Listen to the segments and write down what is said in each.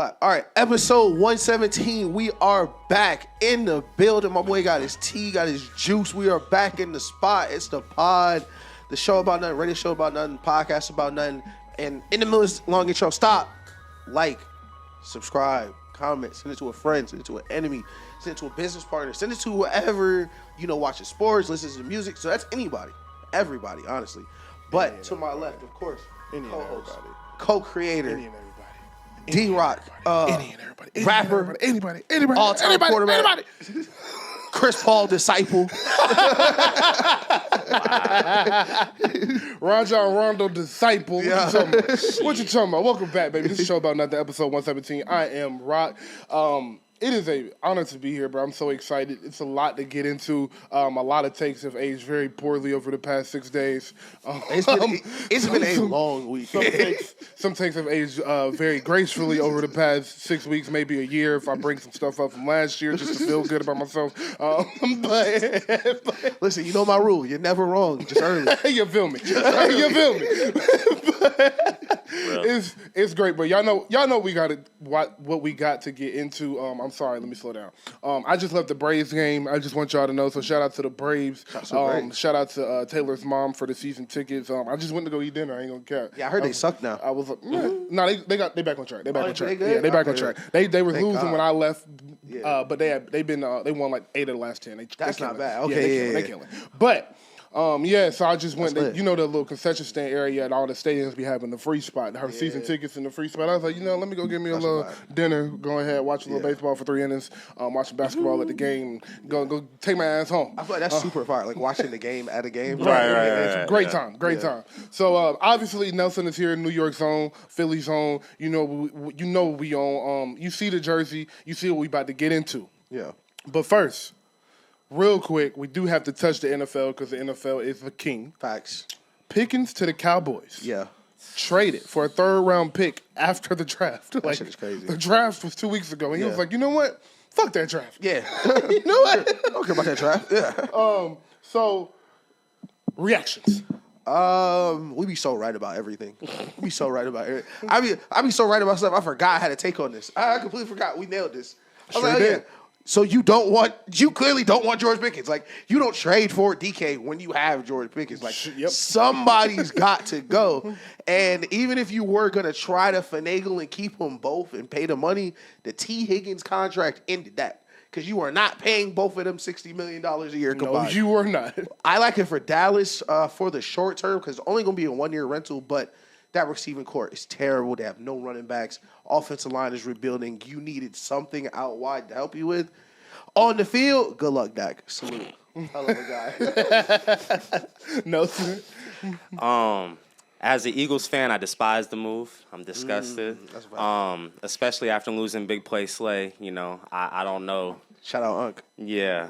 All right, episode 117. We are back in the building. My boy got his tea, got his juice. We are back in the spot. It's the pod, the show about nothing, radio show about nothing, podcast about nothing. And in the middle of this long intro, stop, like, subscribe, comment, send it to a friend, send it to an enemy, send it to a business partner, send it to whoever, watching sports, listens to music. So that's anybody, everybody, honestly. But to my left, of course, co-host, co-creator, Drock, rapper, anybody, all-time quarterback, Chris Paul disciple, Rajon Rondo disciple. Yeah. What you talking about? Welcome back, baby. This is a show about nothing. Episode 117. I am Rock. It is an honor to be here, but I'm so excited. It's a lot to get into. A lot of takes have aged very poorly over the past 6 days. It's been a long week. Some takes have aged very gracefully over the past 6 weeks, maybe a year, if I bring some stuff up from last year just to feel good about myself. But listen, you know my rule. You're never wrong, just early. You feel me? It's great, but y'all know we got what we got to get into. I'm sorry, let me slow down. I just left the Braves game. I just want y'all to know. So shout out to the Braves. Shout out to Taylor's mom for the season tickets. I just went to go eat dinner. I ain't gonna care. Yeah, I heard they suck now. I was like, no, they back on track. They back on track. They Yeah, they back on track. They were losing God. when I left, but they won like 8 of the last 10. That's not bad. They killing. But. So I just went to, the little concession stand area at all the stadiums be having the free spot, her season tickets in the free spot. I was like, let me go get me a little dinner, go ahead, watch a little baseball for 3 innings, watching basketball at the game, go take my ass home. I feel like that's super far, like watching the game at a game. Right. Great time. So obviously Nelson is here in New York zone, Philly zone. We on. You see the jersey, you see what we about to get into. Yeah. But first. Real quick, we do have to touch the NFL because the NFL is the king. Facts. Pickens to the Cowboys. Yeah. Traded for a 3rd-round pick after the draft. That shit is crazy. The draft was 2 weeks ago, and he was like, you know what? Fuck that draft. Yeah. You know what? I don't care about that draft. Yeah. So, reactions. We be so right about everything. We be so right about everything. I be so right about stuff. I forgot I had a take on this. I completely forgot. We nailed this. I was like, yeah. So you clearly don't want George Pickens. Like, you don't trade for DK when you have George Pickens. Like, somebody's got to go. And even if you were going to try to finagle and keep them both and pay the money, the T. Higgins contract ended that. Because you are not paying both of them $60 million a year combined. No, you are not. I like it for Dallas for the short term because it's only going to be a 1-year rental, but that receiving court is terrible. They have no running backs. Offensive line is rebuilding. You needed something out wide to help you with. On the field, good luck, Dak. Salute. Hell of a guy. No, sir. As an Eagles fan, I despise the move. I'm disgusted. That's right. Especially after losing big play Slay. I don't know. Shout out Unc. Yeah.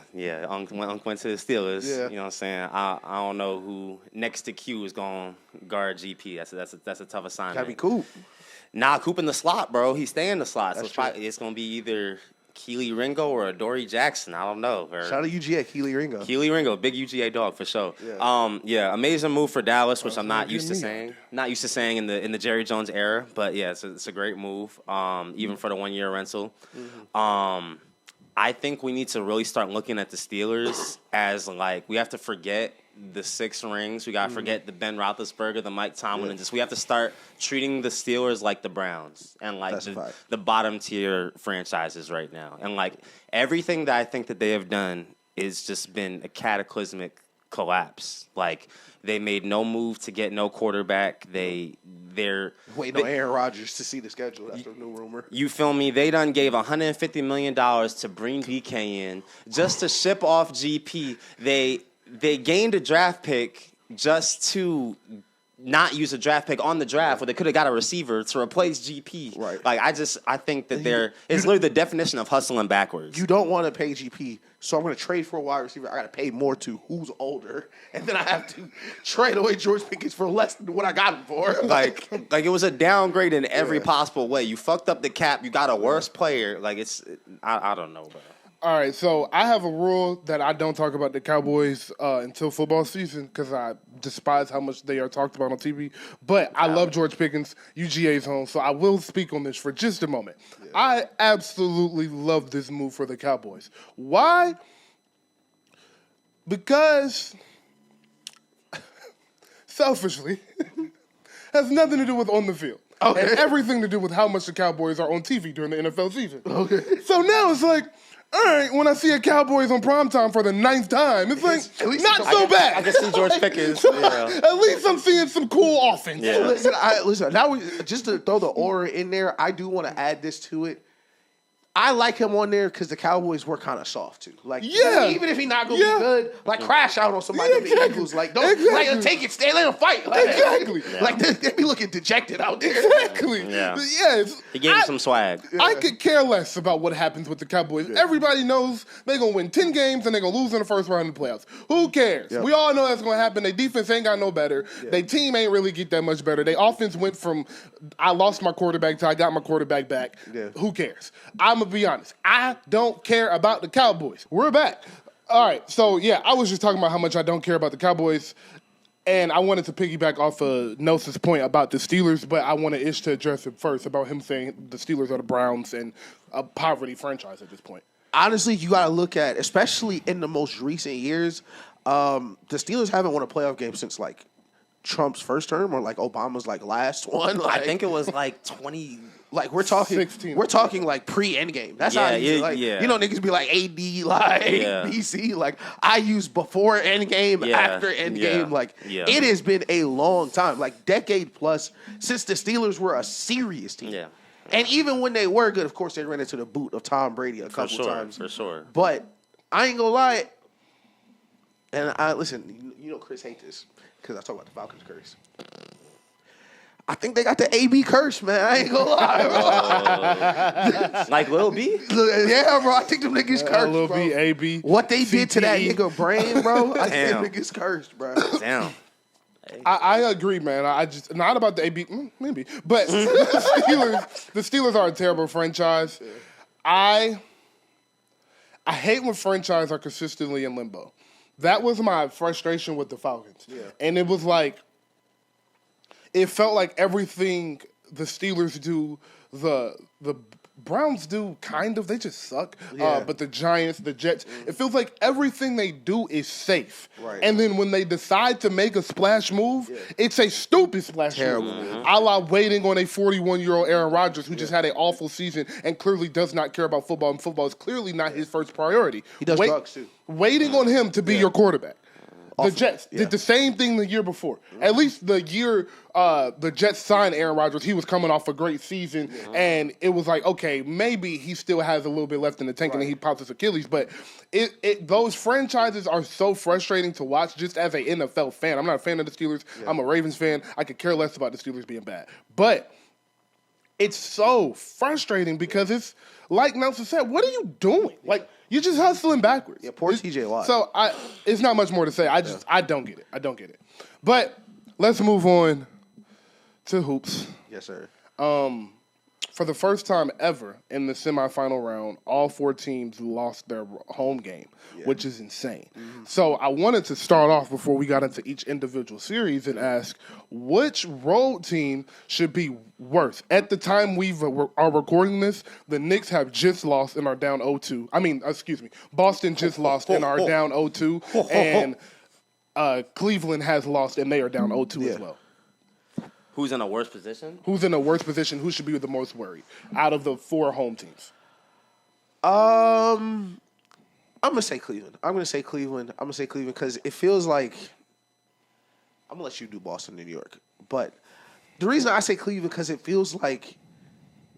Unc went to the Steelers. Yeah. You know what I'm saying? I don't know who next to Q is going to guard GP. That's a tough assignment. Gotta be Coop. Nah, Coop in the slot, bro. He stay in the slot. That's so it's going to be either Keely Ringo or Adoree Jackson. I don't know. Shout out UGA, Keely Ringo. Keely Ringo, big UGA dog for sure. Yeah. Amazing move for Dallas, which I'm not used to saying. Not used to saying in the Jerry Jones era, but yeah, it's a great move. Even for the 1-year rental. Mm-hmm. I think we need to really start looking at the Steelers as like we have to forget the 6 rings. We gotta forget the Ben Roethlisberger, the Mike Tomlin, and just we have to start treating the Steelers like the Browns and like the bottom tier franchises right now. And like everything that I think that they have done is just been a cataclysmic collapse. Like they made no move to get no quarterback. They're waiting on Aaron Rodgers to see the schedule. That's a new rumor. You feel me? They done gave $150 million to bring DK in just to ship off GP. They gained a draft pick just to not use a draft pick on the draft where they could have got a receiver to replace GP. Right. Like, I think that it's literally the definition of hustling backwards. You don't want to pay GP, so I'm going to trade for a wide receiver. I got to pay more to who's older, and then I have to trade away George Pickens for less than what I got him for. Like it was a downgrade in every possible way. You fucked up the cap. You got a worse player. Like, I don't know, bro. All right, so I have a rule that I don't talk about the Cowboys until football season because I despise how much they are talked about on TV. But I love George Pickens, UGA's home, so I will speak on this for just a moment. Yeah. I absolutely love this move for the Cowboys. Why? Because, selfishly, has nothing to do with on the field. Okay. And everything to do with how much the Cowboys are on TV during the NFL season. Okay. So now it's like, all right, when I see a Cowboys on primetime for the 9th time, it's like, not so bad. I can see George Pickens. Yeah. At least I'm seeing some cool offense. Yeah. Listen, now just to throw the aura in there, I do want to add this to it. I like him on there because the Cowboys were kind of soft too. Like, even if he's not gonna be good, like crash out on somebody in the Eagles. Like, don't like take it, stay, let him fight. Like, exactly. Like they be looking dejected out there. Exactly. Yeah. Yes. He gave him some swag. I could care less about what happens with the Cowboys. Yeah. Everybody knows they're gonna win 10 games and they're gonna lose in the first round of the playoffs. Who cares? Yep. We all know that's gonna happen. Their defense ain't got no better. Yeah. Their team ain't really get that much better. Their offense went from I lost my quarterback to I got my quarterback back. Yeah. Who cares? I'm gonna be honest. I don't care about the Cowboys. We're back. All right, so yeah, I was just talking about how much I don't care about the Cowboys, and I wanted to piggyback off of Nelson's point about the Steelers, but I wanted Ish to address it first about him saying the Steelers are the Browns and a poverty franchise at this point. Honestly, you got to look at, especially in the most recent years, the Steelers haven't won a playoff game since like Trump's first term or like Obama's like last one. Like, I think it was like 20. Like we're talking, 16. We're talking like pre-endgame. That's how you like. You know, niggas be like AD, like BC. Like I use before endgame, after endgame. Like it has been a long time, like decade plus since the Steelers were a serious team. Yeah. And even when they were good, of course, they ran into the boot of Tom Brady a couple times. For sure. But I ain't gonna lie. And I listen. You know, Chris hates this because I talk about the Falcons curse. I think they got the AB curse, man. I ain't gonna lie, bro. Like Lil B? Yeah, bro. I think them niggas cursed, Lil bro. B, AB. What they CTE. did to that nigga brain, bro, I think them niggas cursed, bro. Damn. I agree, man. I just not about the AB, maybe, but the Steelers are a terrible franchise. Yeah. I hate when franchises are consistently in limbo. That was my frustration with the Falcons, and it was like. It felt like everything the Steelers do, the Browns do, kind of. They just suck. Yeah. But the Giants, the Jets, it feels like everything they do is safe. Right. And then when they decide to make a splash move, it's a stupid splash move. A la waiting on a 41-year-old Aaron Rodgers who just had an awful season and clearly does not care about football, and football is clearly not his first priority. He does drugs, too. Waiting on him to be your quarterback. The Jets did the same thing the year before. At least the year the Jets signed Aaron Rodgers, he was coming off a great season, and it was like, okay, maybe he still has a little bit left in the tank, and then he pops his Achilles. But those franchises are so frustrating to watch just as an NFL fan. I'm not a fan of the Steelers. I'm a Ravens fan. I could care less about the Steelers being bad. But it's so frustrating because it's, like Nelson said, what are you doing? Like, you're just hustling backwards. Yeah, poor TJ Watt. So it's not much more to say. I don't get it. I don't get it. But let's move on to hoops. Yes, sir. For the first time ever in the semifinal round, all 4 teams lost their home game, which is insane. So I wanted to start off before we got into each individual series and ask which road team should be worse. At the time we are recording this, the Knicks have just lost and are down 0-2. Boston just lost and are down 0-2, and Cleveland has lost and they are down 0-2 as well. Who's in a worse position? Who's in a worse position? Who should be the most worried out of the 4 home teams? I'm gonna say Cleveland. I'm gonna say Cleveland because it feels like I'm gonna let you do Boston and New York. But the reason I say Cleveland because it feels like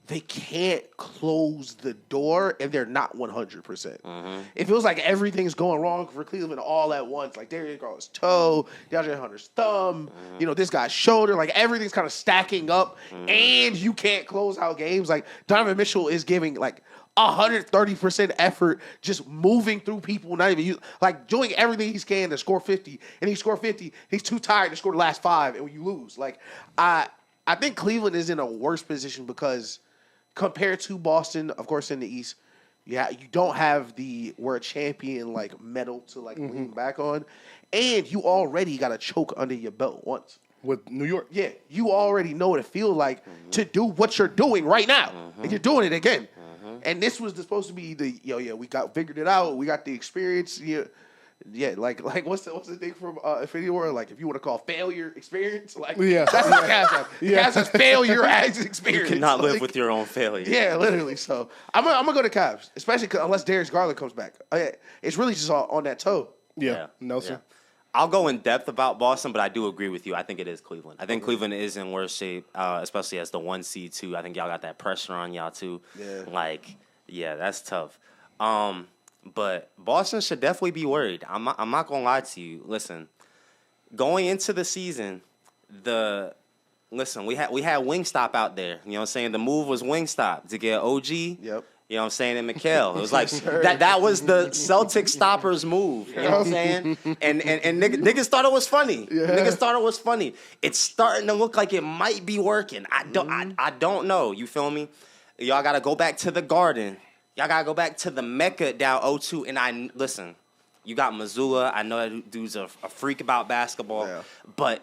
they can't close the door and they're not 100%. It feels like everything's going wrong for Cleveland all at once. Like Darius Garland's toe, DeAndre Hunter's thumb, this guy's shoulder. Like everything's kind of stacking up and you can't close out games. Like Donovan Mitchell is giving like 130% effort just moving through people, not even like doing everything he can to score 50. And he scored 50. He's too tired to score the last 5 and when you lose. Like I think Cleveland is in a worse position because compared to Boston, of course, in the East, Yeah, you don't have the we're a champion like medal to like lean back on, and you already got a choke under your belt once with New York. Yeah, you already know what it feels like to do what you're doing right now, and you're doing it again. And this was supposed to be the we figured it out. We got the experience. Yeah, like what's the thing from Infinity War? Like if you want to call failure experience, like that's what the cast has. The cast has failure as experience. You cannot live with your own failure. Yeah, literally. So I'm gonna go to Cavs, especially unless Darius Garland comes back. It's really just on that toe. Yeah. Nelson. Yeah. I'll go in depth about Boston, but I do agree with you. I think it is Cleveland. I think Cleveland is in worse shape, especially as the 1 seed too. I think y'all got that pressure on y'all too. Yeah. That's tough. But Boston should definitely be worried. I'm not gonna lie to you. Listen, going into the season, we had Wingstop out there. You know what I'm saying? The move was Wingstop to get OG. Yep. You know what I'm saying? And Mikal. It was like that was the Celtics stoppers move. You know what I'm saying? And niggas thought it was funny. Yeah. Niggas thought it was funny. It's starting to look like it might be working. I don't know. You feel me? Y'all gotta go back to the Garden. Y'all gotta go back to the Mecca down 0-2. And listen, you got Missoula. I know that dude's a freak about basketball. Yeah. But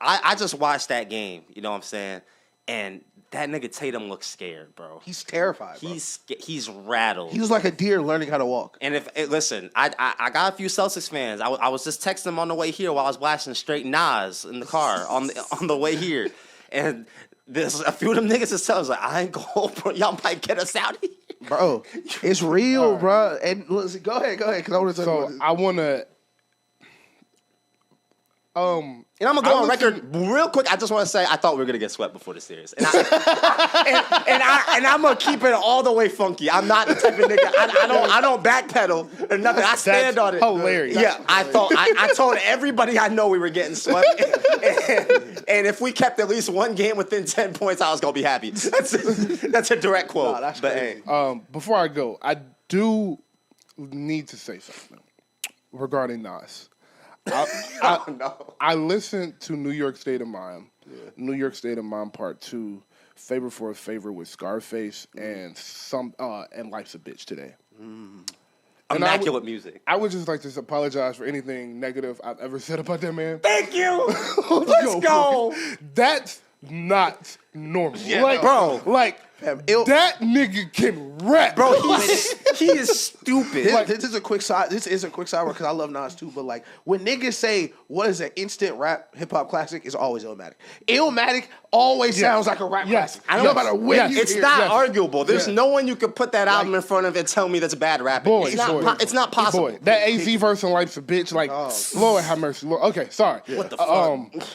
I just watched that game. You know what I'm saying? And that nigga Tatum looks scared, bro. He's terrified, bro. He's rattled. He was like a deer learning how to walk. And listen, I got a few Celtics fans. I was just texting them on the way here while I was blasting straight Nas in the car on the way here. And there's a few of them niggas is telling us like, I ain't going, bro. Y'all might get us out of here. Bro, it's real, bro. And listen, go ahead, because I want to talk about this. I want to. And I'm gonna go on record real quick. I just want to say I thought we were gonna get swept before the series, and I'm gonna keep it all the way funky. I'm not the type of nigga. I don't backpedal or nothing. I stand on it. Hilarious. Yeah, I told everybody I know we were getting swept, and if we kept at least one game within 10 points, I was gonna be happy. That's a direct quote. Nah, that's crazy. Before I go, I do need to say something regarding Nas. I listened to New York State of Mind, New York State of Mind Part 2, Favor for a Favor with Scarface, and Life's a Bitch today. Immaculate music. I would just like to apologize for anything negative I've ever said about that man. Thank you. Let's go. That's not normal. Yeah, bro. That nigga can rap, bro. He is stupid. This is a quick side. This is a quick sidebar because I love Nas too. But like when niggas say what is an instant rap hip hop classic, it's always Illmatic. Illmatic always sounds like a rap classic. No matter when you it's hear not it. arguable. There's no one you could put that album in front of and tell me that's bad rapping. It's not possible. That AZ verse on Life's a Bitch, Lord have mercy. Lord. Okay, sorry. What the fuck?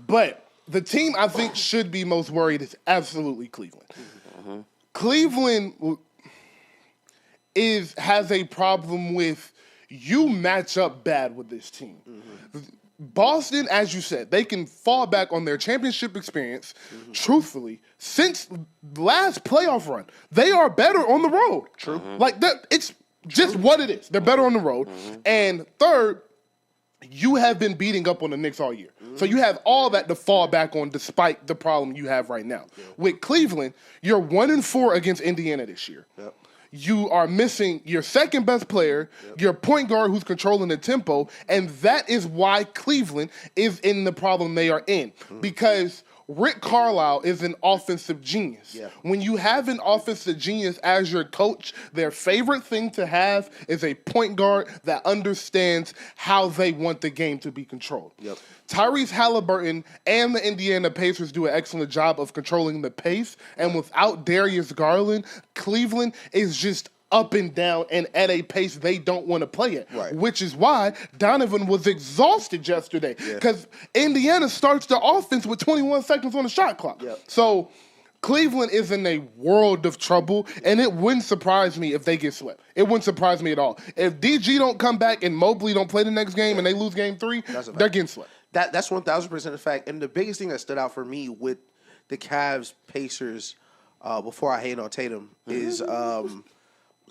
But the team I think should be most worried is absolutely Cleveland. Cleveland has a problem with you match up bad with this team. Boston, as you said, they can fall back on their championship experience. Truthfully, since last playoff run, they are better on the road. True. Like that, it's just what it is. They're better on the road. And third, you have been beating up on the Knicks all year. So you have all that to fall back on despite the problem you have right now. With Cleveland, you're 1-4 against Indiana this year. You are missing your second best player, your point guard who's controlling the tempo, and that is why Cleveland is in the problem they are in. Because Rick Carlisle is an offensive genius. When you have an offensive genius as your coach, their favorite thing to have is a point guard that understands how they want the game to be controlled. Tyrese Halliburton and the Indiana Pacers do an excellent job of controlling the pace, and without Darius Garland, Cleveland is just up and down and at a pace they don't want to play at, which is why Donovan was exhausted yesterday because Indiana starts the offense with 21 seconds on the shot clock. So Cleveland is in a world of trouble, and it wouldn't surprise me if they get swept. It wouldn't surprise me at all. If DG don't come back and Mobley don't play the next game and they lose game 3, they're getting swept. That's 1,000% a fact. And the biggest thing that stood out for me with the Cavs Pacers before I hate on Tatum is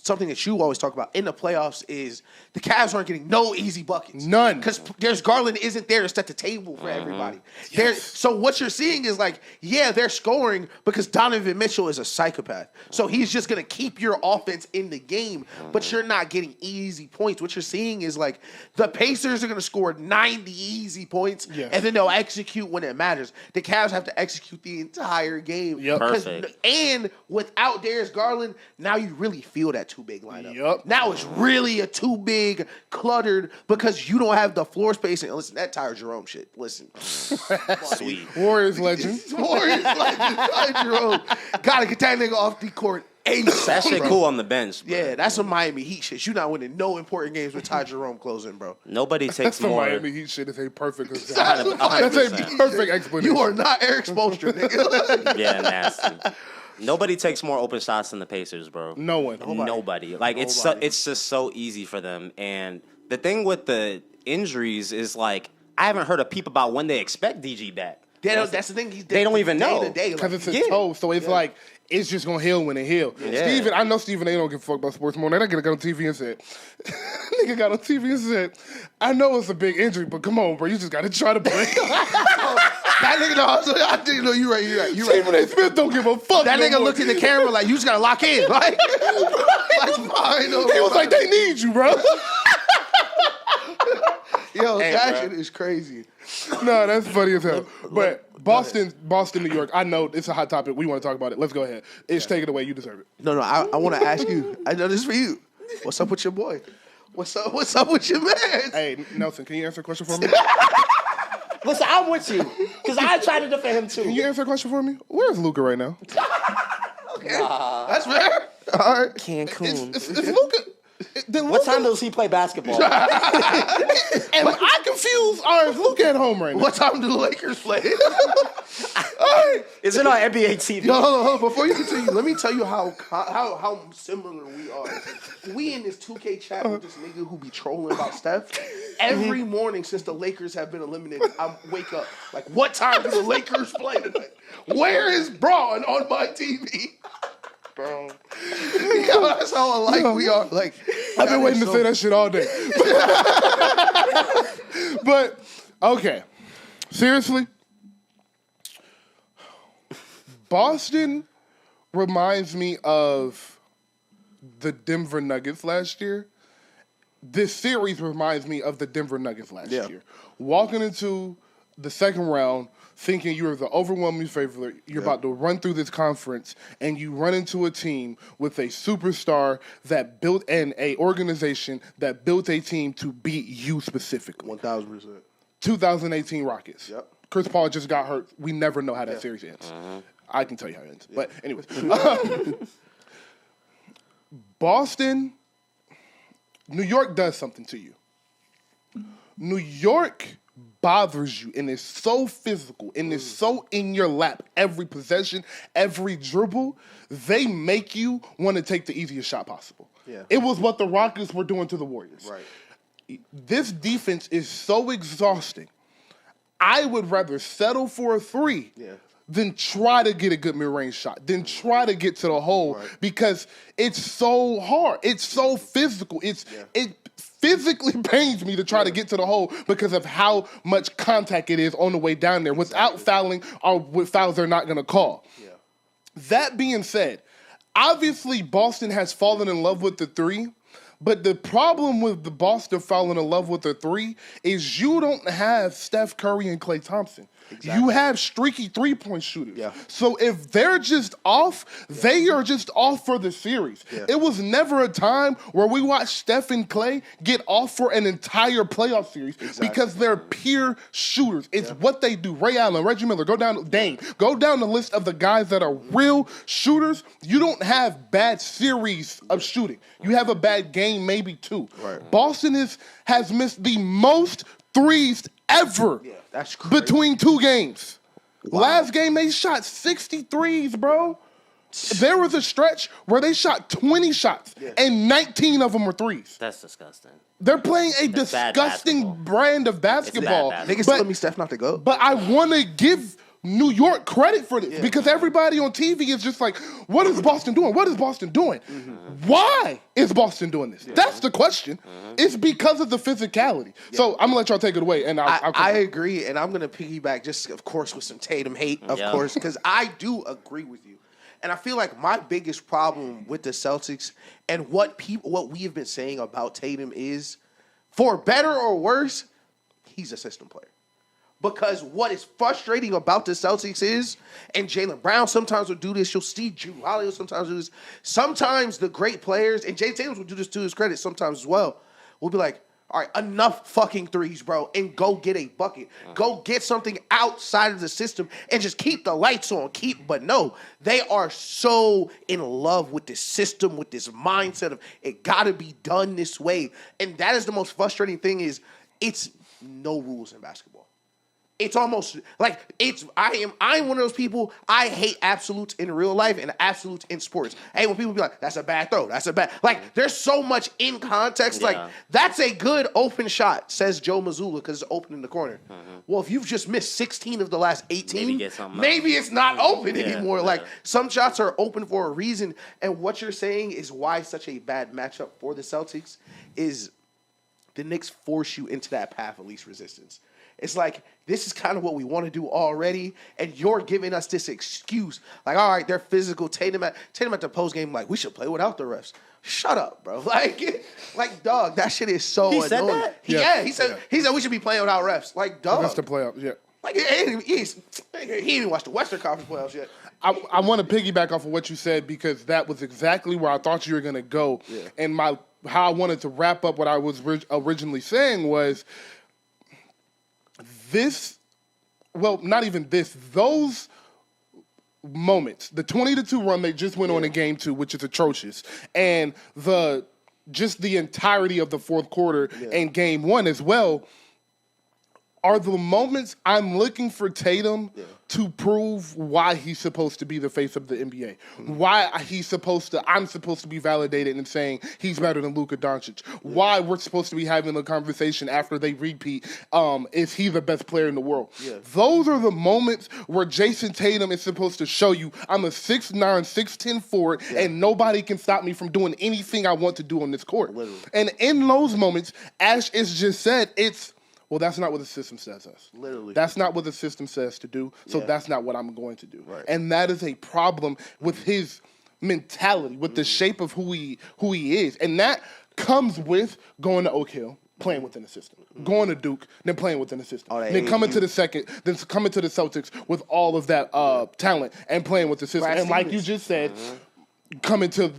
something that you always talk about in the playoffs is the Cavs aren't getting no easy buckets. None. Because Darius Garland isn't there to set the table for everybody. Yes. So what you're seeing is like, yeah, they're scoring because Donovan Mitchell is a psychopath. So he's just going to keep your offense in the game, but you're not getting easy points. What you're seeing is like the Pacers are going to score 90 easy points, and then they'll execute when it matters. The Cavs have to execute the entire game. Yep. Perfect. And without Darius Garland, now you really feel that too big lineup. Yep. Now it's really a too big, cluttered, because you don't have the floor space. And listen, that Tyler Jerome shit. Listen. Sweet. Warriors legend. Warriors legend. Tyler Jerome. Gotta get that nigga off the court. That shit cool on the bench. Bro. Yeah, that's some Miami Heat shit. You're not winning no important games with Ty Jerome closing, bro. Nobody takes The more. Miami Heat shit is a perfect example. That's That's a perfect explanation. You are not Eric Spoelstra, nigga. Yeah, nasty. Nobody takes more open shots than the Pacers, bro. No one. Nobody. Like it's just so easy for them. And the thing with the injuries is like I haven't heard a peep about when they expect DG back. That's the thing. They don't even know. Because it's his toe, so it's like, it's just going to heal when it heals. Yeah. Steven, I know Stephen A. don't give a fuck about sports more. That nigga got on TV and said, I know it's a big injury, but come on, bro, you just got to try to play. That nigga, I think, no, you're right. Stephen A. Smith don't give a fuck. That no nigga more. looked in the camera like, you just got to lock in. Like fine. No, He was like, they need you, bro. yo, Hey, that bro. shit is crazy. No, that's funny as hell. But Boston, New York, I know it's a hot topic. We want to talk about it. Let's go ahead. Take it away. You deserve it. No, I want to ask you. I know this is for you. What's up with your boy? What's up with your man? Hey, Nelson, can you answer a question for me? Listen, I'm with you because I tried to defend him too. Can you answer a question for me? Where's Luca right now? Okay, that's fair. All right, Cancun. It's Luca. What time does he play basketball? And I confuse. All right, Luca at home right now. what time do the Lakers play? Is it on NBA TV? Yo, hold on. Before you continue, let me tell you how similar we are. We in this 2K chat with this nigga who be trolling about Steph. Every morning since the Lakers have been eliminated, I wake up like, what time do the Lakers play tonight? Where is Braun on my TV? Bro, yo, that's how alike we are. Like, I've been waiting to say that shit all day. But okay, seriously, Boston reminds me of the Denver Nuggets last year. This series reminds me of the Denver Nuggets last year. Walking into the second round, thinking you're the overwhelming favorite, you're about to run through this conference, and you run into a team with a superstar that built an organization that built a team to beat you specifically. 1,000%. 2018 Rockets. Yep. Chris Paul just got hurt. We never know how that series ends. I can tell you how it ends. But anyways. Boston, New York does something to you. New York bothers you and is so physical and is so in your lap every possession, every dribble, they make you want to take the easiest shot possible. Yeah. It was what the Rockets were doing to the Warriors. Right. This defense is so exhausting. I would rather settle for a three than try to get a good mid-range shot, than try to get to the hole because it's so hard. It's so physical. It physically pains me to try to get to the hole because of how much contact it is on the way down there. Without fouling or with fouls they're not going to call. Yeah. That being said, obviously Boston has fallen in love with the three, but the problem with the Boston falling in love with the three is you don't have Steph Curry and Klay Thompson. Exactly. You have streaky three-point shooters. Yeah. So if they're just off, they are just off for the series. Yeah. It was never a time where we watched Steph and Klay get off for an entire playoff series because they're pure shooters. It's what they do. Ray Allen, Reggie Miller, Dame. Go down the list of the guys that are real shooters. You don't have bad series of shooting. You have a bad game, maybe two. Right. Boston has missed the most threes ever. Yeah. That's crazy. Between two games. Wow. Last game, they shot 63s, bro. There was a stretch where they shot 20 shots, and 19 of them were threes. That's disgusting. They're playing a disgusting brand of basketball. Niggas telling me Steph not to go. But I want to give New York credit for this because everybody on TV is just like, what is Boston doing? What is Boston doing? Why is Boston doing this? That's the question. It's because of the physicality. So I'm going to let y'all take it away. And I agree, and I'm going to piggyback just, of course, with some Tatum hate, of course, because I do agree with you. And I feel like my biggest problem with the Celtics and what we have been saying about Tatum is, for better or worse, he's a system player. Because what is frustrating about the Celtics is, and Jaylen Brown sometimes will do this, you'll see Drew Holiday will sometimes do this, sometimes the great players, and Jay Tatum will do this to his credit sometimes as well, will be like, all right, enough fucking threes, bro, and go get a bucket. Go get something outside of the system and just keep the lights on. But no, they are so in love with this system, with this mindset of it got to be done this way. And that is the most frustrating thing is it's no rules in basketball. It's almost like I'm one of those people, I hate absolutes in real life and absolutes in sports. Hey, when people be like, that's a bad throw, like, there's so much in context. Like, that's a good open shot, says Joe Mazzulla, because it's open in the corner. Well, if you've just missed 16 of the last 18, maybe it's not open anymore. Like, some shots are open for a reason. And what you're saying is why such a bad matchup for the Celtics is the Knicks force you into that path of least resistance. It's like, this is kind of what we want to do already, and you're giving us this excuse. Like, all right, they're physical. Tatum at the postgame, like, we should play without the refs. Shut up, bro. Like, dog, that shit is so annoying. Said that? He said we should be playing without refs. Like, dog. That's the playoffs, Like, he didn't even watch the Western Conference playoffs yet. I want to piggyback off of what you said because that was exactly where I thought you were going to go. Yeah. And how I wanted to wrap up what I was originally saying was those moments, the 20-2 run they just went on in game 2, which is atrocious, and the entirety of the fourth quarter and game 1 as well, are the moments I'm looking for Tatum to prove why he's supposed to be the face of the NBA. Why I'm supposed to be validated and saying he's better than Luka Doncic. Why we're supposed to be having a conversation after they repeat, is he the best player in the world? Those are the moments where Jason Tatum is supposed to show you I'm a 6'9", 6'10" forward, and nobody can stop me from doing anything I want to do on this court. Literally. And in those moments, Ash is just said, well, that's not what the system says us. Literally. That's not what the system says to do, so that's not what I'm going to do. Right. And that is a problem with his mentality, with the shape of who he is. And that comes with going to Oak Hill, playing within the system. Going to Duke, then playing within the system. Then coming to the Celtics with all of that talent and playing with the system. And like you just said, going to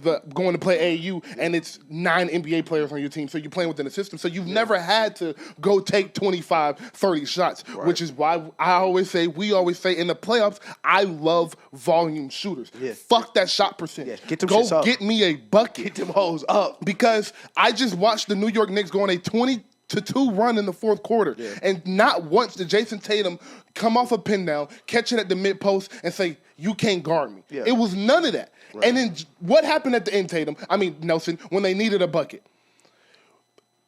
play AAU, and it's 9 NBA players on your team, so you're playing within the system. So you've never had to go take 25, 30 shots, which is why we always say in the playoffs, I love volume shooters. Fuck that shot percentage. Get them go get me a bucket. Get them hoes up. Because I just watched the New York Knicks go on a 20-2 run in the fourth quarter. And not once did Jason Tatum come off a pin down, catch it at the mid post, and say, you can't guard me. It was none of that. Right. And then what happened at the end, Nelson, when they needed a bucket?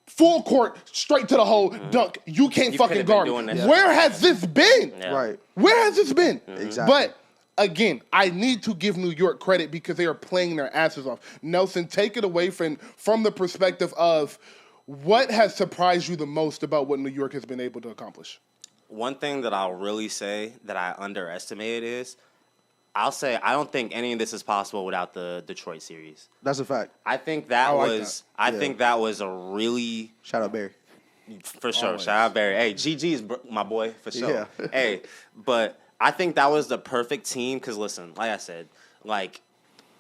Full court, straight to the hole, dunk. You can't fucking guard me. Where has this been? Right. Where has this been? Exactly. But again, I need to give New York credit because they are playing their asses off. Nelson, take it away from the perspective of what has surprised you the most about what New York has been able to accomplish? One thing that I'll really say that I underestimated is I'll say I don't think any of this is possible without the Detroit series. That's a fact. I think that think that was a really shout out Barry. For sure. Always. Shout out Barry. Hey, GG is my boy for sure. Yeah. Hey, but I think that was the perfect team because listen, like I said, like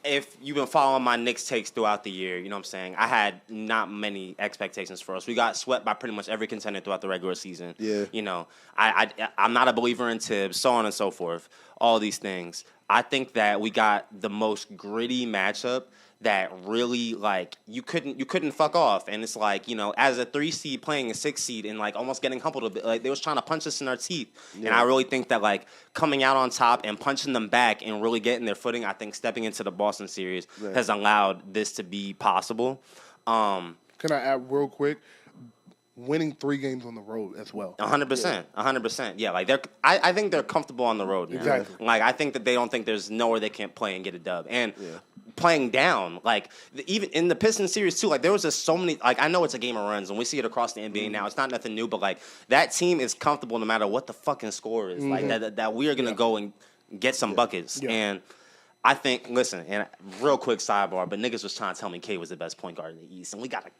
if you've been following my Knicks takes throughout the year, you know what I'm saying? I had not many expectations for us. We got swept by pretty much every contender throughout the regular season. Yeah. You know, I'm not a believer in Tibbs, so on and so forth, all these things. I think that we got the most gritty matchup that really, like, you couldn't fuck off. And it's like, you know, as a 3 seed playing a 6 seed and, like, almost getting humbled a bit. Like, they was trying to punch us in our teeth. Yeah. And I really think that, like, coming out on top and punching them back and really getting their footing, I think stepping into the Boston series has allowed this to be possible. Can I add real quick? winning 3 games on the road as well. 100%. 100%. Yeah, like I think they're comfortable on the road, man. Exactly. Like I think that they don't think there's nowhere they can't play and get a dub. And playing down, like even in the Pistons series too, like there was just so many. Like I know it's a game of runs, and we see it across the NBA now. It's not nothing new, but like that team is comfortable no matter what the fucking score is. Like that we are gonna go and get some buckets. And I think, listen, and real quick sidebar, but niggas was trying to tell me K was the best point guard in the East, and we gotta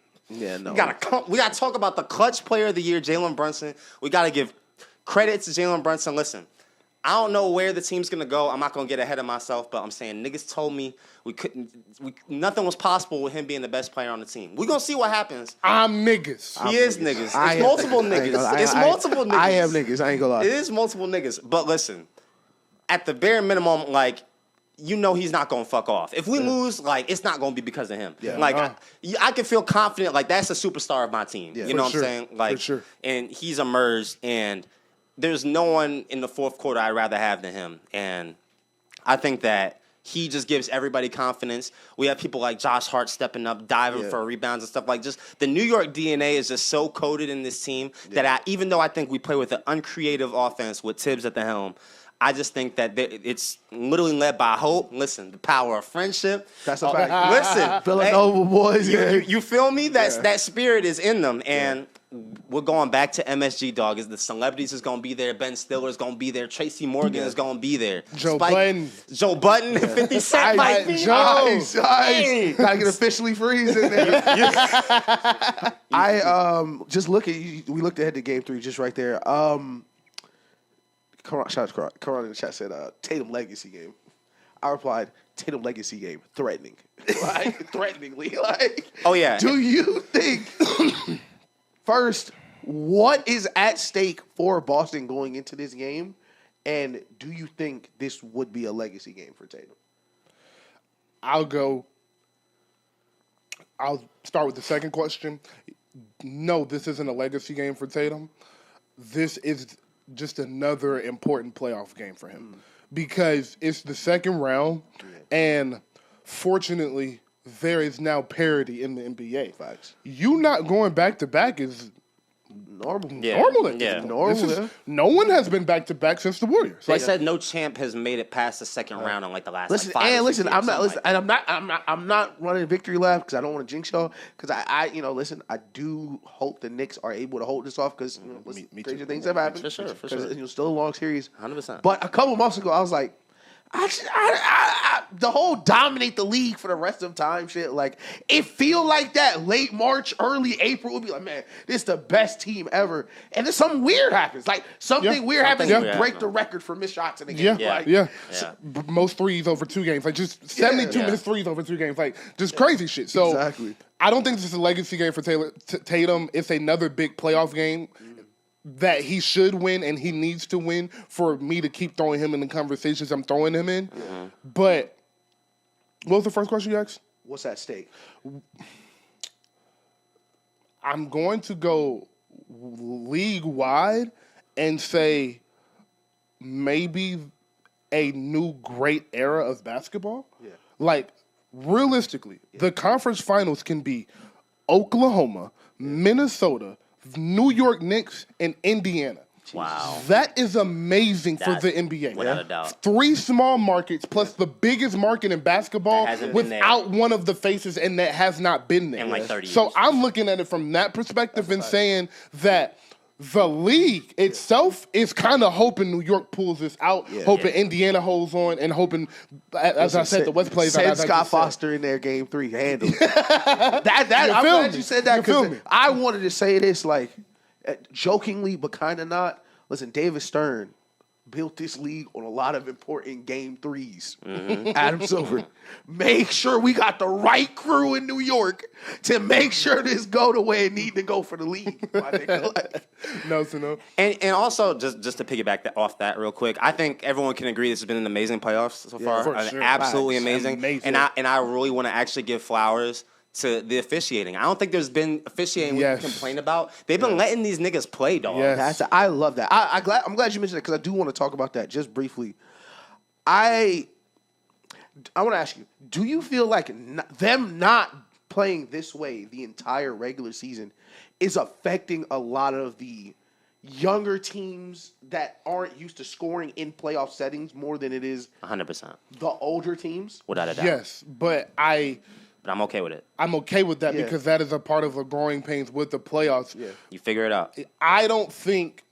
talk about the clutch player of the year, Jalen Brunson. We gotta give credit to Jalen Brunson. Listen, I don't know where the team's gonna go. I'm not gonna get ahead of myself, but I'm saying niggas told me nothing was possible with him being the best player on the team. We gonna see what happens. I'm niggas. He is niggas. It's multiple niggas. It's multiple niggas. I am niggas. I ain't gonna lie. It is multiple niggas. But listen, at the bare minimum, like, you know he's not going to fuck off. If we lose, like, it's not going to be because of him. Yeah. Like, I can feel confident, like, that's the superstar of my team. Yeah. You know what I'm saying? Like, for sure. And he's emerged, and there's no one in the fourth quarter I'd rather have than him. And I think that he just gives everybody confidence. We have people like Josh Hart stepping up, diving for rebounds and stuff. Like, just the New York DNA is just so coded in this team that even though I think we play with an uncreative offense with Tibbs at the helm, I just think that it's literally led by hope. Listen, the power of friendship. That's a fact. Listen, Villanova boys. You feel me? That spirit is in them, and we're going back to MSG, dog. Is the celebrities is gonna be there? Ben Stiller is gonna be there. Tracy Morgan is gonna be there. Joe Budden, 50 Cent might be. Nice. Gotta get officially freeze in there. Just look at you. We looked ahead to Game 3, just right there. Karan in the chat said, Tatum legacy game. I replied, Tatum legacy game, threatening. Like, threateningly. Like, oh, yeah. Do you think, first, what is at stake for Boston going into this game? And do you think this would be a legacy game for Tatum? I'll start with the second question. No, this isn't a legacy game for Tatum. This is just another important playoff game for him because it's the second round, and fortunately, there is now parity in the NBA. Facts. You not going back-to-back is normal. Normal. No one has been back-to-back since the Warriors. They said no champ has made it past the second round in like the last 5 or 6 years, I'm not running victory lap because I don't want to jinx y'all. Because I do hope the Knicks are able to hold this off because stranger things have happened. For sure. Still a long series. 100%. But a couple months ago, I was like, the whole dominate the league for the rest of time shit, like, it feel like that late March, early April would be like, man, this is the best team ever. And then something weird happens. Like, something weird happens. You break the record for missed shots in a game. Most threes over 2 games. Like, just 72 minutes threes over 2 games. Like, just crazy shit. So, exactly. I don't think this is a legacy game for Tatum. It's another big playoff game that he should win and he needs to win for me to keep throwing him in the conversations I'm throwing him in. But what was the first question you asked? What's at stake? I'm going to go league-wide and say maybe a new great era of basketball. Yeah. Like, realistically, the conference finals can be Oklahoma, Minnesota, New York Knicks, and Indiana. Wow. That is amazing for the NBA. Without a doubt. 3 small markets plus the biggest market in basketball without one of the faces, and that has not been there. In like 30 years. So I'm looking at it from that perspective and saying that the league itself is kind of hoping New York pulls this out, hoping Indiana holds on, and hoping, as I said, the West plays out. Send Scott Foster in there, Game 3, handle it. I'm glad you said that because I wanted to say this like jokingly, but kind of not. Listen, David Stern built this league on a lot of important Game 3s. Adam Silver, make sure we got the right crew in New York to make sure this go the way it need to go for the league. No. And also, just to piggyback off that real quick, I think everyone can agree this has been an amazing playoffs so far. For sure. Absolutely amazing. And I really want to actually give flowers to the officiating. I don't think there's been officiating we can complain about. They've been letting these niggas play, dog. Yes. I love that. I'm glad you mentioned that because I do want to talk about that just briefly. I want to ask you, do you feel like them not playing this way the entire regular season is affecting a lot of the younger teams that aren't used to scoring in playoff settings more than it is 100%. the older teams. Without a doubt. Yes, but I'm okay with it. I'm okay with that because that is a part of the growing pains with the playoffs. Yeah. You figure it out. I don't think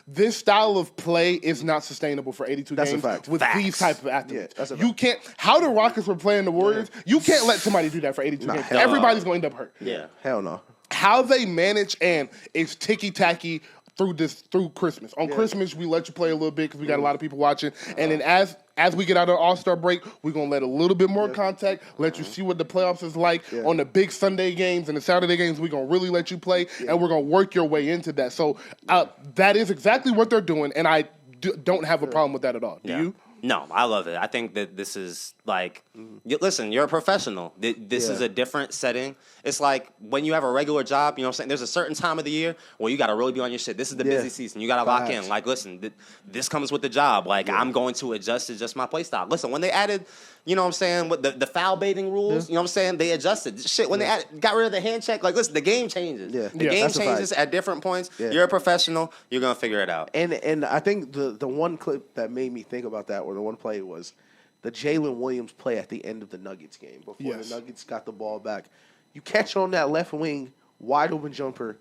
this style of play is not sustainable for 82 That's a games fact. with Facts. these type of athletes. Yeah, that's a You fact. can't. How the Rockets were playing the Warriors, you can't let somebody do that for 82 games. hell no. Everybody's going to end up hurt. Yeah. Hell no. How they manage and it's ticky tacky through Christmas. On Christmas, we let you play a little bit because we got a lot of people watching, and then as we get out of All-Star break, we're gonna let a little bit more contact, let you see what the playoffs is like. On the big Sunday games and the Saturday games, we're gonna really let you play, and we're gonna work your way into that. So that is exactly what they're doing, and I don't have a problem with that at all. Do you? No, I love it. I think that this is like, listen, you're a professional. This is a different setting. It's like when you have a regular job, you know what I'm saying? There's a certain time of the year where you got to really be on your shit. This is the busy season. You got to lock in. Like, listen, this comes with the job. Like, I'm going to adjust my play style. Listen, when they added, you know what I'm saying, with the foul baiting rules, you know what I'm saying? They adjusted. Shit, when they got rid of the hand check, like, listen, the game changes. Yeah. The game That's a changes fact. at different points. Yeah. You're a professional. You're going to figure it out. And I think the one clip that made me think about that, or the one play, was the Jalen Williams play at the end of the Nuggets game before the Nuggets got the ball back. You catch on that left wing wide open jumper,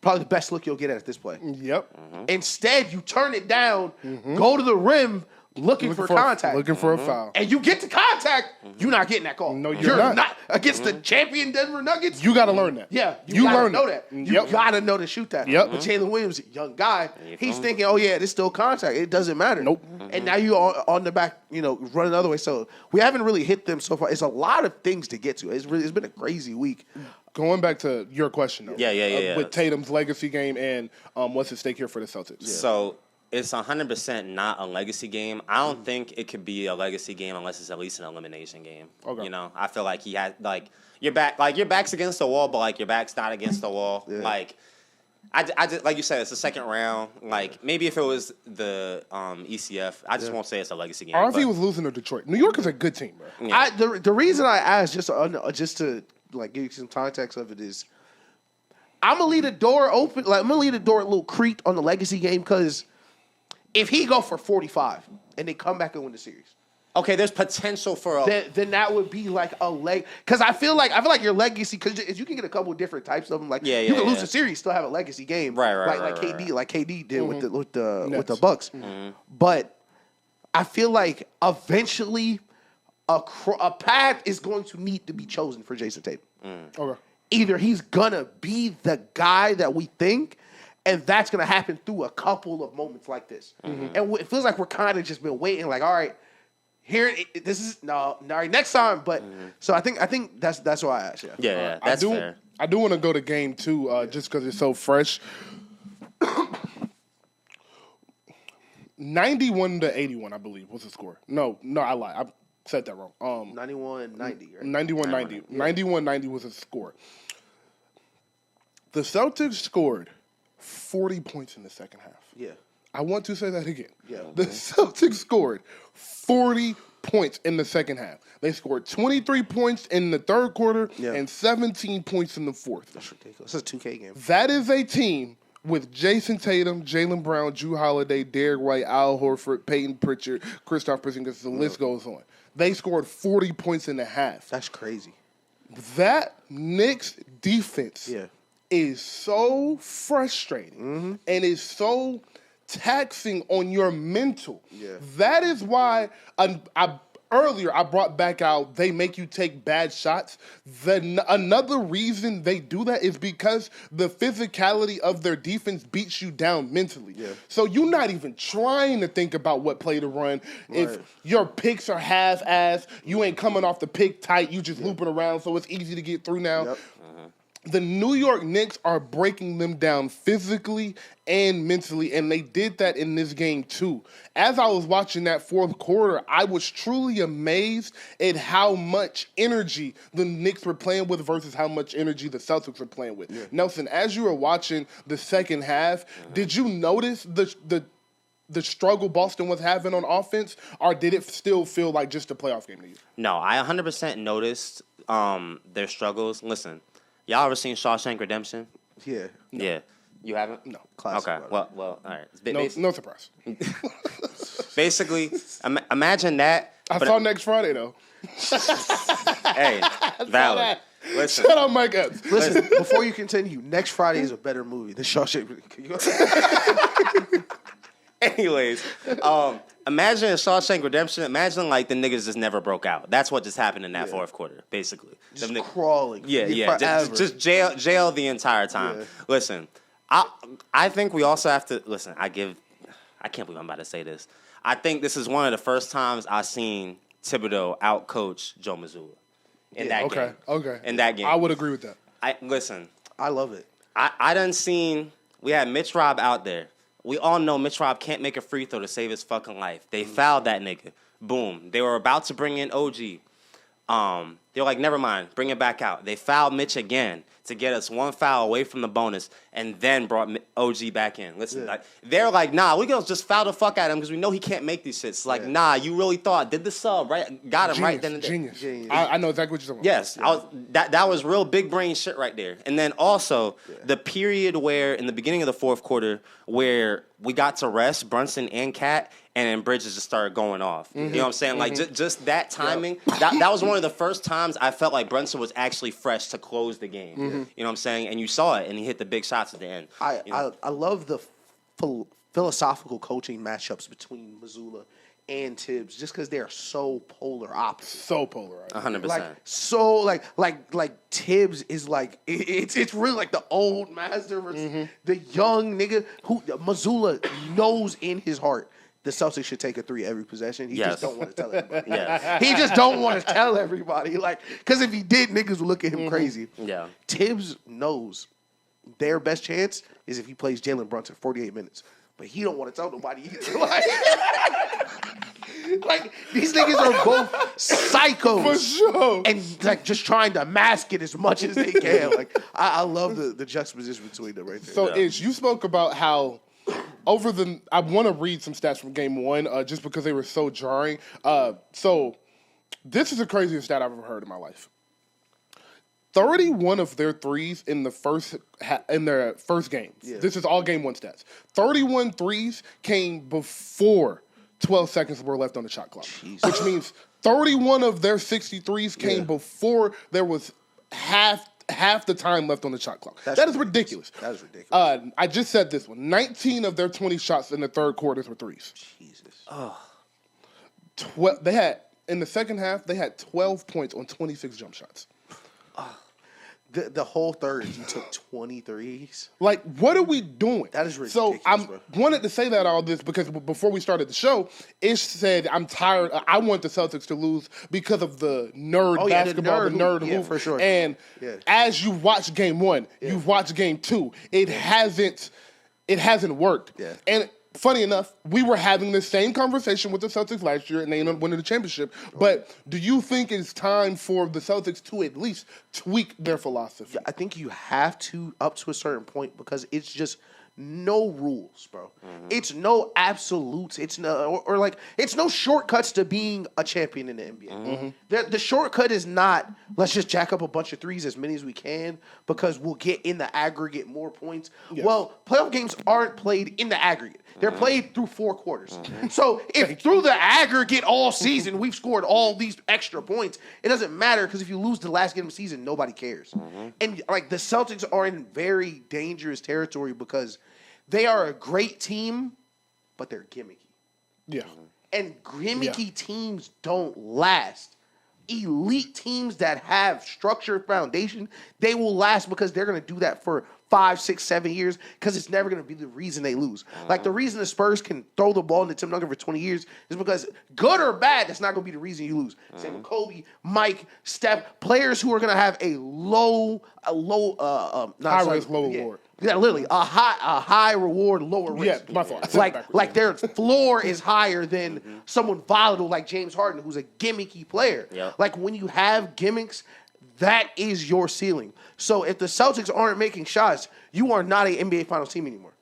probably the best look you'll get at this play. Yep. Instead, you turn it down, go to the rim, looking for contact. Looking for a foul. And you get to contact, you're not getting that call. No, you're not. Against the champion Denver Nuggets. You got to learn that. Yeah, you gotta learn know it. that. You gotta know to shoot that. Yep. But Jalen Williams, young guy, he's thinking, oh yeah, this still contact. It doesn't matter. Nope. And now you are on the back, running the other way. So we haven't really hit them so far. It's a lot of things to get to. It's been a crazy week. Going back to your question, though. Yeah. With Tatum's legacy game and what's at stake here for the Celtics. Yeah. So it's 100% not a legacy game. I don't think it could be a legacy game unless it's at least an elimination game. Okay. I feel like he had your back's against the wall, but like your back's not against the wall. Yeah. Like I just, like you said, it's the second round. Like maybe if it was the ECF, I just won't say it's a legacy game. Or if he was losing to Detroit. New York is a good team, bro. Yeah. The reason I asked, just to like give you some context of it, is I'm gonna leave the door open. Like I'm gonna leave the door a little creaked on the legacy game, because if he go for 45 and they come back and win the series, Okay, there's potential for a. then that would be like a leg. Because I feel like your legacy, because you can get a couple of different types of them. Like you can lose a series, still have a legacy game. Right. Like KD did with the Bucks. But I feel like eventually a path is going to need to be chosen for Jason Tatum. Okay. Either he's gonna be the guy that we think, and that's gonna happen through a couple of moments like this. And it feels like we're kind of just been waiting. Like, all right. This is all right, next time. But so I think that's why I asked. Yeah, that's fair. I do want to go to game 2 just because it's so fresh. 91-81, I believe, was the score. No, I lied. I said that wrong. 91-90, right? 91-90. 91-90 was the score. The Celtics scored 40 points in the second half. Yeah. I want to say that again. Yeah. The Celtics scored 40 points in the second half. They scored 23 points in the third quarter and 17 points in the fourth. That's ridiculous. It's a 2K game. That is a team with Jason Tatum, Jaylen Brown, Jrue Holiday, Derrick White, Al Horford, Peyton Pritchard, Kristaps Porzingis. The list goes on. They scored 40 points in the half. That's crazy. That Knicks defense is so frustrating and is so taxing on your mental. Yeah. That is why earlier I brought back out they make you take bad shots. Another reason they do that is because the physicality of their defense beats you down mentally. Yeah. So you're not even trying to think about what play to run. Right. If your picks are half-ass, you ain't coming off the pick tight, you just looping around, so it's easy to get through now. Yep. The New York Knicks are breaking them down physically and mentally, and they did that in this game too. As I was watching that fourth quarter, I was truly amazed at how much energy the Knicks were playing with versus how much energy the Celtics were playing with. Yeah. Nelson, as you were watching the second half, did you notice the struggle Boston was having on offense, or did it still feel like just a playoff game to you? No, I 100% noticed their struggles. Listen, y'all ever seen Shawshank Redemption? Yeah. No. Yeah. You haven't? No. Classic, okay. brother. Well, all right. No surprise. Basically, imagine that. I saw next Friday, though. Hey, valid. Listen. Shout out Mike Epps. Listen, before you continue, next Friday is a better movie than Shawshank. Anyways, imagine Shawshank Redemption. Imagine like the niggas just never broke out. That's what just happened in that fourth quarter, basically. Just crawling. Yeah. Just jail the entire time. Yeah. Listen, I think we also have to listen. I can't believe I'm about to say this. I think this is one of the first times I've seen Thibodeau outcoach Joe Mazzulla in that game. Okay. In that game, I would agree with that. I love it. I done seen. We had Mitch Robb out there. We all know Mitch Robb can't make a free throw to save his fucking life. They fouled that nigga. Boom. They were about to bring in OG. They were like, never mind, bring it back out. They fouled Mitch again to get us one foul away from the bonus, and then brought OG back in. Listen, like they're like, nah, we gonna just foul the fuck at him because we know he can't make these shits. Like, nah, you really thought did the sub right? Got him right then and there. Genius. I know exactly what you're talking about. Yes, that was real big brain shit right there. And then also the period where in the beginning of the fourth quarter where we got to rest Brunson and Cat, and then Bridges just started going off. You know what I'm saying? Like just that timing. That was one of the first times I felt like Brunson was actually fresh to close the game. You know what I'm saying? And you saw it, and he hit the big shots at the end. I love the philosophical coaching matchups between Mazzulla and Tibbs, just because they're so polar opposite. So polarized. 100%. Like Tibbs is like it's really like the old master versus the young nigga who Mazzulla knows in his heart the Celtics should take a three every possession. He just don't want to tell everybody. He just don't want to tell everybody. Like, because if he did, niggas would look at him crazy. Yeah. Tibbs knows their best chance is if he plays Jalen Brunson 48 minutes. But he don't want to tell nobody either. Like these niggas are both psychos. For sure. And like just trying to mask it as much as they can. Like I love the juxtaposition between them right there. So Ish, you spoke about how I want to read some stats from game one just because they were so jarring. So this is the craziest stat I've ever heard in my life. 31 of their threes in their first games. Yeah. This is all game one stats. 31 threes came before 12 seconds were left on the shot clock. Jesus. Which means 31 of their 63s came before there was half the time left on the shot clock. That is ridiculous. That is ridiculous. I just said this one. 19 of their 20 shots in the third quarters were threes. Jesus. In the second half, they had 12 points on 26 jump shots. The whole third, you took 23s. Like, what are we doing? That is ridiculous. So I wanted to say that all this because before we started the show, Ish said, I'm tired. I want the Celtics to lose because of the nerd basketball, the nerd hoop. Yeah, for sure. And as you watch game one, you've watched game two. It hasn't worked. Yeah. And funny enough, we were having the same conversation with the Celtics last year, and they ended up winning the championship. But do you think it's time for the Celtics to at least tweak their philosophy? I think you have to up to a certain point because it's just no rules, bro. It's no absolutes. It's no it's no shortcuts to being a champion in the NBA. The shortcut is not let's just jack up a bunch of threes as many as we can because we'll get in the aggregate more points. Yes. Well, playoff games aren't played in the aggregate. They're played through 4 quarters. So if through the aggregate all season we've scored all these extra points, it doesn't matter because if you lose the last game of the season, nobody cares. And like the Celtics are in very dangerous territory because they are a great team, but they're gimmicky. Yeah. And gimmicky teams don't last. Elite teams that have structured foundation, they will last because they're going to do that for 5, 6, 7 years because it's never going to be the reason they lose. Like the reason the Spurs can throw the ball into Tim Duncan for 20 years is because good or bad, that's not going to be the reason you lose. Same with Kobe, Mike, Steph, players who are going to have a high risk, low reward. Yeah, literally a high reward, lower risk. Yeah, my fault. Like their floor is higher than someone volatile like James Harden, who's a gimmicky player. Yep. Like when you have gimmicks, that is your ceiling. So if the Celtics aren't making shots, you are not an NBA Finals team anymore.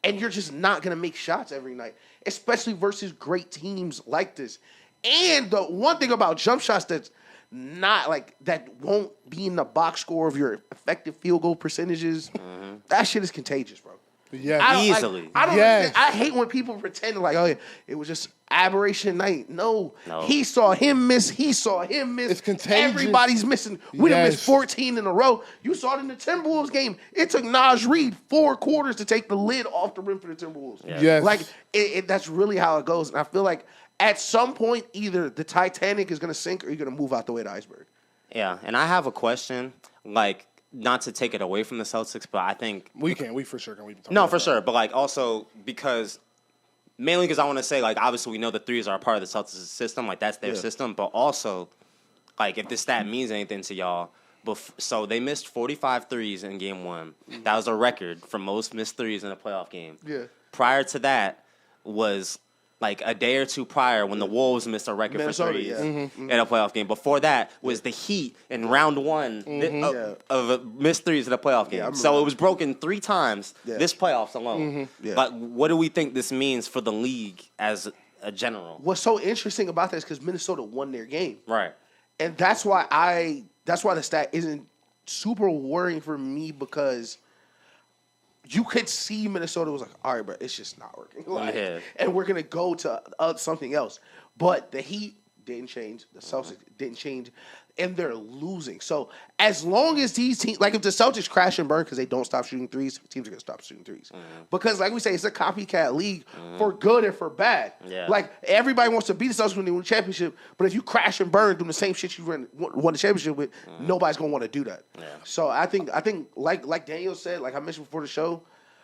And you're just not going to make shots every night, especially versus great teams like this. And the one thing about jump shots not like that won't be in the box score of your effective field goal percentages. That shit is contagious, bro. Yeah, easily. I don't. I hate when people pretend like, oh, yeah, it was just aberration night. No, he saw him miss. He saw him miss. It's contagious. Everybody's missing. We done missed 14 in a row. You saw it in the Timberwolves game. It took Naj Reid 4 quarters to take the lid off the rim for the Timberwolves. Yes. Like that's really how it goes. And I feel like at some point, either the Titanic is going to sink or you're going to move out the way of the iceberg. Yeah, and I have a question, like, not to take it away from the Celtics, but I think... We for sure can. No, for sure, but, like, also because... Mainly because I want to say, like, obviously we know the threes are a part of the Celtics system, like, that's their system, but also, like, if this stat means anything to y'all, so they missed 45 threes in Game 1. That was a record for most missed threes in a playoff game. Yeah. Prior to that was... like a day or two prior when the Wolves missed a record Minnesota, for threes in a playoff game. Before that was the Heat in round 1 of missed threes in a playoff game. So it was broken 3 times this playoffs alone. But what do we think this means for the league as a general? What's so interesting about this is because Minnesota won their game. Right. And that's why the stat isn't super worrying for me because you could see Minnesota was like, all right, bro, it's just not working. Like, and we're going to go to something else. But the Heat didn't change. The Celtics didn't change. And they're losing. So as long as these teams, like if the Celtics crash and burn because they don't stop shooting threes, teams are going to stop shooting threes. Because like we say, it's a copycat league for good and for bad. Yeah. Like everybody wants to beat the Celtics when they win the championship. But if you crash and burn doing the same shit you won the championship with, nobody's going to want to do that. Yeah. So I think like Daniel said, like I mentioned before the show,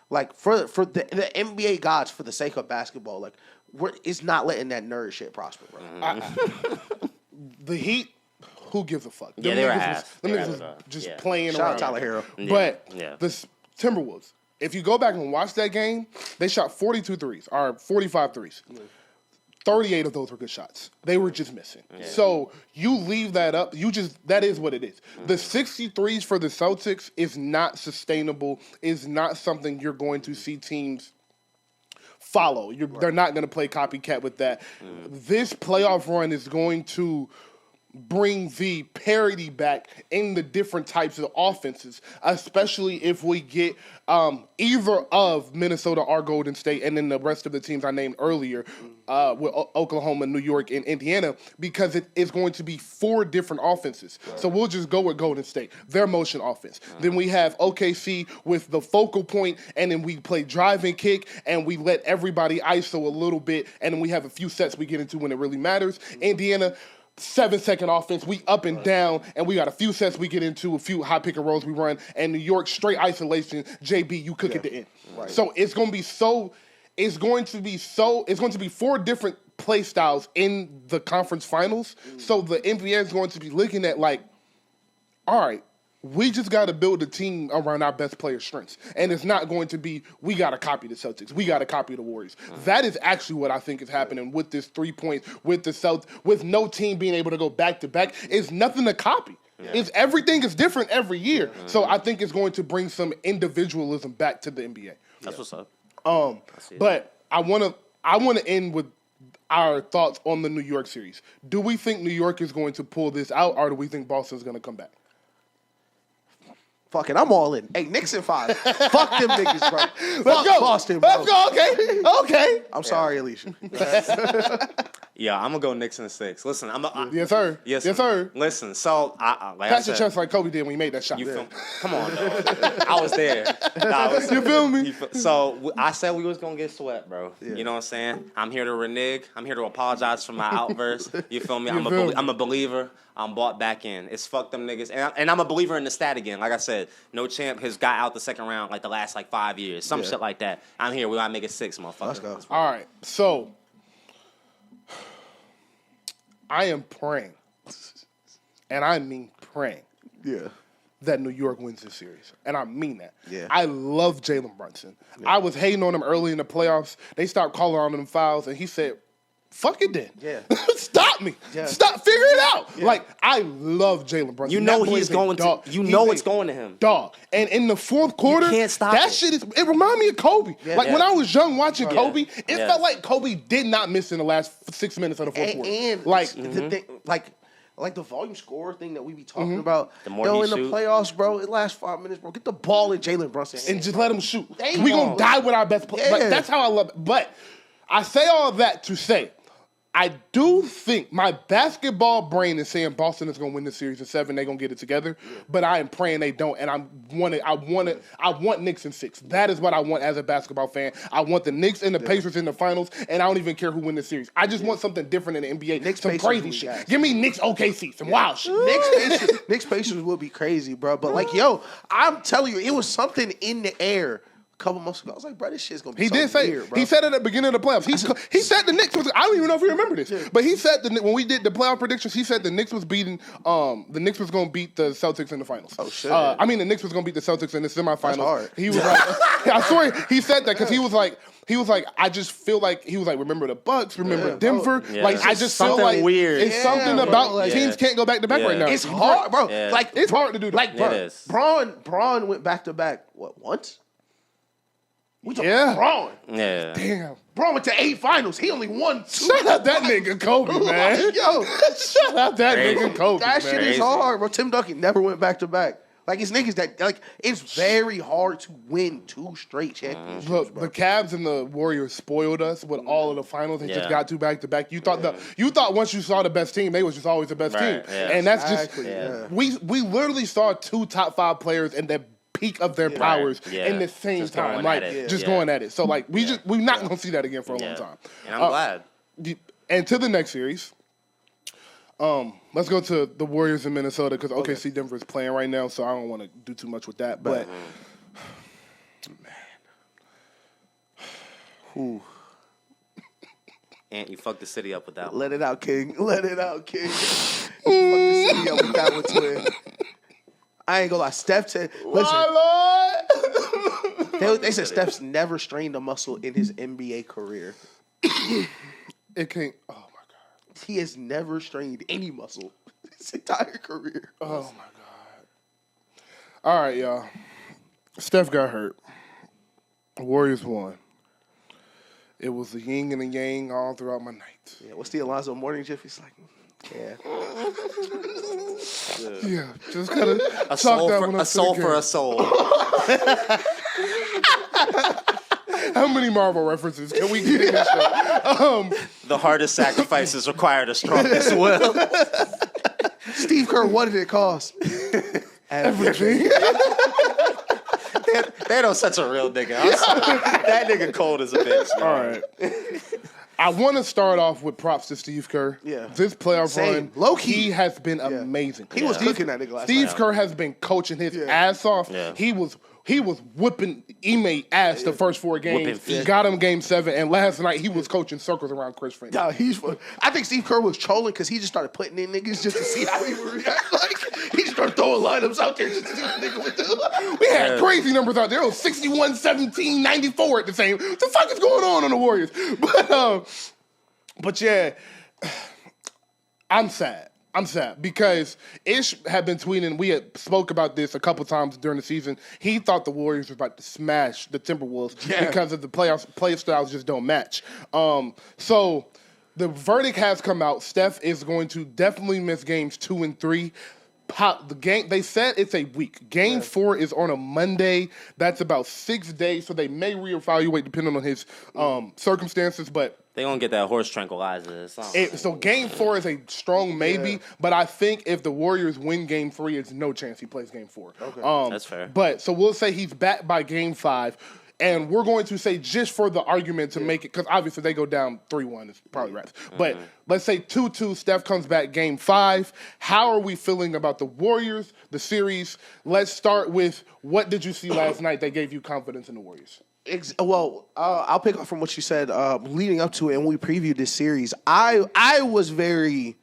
like for the NBA gods, for the sake of basketball, like it's not letting that nerd shit prosper, bro. The Heat, who gives a fuck? Yeah, they were ass. Them niggas was just playing Shout around. out Tyler Hero. But the Timberwolves, if you go back and watch that game, they shot 42 threes, or 45 threes. 38 of those were good shots. They were just missing. So you leave that up. That is what it is. The 63s for the Celtics is not sustainable, is not something you're going to see teams follow. They're not going to play copycat with that. This playoff run is going to bring the parity back in the different types of offenses, especially if we get either of Minnesota or Golden State and then the rest of the teams I named earlier with Oklahoma, New York, and Indiana, because it is going to be 4 different offenses. So we'll just go with Golden State, their motion offense. Then we have OKC with the focal point, and then we play drive and kick, and we let everybody ISO a little bit, and then we have a few sets we get into when it really matters. Indiana, 7-second offense, we up and down, and we got a few sets we get into, a few high pick and rolls we run, and New York straight isolation, JB, you cook at the end. Right. So it's going to be 4 different play styles in the conference finals. So the NBA is going to be looking at like, all right, we just got to build a team around our best player strengths. And it's not going to be, we got to copy the Celtics. We got to copy the Warriors. That is actually what I think is happening with this 3 points, with the Celtics, with no team being able to go back-to-back. It's nothing to copy. It's everything is different every year. So I think it's going to bring some individualism back to the NBA. That's what's up. But I want to end with our thoughts on the New York series. Do we think New York is going to pull this out, or do we think Boston's going to come back? Fuck it, I'm all in. Hey, Knicks in 5. Fuck them niggas, bro. Let's go. Boston, bro. Let's go. Okay. I'm sorry, Alicia. Yeah, I'm gonna go Knicks in 6. Listen, yes, sir. Yes, sir. Listen, so like pass your chest like Kobe did when he made that shot. Come on, dog. I was there. You feel me? So I said we was gonna get swept, bro. Yeah. You know what I'm saying? I'm here to renege. I'm here to apologize for my outburst. You feel me? I'm a believer. I'm bought back in. It's fuck them niggas. And I'm a believer in the stat again. Like I said, no champ has got out the second round like the last 5 years. Some shit like that. I'm here. We gotta make it 6, motherfucker. Let's go. All right. So I am praying, and I mean praying, that New York wins this series. And I mean that. Yeah. I love Jalen Brunson. Yeah. I was hating on him early in the playoffs. They stopped calling on him fouls, and he said, fuck it then. Yeah. Stop me. Yeah. Stop. Figure it out. Yeah. Like, I love Jalen Brunson. You know he's going to. You know it's going to him. Dog. And in the fourth quarter, you can't stop that shit is. It reminded me of Kobe. Yeah. Like when I was young watching Kobe, it felt like Kobe did not miss in the last 6 minutes of the fourth quarter. And like the thing, like like the volume score thing that we be talking about. The more in the playoffs, bro, it lasts 5 minutes, bro. Get the ball in Jalen Brunson and just let him shoot. Damn. We gonna die with our best player. Yeah. That's how I love it. But I say all that to say, I do think my basketball brain is saying Boston is going to win the series in 7. They're going to get it together, but I am praying they don't. And I want Knicks in 6. That is what I want as a basketball fan. I want the Knicks and the Pacers in the finals, and I don't even care who wins the series. I just want something different in the NBA. Knicks, some Pacers, crazy shit. Give me Knicks OKC, some wild shit. Knicks Pacers will be crazy, bro. But like, yo, I'm telling you, it was something in the air. Couple months ago, I was like, bro, this shit's gonna be He did say weird, bro. He said it at the beginning of the playoffs. He said the Knicks was. I don't even know if you remember this, but he said when we did the playoff predictions, he said the Knicks was beating. The Knicks was gonna beat the Celtics in the finals. Oh shit! I mean, the Knicks was gonna beat the Celtics in the semifinals. That's hard. He was like, I swear he said that because he was like, I just feel like he was like, remember the Bucks, remember Denver. Yeah. Like I just feel like weird. It's something about like, teams can't go back to back right now. It's hard, bro. Yeah. Like it's hard to do that. Like, bro, It is. Braun went back to back. What, once? We talking Braun. Yeah. Damn. Braun went to 8 finals. He only won 2. Shout out that nigga Kobe, man. Yo, Shout out that nigga Kobe, that man. shit is hard, bro. Tim Duncan never went back to back. Like, it's niggas that, like, it's very hard to win 2 straight championships, Look, bro. the Cavs and the Warriors spoiled us with all of the finals and just got 2 back to back. You thought once you saw the best team, they was just always the best team, and that's we literally saw 2 top 5 players in the peak of their powers in the same just time, going like at it. just going at it. So like we're not gonna see that again for a long time. And I'm glad. And to the next series. Let's go to the Warriors in Minnesota because OKC Denver is playing right now, so I don't want to do too much with that. But Ooh. And you fucked the city up with that one. Let it out, King. Let it out, King. Fuck the city up with that one, twin. I ain't gonna lie. Steph said, listen. They said Steph's never strained a muscle in his NBA career. it can't. Oh my god. He has never strained any muscle his entire career. Oh my god. All right, y'all. Steph got hurt. Warriors won. It was a yin and a yang all throughout my night. Yeah, what's the Alonzo Mourning gif? He's like, yeah, just gotta a soul for a soul. How many Marvel references can we get in this show? The hardest sacrifices require the strongest will. Steve Kerr, what did it cost? Everything. They know such a real nigga. I'm sorry. That nigga cold as a bitch. All right. I want to start off with props to Steve Kerr. Yeah. This playoff run, low-key, he has been amazing. He was cooking that nigga last night. Steve Kerr has been coaching his ass off. Yeah. He was whipping Ime ass the first 4 games. Got him game 7, and last night he was coaching circles around Chris Frank. Nah, I think Steve Kerr was trolling because he just started putting in niggas just to see how he would react. Like, he just started throwing lineups out there just to see what the nigga would do. We had crazy numbers out there. It was 61, 17, 94 at the same. What the fuck is going on the Warriors? But yeah, I'm sad. Because Ish had been tweeting. We had spoke about this a couple times during the season. He thought the Warriors were about to smash the Timberwolves because of the play styles just don't match. So the verdict has come out. Steph is going to definitely miss games 2 and 3. The game, they said it's a week. Game 4 is on a Monday. That's about 6 days, so they may reevaluate depending on his circumstances. But they gonna get that horse tranquilizer. So game 4 is a strong maybe, but I think if the Warriors win game 3, it's no chance he plays game 4. Okay. That's fair. But so we'll say he's back by game 5. And we're going to say, just for the argument to make it, because obviously they go down 3-1, it's probably wraps. But let's say 2-2, Steph comes back game 5. How are we feeling about the Warriors, the series? Let's start with, what did you see last night that gave you confidence in the Warriors? Well, I'll pick up from what you said leading up to it, and we previewed this series. I was very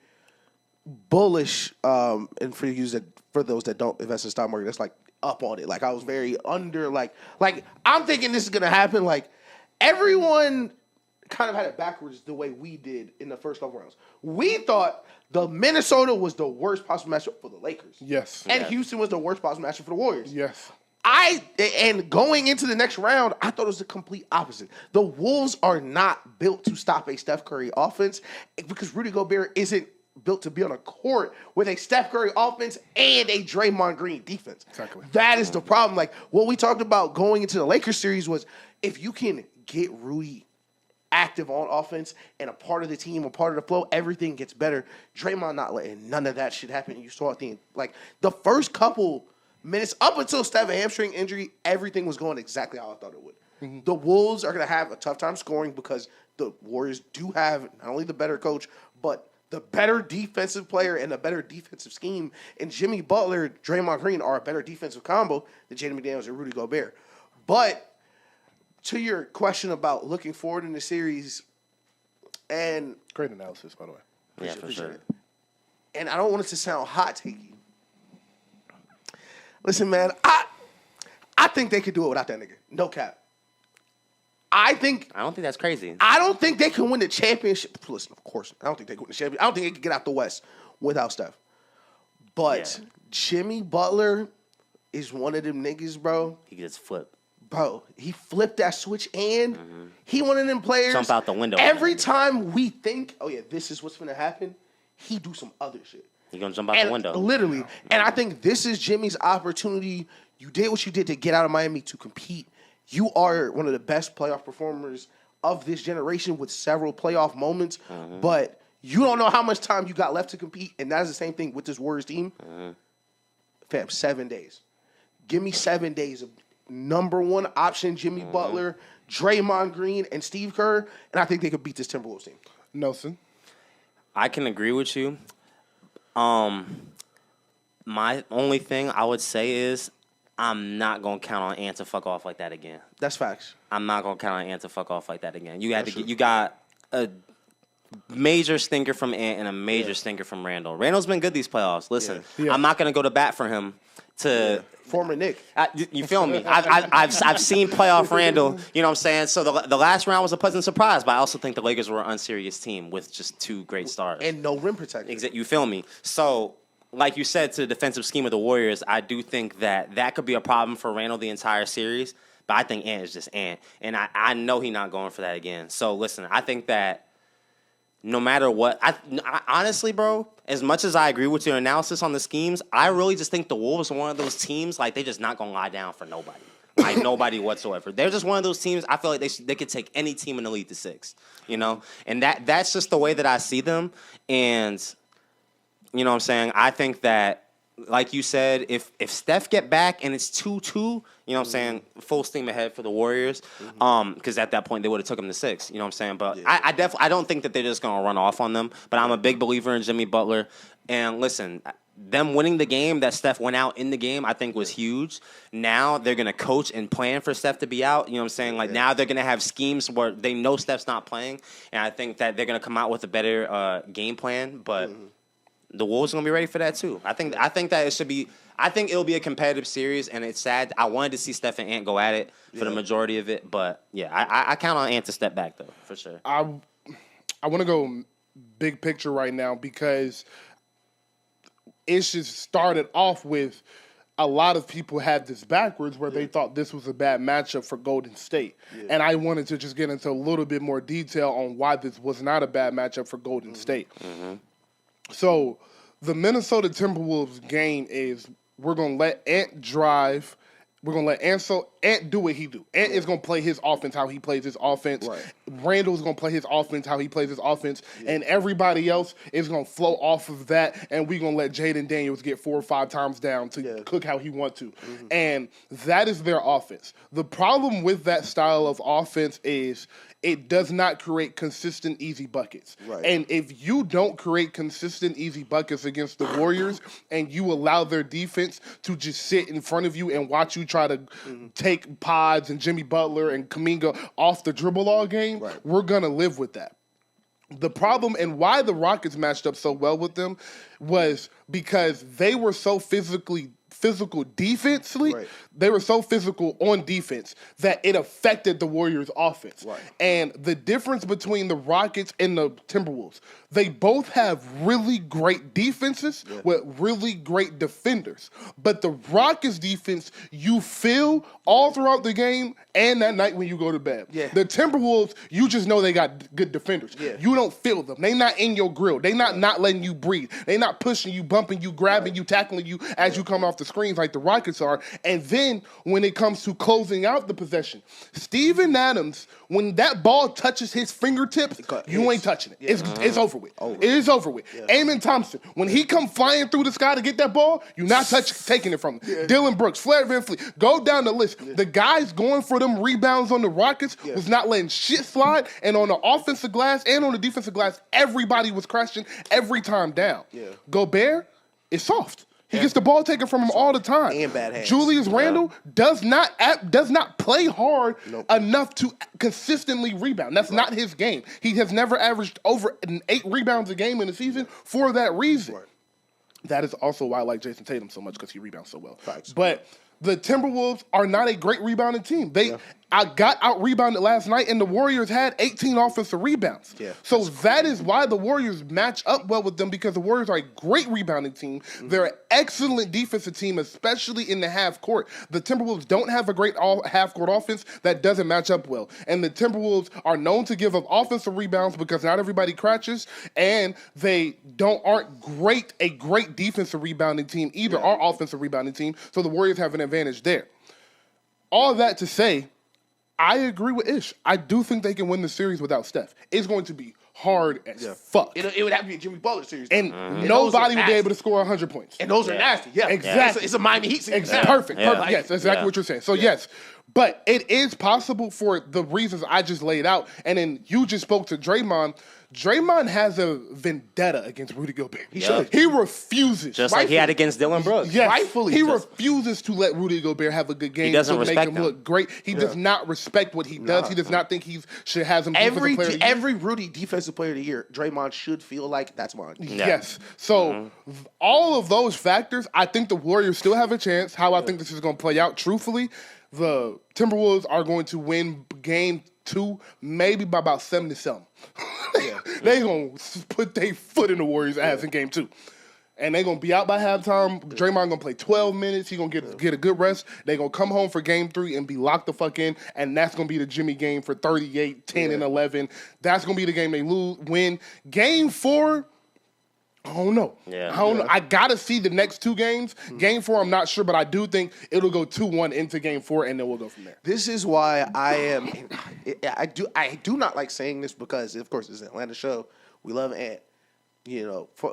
bullish, and for those that don't invest in the stock market, that's like up on it. Like, I was very under, like I'm thinking this is gonna happen. Like, everyone kind of had it backwards the way we did in the first couple rounds. We thought the Minnesota was the worst possible matchup for the Lakers. Yes. And Houston was the worst possible matchup for the Warriors. Yes. And going into the next round, I thought it was the complete opposite. The Wolves are not built to stop a Steph Curry offense because Rudy Gobert isn't built to be on a court with a Steph Curry offense and a Draymond Green defense. Exactly. That is the problem. Like, what we talked about going into the Lakers series was if you can get Rudy active on offense and a part of the team, a part of the flow, everything gets better. Draymond not letting none of that shit happen. You saw the first couple minutes up until Steph hamstring injury, everything was going exactly how I thought it would. Mm-hmm. The Wolves are going to have a tough time scoring because the Warriors do have not only the better coach, but the better defensive player and a better defensive scheme. And Jimmy Butler, Draymond Green are a better defensive combo than Jaden McDaniels and Rudy Gobert. But to your question about looking forward in the series, and great analysis, by the way. Yeah, for sure. And I don't want it to sound hot takey. Listen, man, I think they could do it without that nigga. No cap. I don't think that's crazy. I don't think they can win the championship. Listen, of course, I don't think they can win the championship. I don't think they can get out the West without Steph. But Jimmy Butler is one of them niggas, bro. He gets flipped. Bro, he flipped that switch and he one of them players. Jump out the window. Every time we think, oh yeah, this is what's going to happen, he do some other shit. He going to jump out the window. Literally. And I think this is Jimmy's opportunity. You did what you did to get out of Miami to compete. You are one of the best playoff performers of this generation with several playoff moments. But you don't know how much time you got left to compete. And that is the same thing with this Warriors team. Fam, 7 days. Give me 7 days of number one option, Jimmy Butler, Draymond Green, and Steve Kerr, and I think they could beat this Timberwolves team. Nelson? I can agree with you. My only thing I would say is I'm not going to count on Ant to fuck off like that again. That's facts. I'm not going to count on Ant to fuck off like that again. You got a major stinker from Ant and a major stinker from Randall. Randall's been good these playoffs. Listen, I'm not going to go to bat for him to former Nick. You feel me? I've seen playoff Randall. You know what I'm saying? So the last round was a pleasant surprise, but I also think the Lakers were an unserious team with just two great stars and no rim protection. You feel me? So, like you said, to the defensive scheme of the Warriors, I do think that could be a problem for Randall the entire series. But I think Ant is just Ant, and I know he's not going for that again. So listen, I think that no matter what, I honestly, bro, as much as I agree with your analysis on the schemes, I really just think the Wolves are one of those teams, like, they just not going to lie down for nobody. Like, nobody whatsoever. They're just one of those teams, I feel like they could take any team in the league to 6, you know? And that's just the way that I see them. And, you know what I'm saying? I think that, like you said, if Steph get back and it's 2-2, you know what I'm saying, full steam ahead for the Warriors. Because at that point they would have took them to 6. You know what I'm saying? But I don't think that they're just gonna run off on them. But I'm a big believer in Jimmy Butler. And listen, them winning the game that Steph went out in the game, I think was huge. Now they're gonna coach and plan for Steph to be out. You know what I'm saying? Like now they're gonna have schemes where they know Steph's not playing, and I think that they're gonna come out with a better game plan. But the Wolves are gonna be ready for that too. I think that it should be. I think it'll be a competitive series, and it's sad. I wanted to see Steph and Ant go at it for the majority of it, but I count on Ant to step back though for sure. I want to go big picture right now because it just started off with a lot of people had this backwards where they thought this was a bad matchup for Golden State. And I wanted to just get into a little bit more detail on why this was not a bad matchup for Golden State. So the Minnesota Timberwolves game is we're going to let Ant drive. We're going to let Ant do what he do. Ant is going to play his offense how he plays his offense. Randall's going to play his offense how he plays his offense. And everybody else is going to flow off of that. And we're going to let Jaden Daniels get 4 or 5 times down to cook how he wants to. And that is their offense. The problem with that style of offense is it does not create consistent, easy buckets. And if you don't create consistent, easy buckets against the Warriors and you allow their defense to just sit in front of you and watch you try to take Pods and Jimmy Butler and Kuminga off the dribble all game, we're going to live with that. The problem and why the Rockets matched up so well with them was because they were so physically physical defensively. Right. They were so physical on defense that it affected the Warriors' offense. Right. And the difference between the Rockets and the Timberwolves, they both have really great defenses with really great defenders. But the Rockets' defense, you feel all throughout the game and that night when you go to bed. Yeah. The Timberwolves, you just know they got good defenders. Yeah. You don't feel them. They not in your grill. They not letting you breathe. They not pushing you, bumping you, grabbing you, tackling you as you come off the screens like the Rockets are. And then when it comes to closing out the possession, Steven Adams, when that ball touches his fingertips, you ain't touching it. Yeah. It's over with. It is over with. Yeah. Amen Thompson, when he come flying through the sky to get that ball, you're not taking it from him. Yeah. Dylan Brooks, Flair VanVleet, go down the list. Yeah. The guys going for them rebounds on the Rockets was not letting shit slide, and on the offensive glass and on the defensive glass, everybody was crashing every time down. Yeah. Gobert is soft. He gets the ball taken from him all the time. And bad hands. Julius Randle does not play hard enough to consistently rebound. That's not his game. He has never averaged over 8 rebounds a game in a season for that reason. Right. That is also why I like Jason Tatum so much, because he rebounds so well. Thanks. But the Timberwolves are not a great rebounding team. I got out-rebounded last night, and the Warriors had 18 offensive rebounds. Yeah, so that is why the Warriors match up well with them, because the Warriors are a great rebounding team. Mm-hmm. They're an excellent defensive team, especially in the half court. The Timberwolves don't have a great half-court offense. That doesn't match up well. And the Timberwolves are known to give up offensive rebounds because not everybody crashes, and they aren't a great defensive rebounding team either, or offensive rebounding team. So the Warriors have an advantage there. All that to say, I agree with Ish. I do think they can win the series without Steph. It's going to be hard as fuck. It would have to be a Jimmy Butler series. And nobody would be able to score 100 points. And those are nasty. Yeah, exactly. It's a Miami Heat series. Perfect. Yes, exactly what you're saying. So yes, but it is possible for the reasons I just laid out. And then you just spoke to Draymond. Draymond has a vendetta against Rudy Gobert. He refuses. Just like he had against Dylan Brooks. Yes. Rightfully. He refuses to let Rudy Gobert have a good game. He doesn't make him look great. He does not respect what he does. He does not think he should have him every Rudy defensive player of the year, Draymond should feel like that's mine. Yes. So all of those factors, I think the Warriors still have a chance. How I think this is going to play out, truthfully, the Timberwolves are going to win game 2, maybe by about 7-7. They gonna put their foot in the Warriors' ass in game 2. And they gonna be out by halftime. Draymond gonna play 12 minutes. He gonna get a good rest. They gonna come home for game 3 and be locked the fuck in. And that's gonna be the Jimmy game for 38, 10, and 11. That's gonna be the game they win. Game 4, I don't know. I don't know. I gotta see the next 2 games. Game 4, I'm not sure, but I do think it'll go 2-1 into game 4, and then we'll go from there. This is why I do not like saying this, because of course it's an Atlanta show. We love Ant.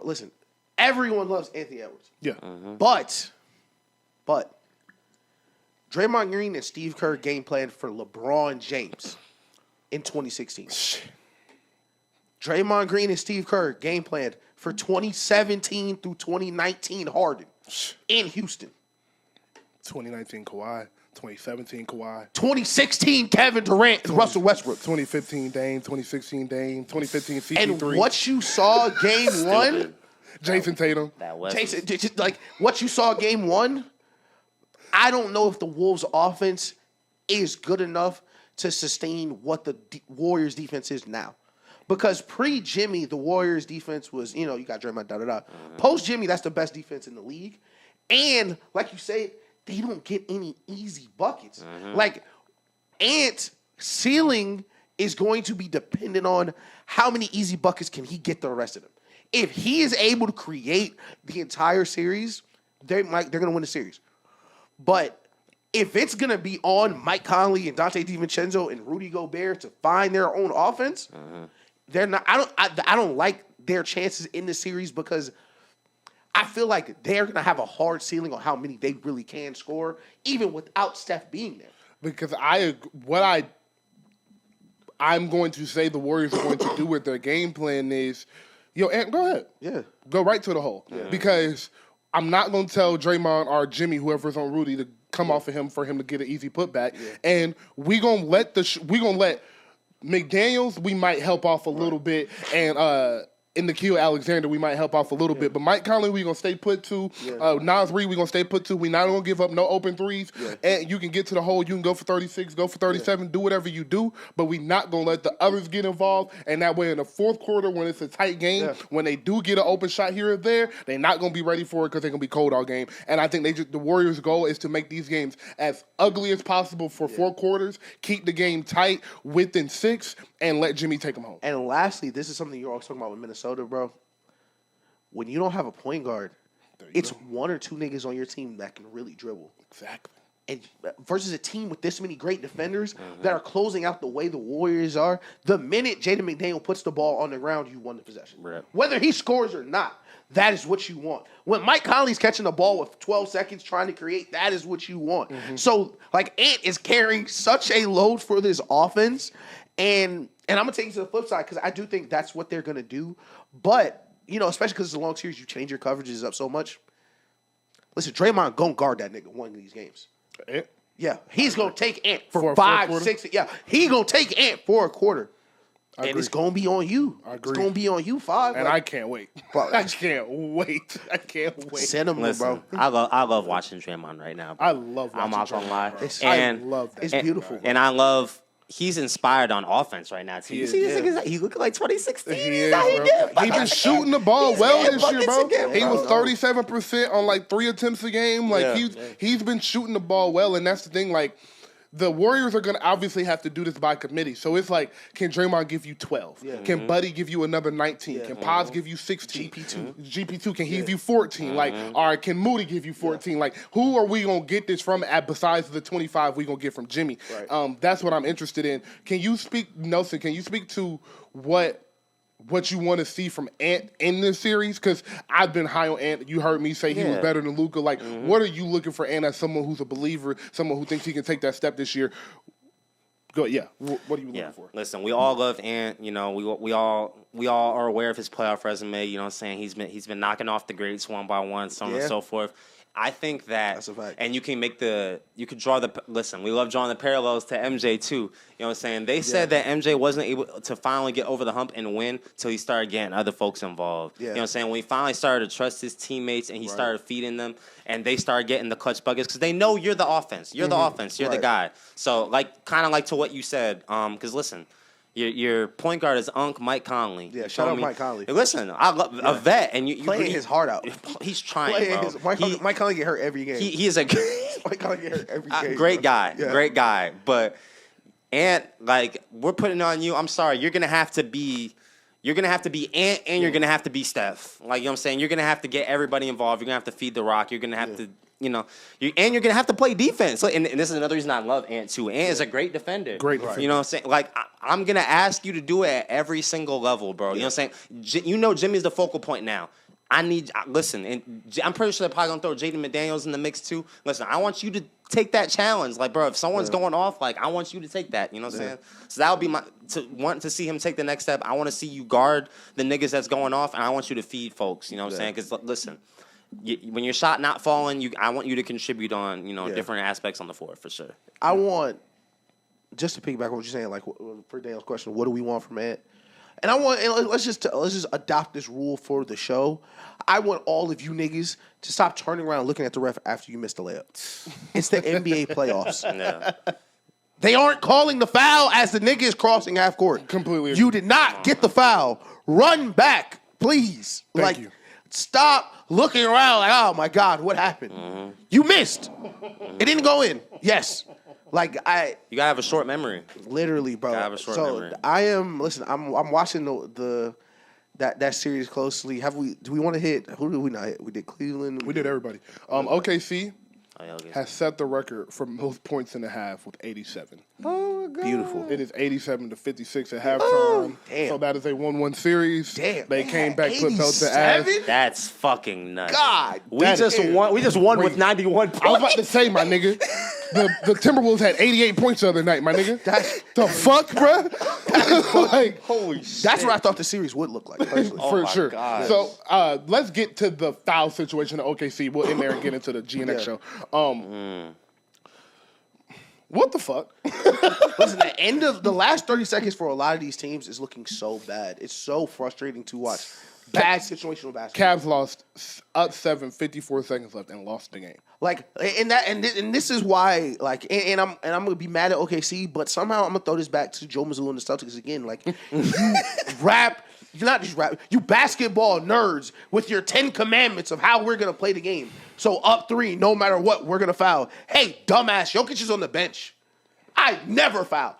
Listen, everyone loves Anthony Edwards. Yeah. But Draymond Green and Steve Kerr game plan for LeBron James in 2016. Draymond Green and Steve Kerr game planned for 2017 through 2019 Harden in Houston. 2019 Kawhi, 2017 Kawhi. 2016 Kevin Durant and Russell Westbrook. 2015 Dame, 2016 Dame, 2015 CP3. And what you saw game 1, Jason Tatum. What you saw game 1, I don't know if the Wolves' offense is good enough to sustain what the Warriors' defense is now. Because pre-Jimmy, the Warriors' defense was, you got Draymond, da-da-da. Post-Jimmy, that's the best defense in the league. And, like you say, they don't get any easy buckets. Like, Ant's ceiling is going to be dependent on how many easy buckets can he get the rest of them. If he is able to create the entire series, they're going to win the series. But if it's going to be on Mike Conley and Dante DiVincenzo and Rudy Gobert to find their own offense, they're not. I don't like their chances in the series, because I feel like they're gonna have a hard ceiling on how many they really can score, even without Steph being there. Because I'm going to say the Warriors are going to do with their game plan is, Ant, go ahead. Yeah, go right to the hole. Yeah. Because I'm not going to tell Draymond or Jimmy, whoever's on Rudy, to come off of him for him to get an easy putback, and we gonna let McDaniels, we might help off a little bit, and in Nikhil Alexander, we might help off a little bit. But Mike Conley, we're going to stay put to. Nas Reed, we're going to stay put to. We're not going to give up no open threes. Yeah. And you can get to the hole. You can go for 36, go for 37, do whatever you do. But we're not going to let the others get involved. And that way in the fourth quarter, when it's a tight game, when they do get an open shot here or there, they're not going to be ready for it because they're going to be cold all game. And I think the Warriors' goal is to make these games as ugly as possible for 4 quarters, keep the game tight within 6, and let Jimmy take them home. And lastly, this is something you're always talking about with Minnesota, bro. When you don't have a point guard, it's 1 or 2 niggas on your team that can really dribble. Exactly. And versus a team with this many great defenders that are closing out the way the Warriors are, the minute Jaden McDaniel puts the ball on the ground, you won the possession. Right. Whether he scores or not, that is what you want. When Mike Conley's catching the ball with 12 seconds trying to create, that is what you want. So, like, Ant is carrying such a load for this offense. And I'm going to take you to the flip side because I do think that's what they're going to do. But, you know, especially because it's a long series, you change your coverages up so much. Listen, Draymond going to guard that nigga one of these games. Ant? Yeah, he's going to take Ant for 5, 6. Yeah, he going to take Ant for a quarter. And it's going to be on you. I agree. It's going to be on you, 5. And I can't wait. Bro, I can't wait. I can't wait. Send him, Listen, bro. I love watching Draymond right now. Bro. I love watching I'm not going to lie. I love that. It's beautiful. And I love... He's inspired on offense right now, too. You see this nigga? He looking like 2016. He is, bro. He been shooting the ball well this year, bro. He was 37% on like 3 attempts a game. Like he's been shooting the ball well, and that's the thing. Like the Warriors are gonna obviously have to do this by committee. So it's like, can Draymond give you 12? Yeah. Can Buddy give you another 19? Yeah. Can Paz give you 16? GP2 can he give you 14? Like, all right, can Moody give you 14? Like, who are we gonna get this from besides the 25 we gonna get from Jimmy? Right. That's what I'm interested in. Can you speak, Nelson? Can you speak to what you want to see from Ant in this series? Because I've been high on Ant. You heard me say he was better than Luka. Like, what are you looking for Ant as someone who's a believer, someone who thinks he can take that step this year? Go, what are you looking for? Listen, we all love Ant. You know, we all are aware of his playoff resume. You know what I'm saying? He's been knocking off the greats one by one, so on and so forth. I think that, that's a fact. And you can draw listen, we love drawing the parallels to MJ too. You know what I'm saying? They said that MJ wasn't able to finally get over the hump and win till he started getting other folks involved. Yeah. You know what I'm saying? When he finally started to trust his teammates and he started feeding them and they started getting the clutch buckets because they know you're the offense. You're the offense. You're the guy. So, like, kind of like to what you said, because listen, your point guard is Mike Conley. Yeah, shout out Mike Conley. Listen, I love a vet, and you playing his heart out. He's trying, bro. Mike Conley get hurt every game. He is a Mike Conley get hurt every game. Great guy. But Ant, like, we're putting on you. I'm sorry, you're gonna have to be Ant, and you're gonna have to be Steph. Like, you know what I'm saying? You're gonna have to get everybody involved. You're gonna have to feed the rock. You're gonna have to. You know, you're going to have to play defense. And this is another reason I love Ant, too. Ant is a great defender. Great defender. You know what I'm saying? Like, I'm going to ask you to do it at every single level, bro. You know what I'm saying? You know Jimmy's the focal point now. Listen, and I'm pretty sure they're probably going to throw Jaden McDaniels in the mix, too. Listen, I want you to take that challenge. Like, bro, if someone's going off, like, I want you to take that. You know what I'm saying? So that would be want to see him take the next step. I want to see you guard the niggas that's going off, and I want you to feed folks. You know what I'm saying? Because, listen, when your shot not falling, I want you to contribute on different aspects on the floor for sure. I want, just to piggyback on what you're saying, like for Daniel's question, what do we want from Ant? And let's just adopt this rule for the show. I want all of you niggas to stop turning around and looking at the ref after you missed the layup. It's the NBA playoffs. Yeah. They aren't calling the foul as the nigga is crossing half court. Completely. You did not get the foul. Run back, please. Thank you. Stop looking around like, oh, my God, what happened? You missed. It didn't go in. Yes. Like, you got to have a short memory. Literally, bro. You got to have a short memory. Listen, I'm watching that series closely. Do we want to hit, who did we not hit? We did Cleveland. We did everybody. OKC has set the record for most points in a half with 87. Oh, my God. Beautiful. It is 87-56 at halftime. Damn. So that is a 1-1 series. Damn. They came back, put belt to ass. That's fucking nuts. God. We just won with 91 points. I was about to say, my nigga, the Timberwolves had 88 points the other night, my nigga. The fuck, bro? Like, holy shit. That's what I thought the series would look like, personally. For sure. God. So let's get to the foul situation at OKC. We'll in there and get into the GNX show. What the fuck? Listen, the end of the last 30 seconds for a lot of these teams is looking so bad. It's so frustrating to watch. Bad situational basketball. Cavs lost up 7, 54 seconds left, and lost the game. Like, and this is why, like, and I'm gonna be mad at OKC, but somehow I'm gonna throw this back to Joe Mazzulla and the Celtics again. Like, you're not just rap, you basketball nerds with your 10 commandments of how we're gonna play the game. So up 3, no matter what, we're gonna foul. Hey, dumbass, Jokic is on the bench. I never foul.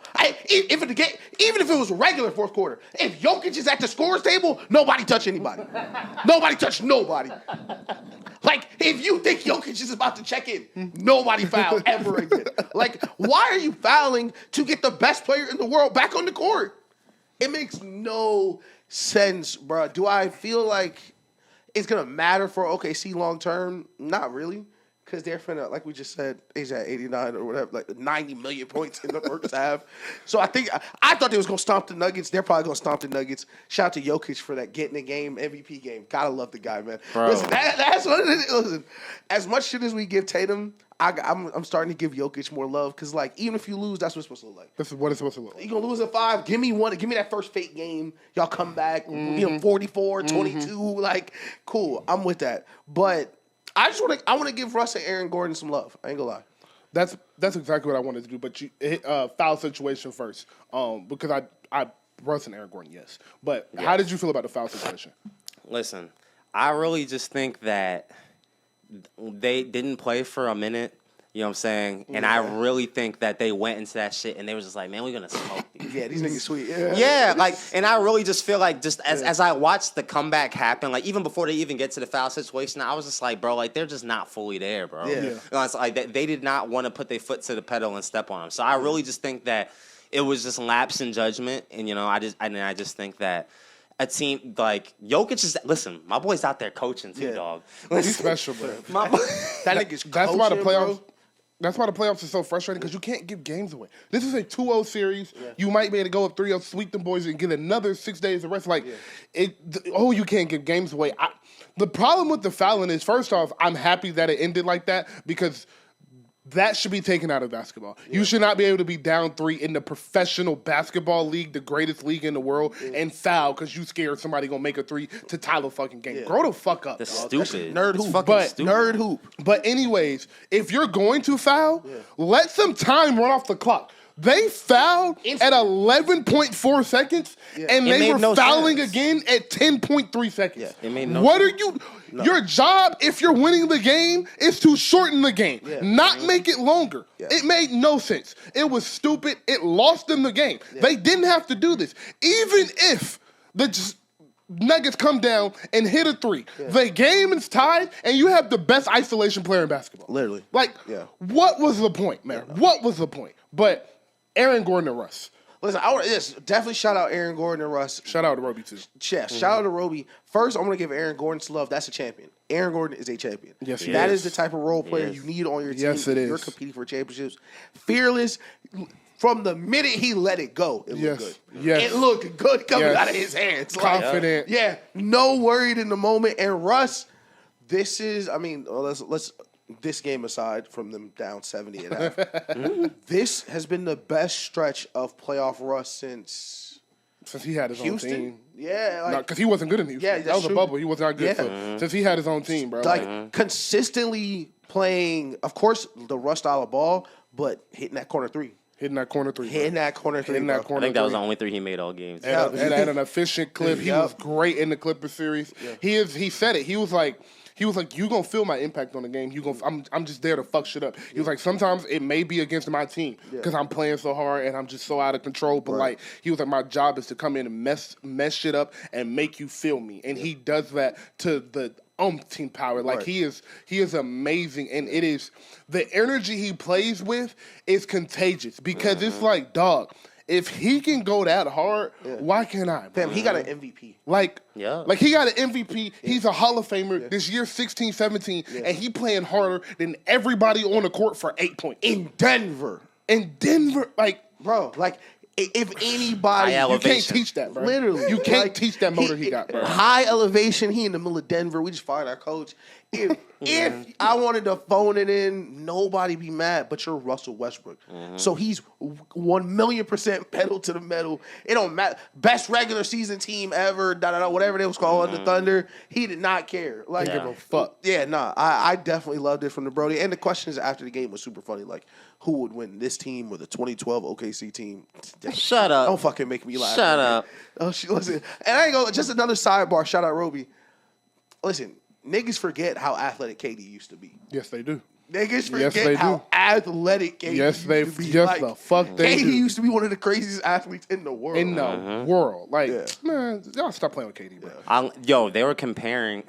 Even if it was a regular fourth quarter, if Jokic is at the scorer's table, nobody touch anybody. Nobody touch nobody. Like, if you think Jokic is about to check in, nobody foul ever again. Like, why are you fouling to get the best player in the world back on the court? It makes no sense, bro. Do I feel like it's going to matter for OKC long term? Not really. Because they're finna, like we just said, he's at 89 or whatever, like 90 million points in the first half. So I thought they was going to stomp the Nuggets. They're probably going to stomp the Nuggets. Shout out to Jokic for that getting the game, MVP game. Gotta love the guy, man. Bro. Listen, that's what it is. Listen, as much shit as we give Tatum, I'm starting to give Jokic more love because, like, even if you lose, that's what it's supposed to look like. This is what it's supposed to look like. You're going to lose at 5. Give me one. Give me that first fake game. Y'all come back. 44, 22. Like, cool. I'm with that. But I want to give Russ and Aaron Gordon some love. I ain't gonna lie. That's exactly what I wanted to do. But you foul situation first, because I Russ and Aaron Gordon, yes. But how did you feel about the foul situation? Listen, I really just think that they didn't play for a minute. You know what I'm saying? And I really think that they went into that shit and they were just like, man, we're gonna smoke these. Yeah, these niggas sweet. Yeah, like, and I really just feel like just as I watched the comeback happen, like even before they even get to the foul situation, I was just like, bro, like they're just not fully there, bro. Yeah. You know, it's like they did not want to put their foot to the pedal and step on them. So I really just think that it was just lapse in judgment, and you know, I just think that a team like Jokic is my boy's out there coaching too, dog. He's special, bro. That nigga's coaching, that's why the playoffs. bro. That's why the playoffs are so frustrating because you can't give games away. This is a 2-0 series. Yeah. You might be able to go up 3-0, sweep them boys, and get another 6 days of rest. Like, you can't give games away. The problem with the fouling is, first off, I'm happy that it ended like that because that should be taken out of basketball. Yeah. You should not be able to be down 3 in the professional basketball league, the greatest league in the world, and foul because you scared somebody going to make a 3 to tie the fucking game. Yeah. Grow the fuck up. That's stupid. Nerd hoop. Nerd hoop. But anyways, if you're going to foul, let some time run off the clock. They fouled at 11.4 seconds, and they were fouling again at 10.3 seconds. Yeah, it made no what sense. are you? No. Your job, if you're winning the game, is to shorten the game, not make it longer. Yeah. It made no sense. It was stupid. It lost them the game. Yeah. They didn't have to do this. Even if the Nuggets come down and hit a 3, the game is tied, and you have the best isolation player in basketball. Literally. Like, what was the point, man? What was the point? But Aaron Gordon and Russ. Listen, I want to definitely shout out Aaron Gordon and Russ. Shout out to Roby, too. Yes, shout out to Roby. First, I'm going to give Aaron Gordon some love. That's a champion. Aaron Gordon is a champion. Yes, he That is. is the type of role player you need on your team. Yes, it is. You're competing for championships. Fearless. From the minute he let it go, it looked good. Yes. It looked good coming out of his hands. Confident. No worried in the moment. And Russ, this is, let's this game aside from them down 70 at half, this has been the best stretch of playoff Russ since he had his Houston? own team. Yeah. Because he wasn't good in Houston. Yeah, that was true. a bubble. He was not good. Since he had his own team, bro. Consistently playing, of course, the Russ style of ball, but hitting that corner 3. Hitting that corner 3. I think I think that was the only 3 he made all games. At an efficient clip. He was great in the Clipper series. Yeah. He said it. He was like, you gonna feel my impact on the game. I'm just there to fuck shit up. He was like, sometimes it may be against my team because I'm playing so hard and I'm just so out of control. But like, he was like, my job is to come in and mess shit up and make you feel me. And he does that to the umpteen power. Like he is amazing, and it is the energy he plays with is contagious because it's like, dog, if he can go that hard, why can't I? Fam, he got an MVP. Like he got an MVP. He's a Hall of Famer this year, 16, 17, and he playing harder than everybody on the court for 8 points. In Denver, like, bro, like, if anybody, you can't teach that, bro. Literally, you can't teach that motor he got, bro. High elevation. He in the middle of Denver. We just fired our coach. If I wanted to phone it in, nobody be mad, but you're Russell Westbrook. So he's 1,000,000% pedal to the metal. It don't matter. Best regular season team ever, whatever they was called, the Thunder. He did not care. Like, Give a fuck. Yeah, nah. I definitely loved it from the Brody. And the questions after the game was super funny. Like, who would win, this team or the 2012 OKC team? Shut up. Don't fucking make me laugh. Shut up. Oh, listen. And I ain't gonna, just another sidebar. Shout out Roby. Listen, niggas forget how athletic KD used to be. Yes, they do. Niggas Yes, forget they how do. athletic KD Yes, they. used to be. Yes, Like, the fuck they KD do. used to be one of the craziest athletes in the world. In the world. Like, Yeah. man, y'all stop playing with KD, bro. Yo, they were comparing.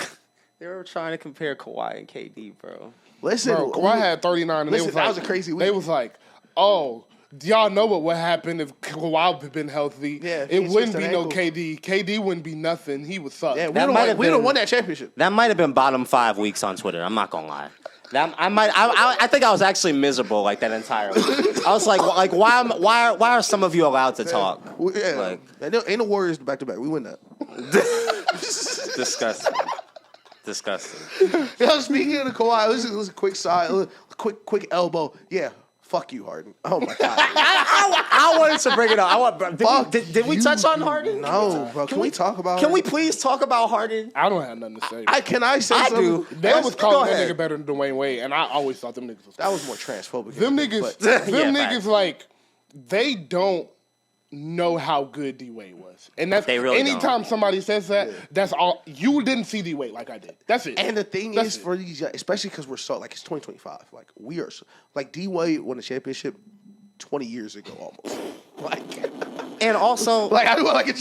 They were trying to compare Kawhi and KD, bro. Listen, Bro, Kawhi had 39, and Listen, they was that like, was a crazy week. They was like, oh, do y'all know what would happen if Kawhi had been healthy? Yeah, if it he wouldn't switched be an no ankle. KD. KD wouldn't be nothing. He would suck. Yeah, we That don't might have been- won that championship. That might have been bottom 5 weeks on Twitter. I'm not gonna lie. I think I was actually miserable like that entire week. I was like why are some of you allowed to talk? Yeah, Like, ain't no Warriors back to back. We win that. disgusting. Yo, speaking of the Kawhi, this is a quick side, a quick elbow. Yeah, fuck you, Harden. Oh my god. I wanted to bring it up. Did we touch on Harden? No, bro. Can we talk about? Can we please talk about Harden? I don't have nothing to say. Can I say I something? do. They was calling Go that ahead. nigga better than Dwayne Wade, and I always thought them niggas was That was more transphobic. Them niggas, but- them Yeah, niggas, facts. like, they don't know how good D-Wade was. And that's, They really anytime somebody says that, that's all, you didn't see D-Wade like I did. That's it. And the thing That's is, it. for these, especially because we're so, like, it's 2025. Like, we are, like, D-Wade won a championship 20 years ago almost. Like, And also, like I like it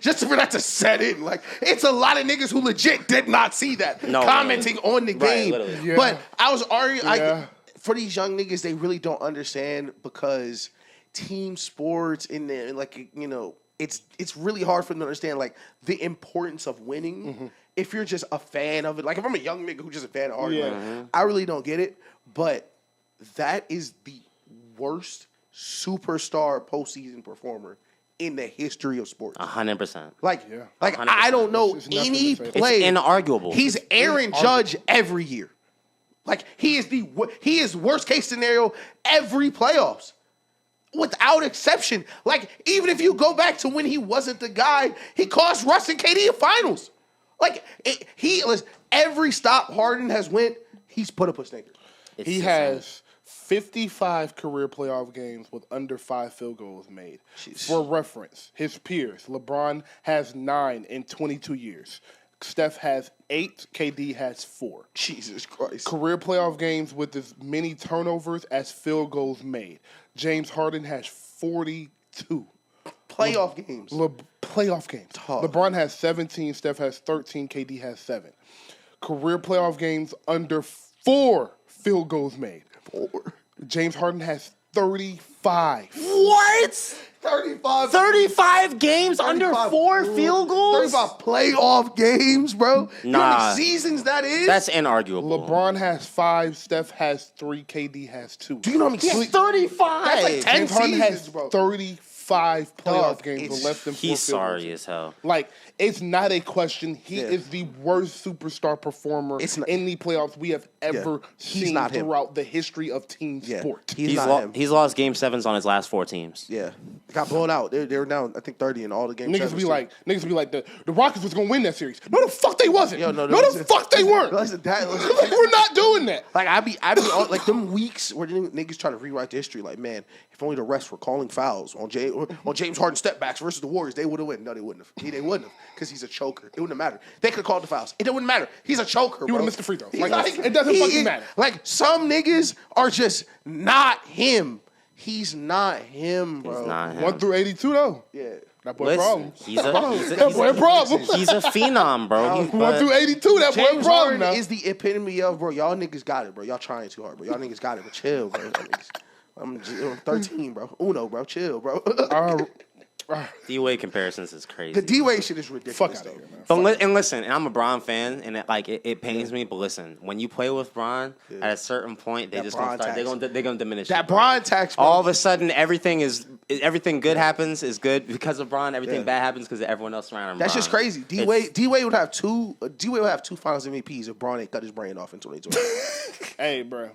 just for that to set in. Like, it's a lot of niggas who legit did not see that No, commenting on the game. literally. Yeah. But I was arguing, Yeah. for these young niggas, they really don't understand because team sports in there, like, you know, it's really hard for them to understand, like, the importance of winning. If you're just a fan of it, like, if I'm a young nigga who's just a fan of Harden, like, I really don't get it. But that is the worst superstar postseason performer in the history of sports. 100%. Like, Yeah. like 100%. I don't know There's nothing any to say. player. It's inarguable. He's Aaron Judge every year. Like, he is worst case scenario every playoffs, without exception. Like, even if you go back to when he wasn't the guy, he cost Russ and KD in finals. Like, every stop Harden has went, he's put up a stinker. It's He insane. has 55 career playoff games with under 5 field goals made. For reference, his peers, LeBron has 9 in 22 years. Steph has 8, KD has 4. Jesus Christ. Career playoff games with as many turnovers as field goals made. James Harden has 42. Playoff games. Playoff games. Tough. LeBron has 17, Steph has 13, KD has 7. Career playoff games under 4 field goals made. 4. James Harden has 35. What? 35. 35 games under 35 4 field goals? 35 playoff games, bro. You know how Nah. many seasons that is? That's inarguable. LeBron has 5, Steph has 3, KD has 2. Do you know how many He has sleep? 35. That's like 10 James Harden seasons, has bro. 35 playoff Dog, games it's- with less than 4 He's field goals. sorry as hell. Like, it's not a question. He Yeah. is the worst superstar performer It's not- in the playoffs we have ever He's seen not him. throughout the history of team Yeah. sport. He's not him. He's lost game 7s on his last 4 teams. Yeah. Got blown out. They were down, I think, 30 in all the games. Niggas be like, the Rockets was gonna win that series. No, the fuck they wasn't. Yo, no, the fuck they weren't. Listen, Like, we're not doing that. like, I be on, like, them weeks where niggas trying to rewrite the history. Like, man, if only the refs were calling fouls on James Harden step backs versus the Warriors, they would have won. No, they wouldn't have. They wouldn't have, because he's a choker. It wouldn't have mattered. They could have called the fouls. It wouldn't matter. He's a choker, bro. would've missed the free throws. He's Like, it doesn't fucking matter. Like, some niggas are just not him. He's not him, bro. He's not him. 1 through 82 though. Yeah. That boy Listen, problem. he's a That boy a problem. he's a phenom, bro. 1 through 82. That boy a James problem Harden now. is the epitome of, bro, y'all niggas got it, bro. Y'all trying too hard, bro. Y'all niggas got it, but chill, bro. I'm 13, bro. Uno, bro. Chill, bro. D-Wade comparisons is crazy. The D-Wade shit is ridiculous. Fuck out of here, man. And listen, and I'm a Bron fan, and it pains me. But listen, when you play with Bron, at a certain point, they just gonna start. They're gonna diminish that Bron tax. Bro. All of a sudden, everything good happens is good because of Bron. Everything bad happens because of everyone else around him. That's just crazy. D-Wade would have two. D-Wade would have 2 Finals MVPs if Bron ain't cut his brain off in 2020. Hey, bro,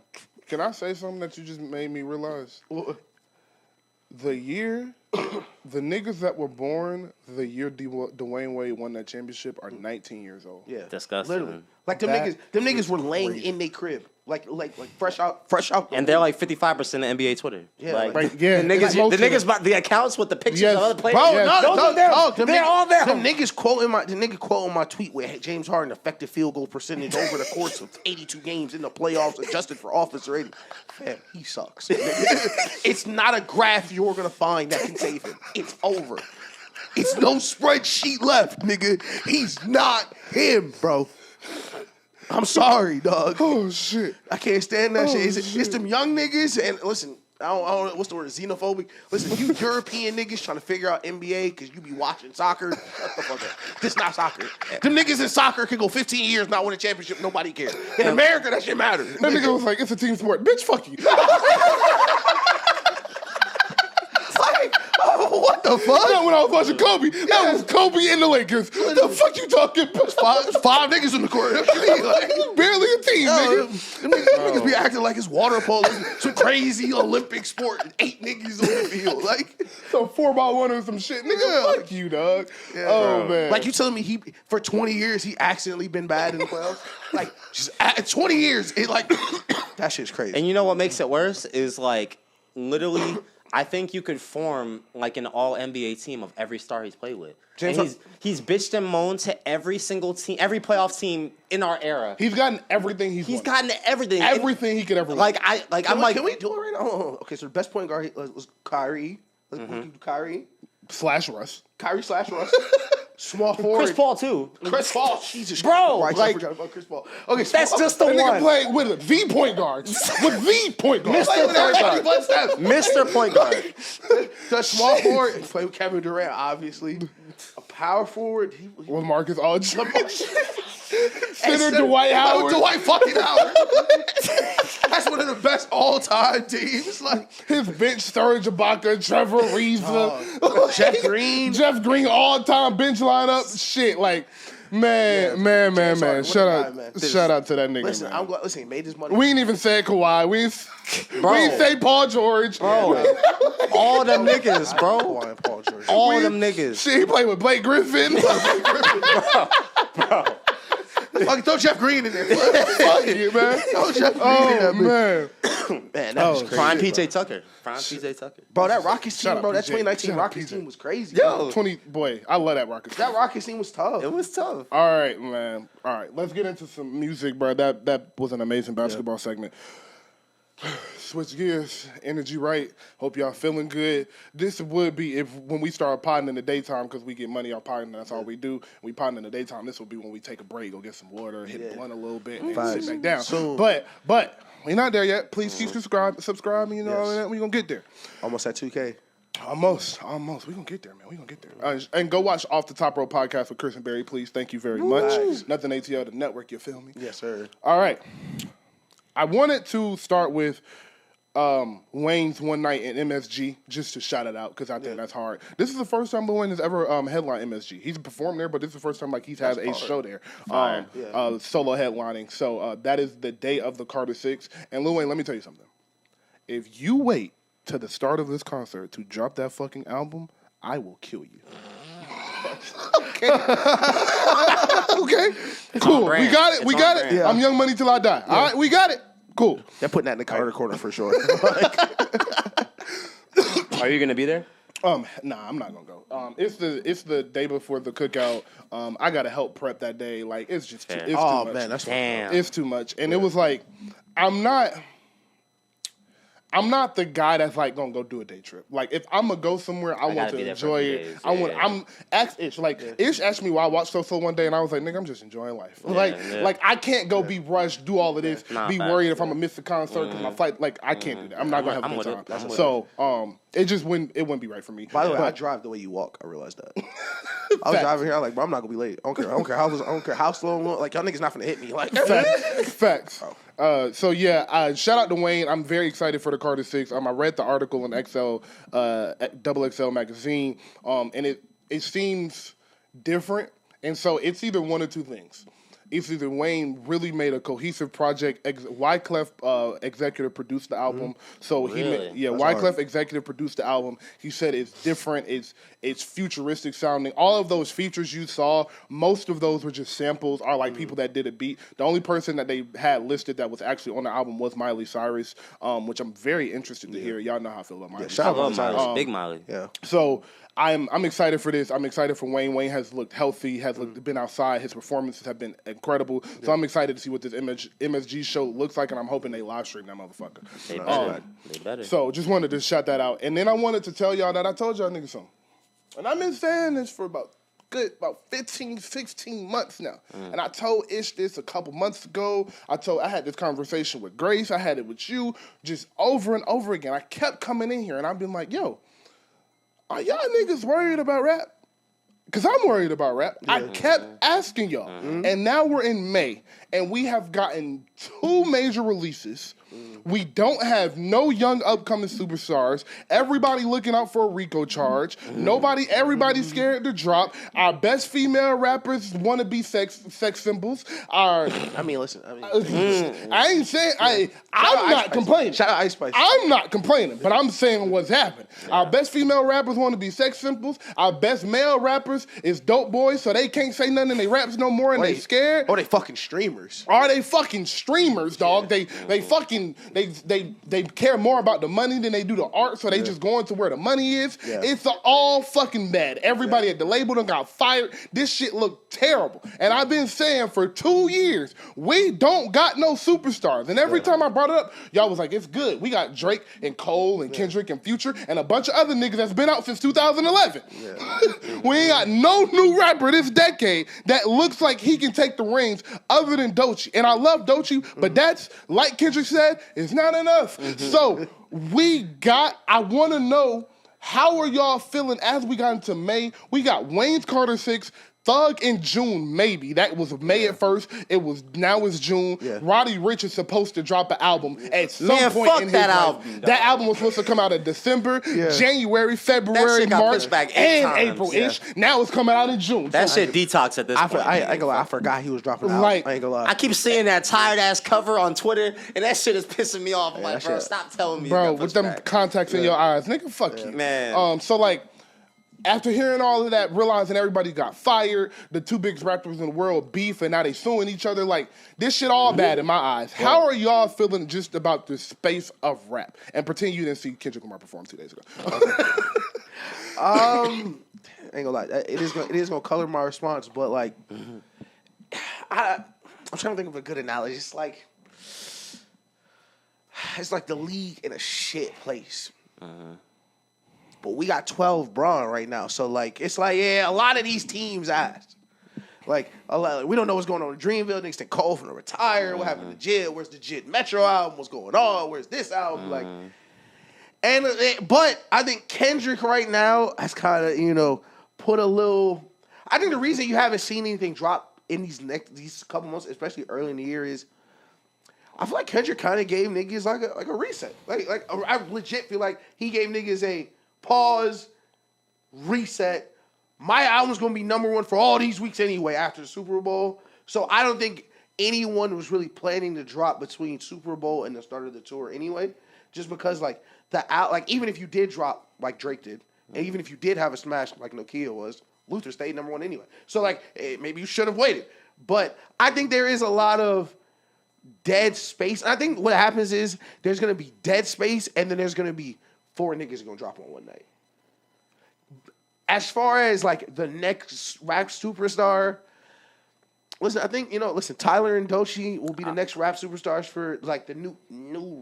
can I say something that you just made me realize? The year, the niggas that were born the year Dwayne Wade won that championship are 19 years old. Yeah, disgusting. Literally, like them niggas were laying in their crib, like fresh out. And they're like 55% of NBA Twitter. Yeah, yeah. The niggas, the accounts with the pictures of other players. Bro, no, they're all there. The niggas quoting my tweet where James Harden effective field goal percentage over the course of 82 games in the playoffs adjusted for offensive rating. Fam, he sucks. It's not a graph you're gonna find that can save him. It's over. It's no spreadsheet left, nigga. He's not him, bro. I'm sorry, dog. Oh shit! I can't stand that shit. It's them young niggas, and listen, I don't know what's the word, xenophobic. Listen, you European niggas trying to figure out NBA because you be watching soccer. Shut the fuck up. This not soccer. Them niggas in soccer can go 15 years not win a championship. Nobody cares. In America, that shit matters. That nigga was like, "It's a team sport, bitch. Fuck you." What the fuck? That when I was watching Kobe, that was Kobe and the Lakers. What the fuck you talking about? Five niggas in the court. Like, barely a team, nigga. Them niggas be acting like it's water polo, some crazy Olympic sport. 8 niggas on the field, like some 4x1 or some shit, nigga. Fuck you, dog. Yeah, bro. Man. Like you telling me he for 20 years he accidentally been bad in the playoffs? Like just 20 years, it like that shit's crazy. And you know what makes it worse is like literally. I think you could form like an all NBA team of every star he's played with. And he's bitched and moaned to every single team, every playoff team in our era. He's gotten everything he's gotten everything. Everything he could ever want. Can we do it right now? Okay, so the best point guard was Kyrie. Let's do Kyrie. /Russ. Kyrie /Russ. Small forward. Chris Paul too. Chris Paul, Jesus bro, Christ, like, I forgot about Chris Paul. Okay, that's just the one. Nigga play with the point guard. With the point guard. Mr. Point Guard. Mr. Point Guard. The small forward. He played with Kevin Durant, obviously. A power forward. With Marcus Aldridge. Center Dwight Howard. Dwight fucking Howard. That's one of the best all-time teams. Like his bench: Serge Ibaka, Trevor Ariza, Jeff Green. Jeff Green, all-time bench lineup. Shit, like man. Shout out to that nigga. Listen, man. I'm glad. Listen, he made his money. We ain't even said Kawhi. We ain't say Paul George. Bro, all them niggas, bro. Paul George. All them niggas. Shit, he played with Blake Griffin. bro. Fucking throw Jeff Green in there. Fuck you, man. Throw Jeff Green in there, man. Man, that was crazy. Prime PJ Tucker. Bro, that Rockets team, bro, that 2019 Rockets team was crazy. Yo, I love that Rockets team. That Rockets team was tough. It was tough. All right, man. All right, let's get into some music, bro. That was an amazing basketball segment. Switch gears, energy right. Hope y'all feeling good. This would be when we start potting in the daytime because we get money off potting. That's all we do. We potting in the daytime. This will be when we take a break, go get some water, hit the blunt a little bit, and sit back down. Soon. But we're not there yet. Please keep subscribing. You know all that. We gonna get there. Almost at 2K. Almost. We gonna get there, man. We gonna get there. And go watch Off the Top Rope podcast with Chris and Barry, please. Thank you very much. Nothing ATL, the network. You feel me? Yes, sir. All right. I wanted to start with Wayne's One Night in MSG, just to shout it out because I think that's hard. This is the first time Lil Wayne has ever headlined MSG. He's performed there, but this is the first time he's had a show there, solo headlining. So that is the day of the Carter 6. And Lil Wayne, let me tell you something. If you wait to the start of this concert to drop that fucking album, I will kill you. Okay. Cool. We got it. We got it. Yeah. I'm Young Money till I die. Yeah. All right, we got it. Cool. They're putting that in the Carter corner for sure. Are you gonna be there? Nah, I'm not gonna go. It's the day before the cookout. I gotta help prep that day. Like it's just too, too much. Man, that's damn. It's too much. And it was like I I'm not the guy that's like gonna go do a day trip. Like if I'm gonna go somewhere, I want to enjoy it. I'm ask Ish. Like Ish asked me why I watched So one day, and I was like, nigga, I'm just enjoying life. Like I can't go be rushed, do all of this, be worried if I'm gonna miss the concert because my flight. Like I can't do that. I'm not gonna have a good time. So it just wouldn't be right for me. By the way, I drive the way you walk. I realized that. I was driving here. I'm like, bro, I'm not gonna be late. I don't care how slow I'm going. Like y'all niggas not gonna hit me. Like facts. Shout out to Wayne. I'm very excited for the Carter 6. I read the article in Double XL magazine, and it seems different. And so it's either one or two things. It's either Wayne really made a cohesive project. Wyclef executive produced the album, so Wyclef executive produced the album. He said it's different. It's futuristic sounding. All of those features you saw, most of those were just samples. Are like people that did a beat. The only person that they had listed that was actually on the album was Miley Cyrus, which I'm very interested to hear. Y'all know how I feel about Miley. I love Miley. Big Miley. Yeah. So I'm excited for this. I'm excited for Wayne. Wayne has looked healthy, been outside. His performances have been incredible. So I'm excited to see what this MSG show looks like, and I'm hoping they live stream that motherfucker. They better. So just wanted to shout that out. And then I wanted to tell y'all that I told y'all niggas something. And I've been saying this for about 15, 16 months now. And I told Ish this a couple months ago. I had this conversation with Grace. I had it with you just over and over again. I kept coming in here, and I've been like, yo, are y'all niggas worried about rap? Because I'm worried about rap. Yeah. I kept asking y'all. And now we're in May, and we have gotten 2 major releases. We don't have no young upcoming superstars. Everybody looking out for a RICO charge. Everybody's scared to drop. Our best female rappers want to be sex symbols. I ain't saying I'm not complaining. Shout out Ice Spice. I'm not complaining, but I'm saying what's happened. Yeah. Our best female rappers want to be sex symbols. Our best male rappers is dope boys, so they can't say nothing in their raps no more, and they scared. Or they fucking streamers. Are they fucking streamers, dog? Yeah. They care more about the money than they do the art, so they just going to where the money is. Yeah. It's all fucking bad. Everybody at the label done got fired. This shit look terrible. And I've been saying for 2 years, we don't got no superstars. And every time I brought it up, y'all was like, it's good. We got Drake and Cole and Kendrick and Future and a bunch of other niggas that's been out since 2011. Yeah. We ain't got no new rapper this decade that looks like he can take the reins other than Doechii. And I love Doechii, but that's, like Kendrick said, it's not enough. So I want to know, how are y'all feeling as we got into May? We got Wayne's Carter 6, Thug in June, maybe. That was May at first. Now it's June. Yeah. Roddy Ricch is supposed to drop an album at some point in his life. Album, that album was supposed to come out in December, January, February, March, and April-ish. Yeah. Now it's coming out in June. That shit detox at this point. I ain't gonna lie. I forgot he was dropping an album. I ain't gonna lie. I keep seeing that tired-ass cover on Twitter, and that shit is pissing me off. I'm like, bro, stop telling me. Bro, with them contacts in your eyes. Nigga, fuck you. Man. So, like, after hearing all of that, realizing everybody got fired, the 2 biggest rappers in the world beef, and now they suing each other, like, this shit all bad in my eyes. Yeah. How are y'all feeling just about the space of rap? And pretend you didn't see Kendrick Lamar perform 2 days ago. I ain't gonna lie. It is gonna color my response, but, like, I'm trying to think of a good analogy. It's like the league in a shit place. But we got 12 Braun right now. So, like, it's like, a lot of these teams asked. Like, we don't know what's going on in Dreamville. Niggas think Cole finna retire. What happened to Jid? Where's the Jid Metro album? What's going on? Where's this album? Like, but I think Kendrick right now has kind of, put a little. I think the reason you haven't seen anything drop in these couple months, especially early in the year, is I feel like Kendrick kind of gave niggas like a reset. I legit feel like he gave niggas a pause, reset. My album's going to be number 1 for all these weeks anyway after the Super Bowl. So I don't think anyone was really planning to drop between Super Bowl and the start of the tour anyway. Just because, like, even if you did drop like Drake did, and even if you did have a smash like Nokia was, Luther stayed number 1 anyway. So, like, maybe you should have waited. But I think there is a lot of dead space. And I think what happens is there's going to be dead space, and then there's going to be 4 niggas gonna drop on one night. As far as, like, the next rap superstar, Listen, I think Tyler and Doechii will be the next rap superstars for like the new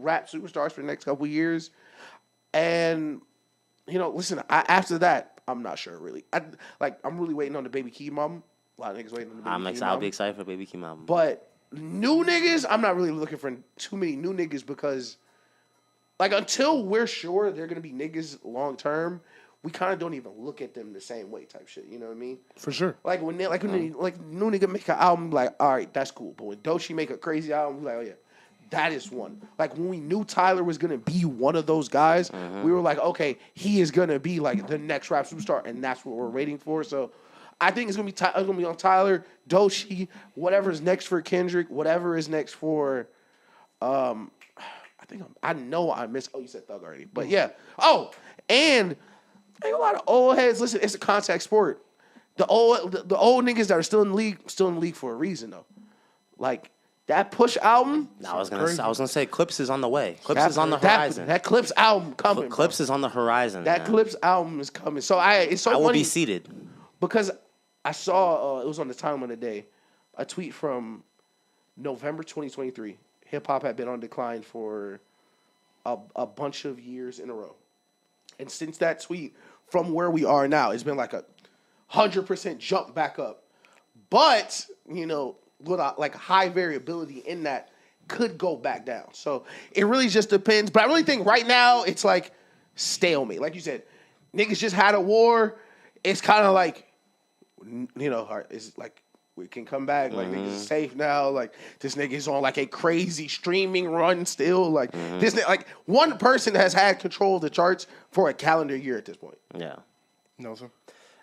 rap superstars for the next couple years, and listen, after that, I'm not sure really. I'm really waiting on the Baby Keem album. A lot of niggas waiting on the Baby Keem album. I'll be excited for Baby Keem album. But new niggas, I'm not really looking for too many new niggas because, like, until we're sure they're gonna be niggas long term, we kind of don't even look at them the same way, type shit. You know what I mean? For sure. Like when new nigga make an album, like, all right, that's cool. But when Doechii make a crazy album, we're like, oh yeah, that is one. Like when we knew Tyler was gonna be one of those guys, we were like, okay, he is gonna be like the next rap superstar, and that's what we're waiting for. So I think it's gonna be on Tyler, Doechii, whatever's next for Kendrick, whatever is next for, I know I missed. Oh, you said Thug already, but yeah. Oh, and I think a lot of old heads. Listen, it's a contact sport. The old niggas that are still in the league for a reason though. Like that Push album. I was gonna say Clips is on the way. Clips is on the horizon. That Clips album coming. Clips is on the horizon. That Clips album is coming. So it's so I will funny be seated because I saw it was on the time of the day, a tweet from November 2023. Hip hop had been on decline for a bunch of years in a row, and since that tweet, from where we are now, it's been like a 100% jump back up. But with like high variability in that, could go back down. So it really just depends. But I really think right now it's like stalemate. Like you said, niggas just had a war. It's kind of like, it's like we can come back. Like niggas is safe now. Like this nigga is on like a crazy streaming run still. Like this, like one person has had control of the charts for a calendar year at this point. Yeah. No, sir.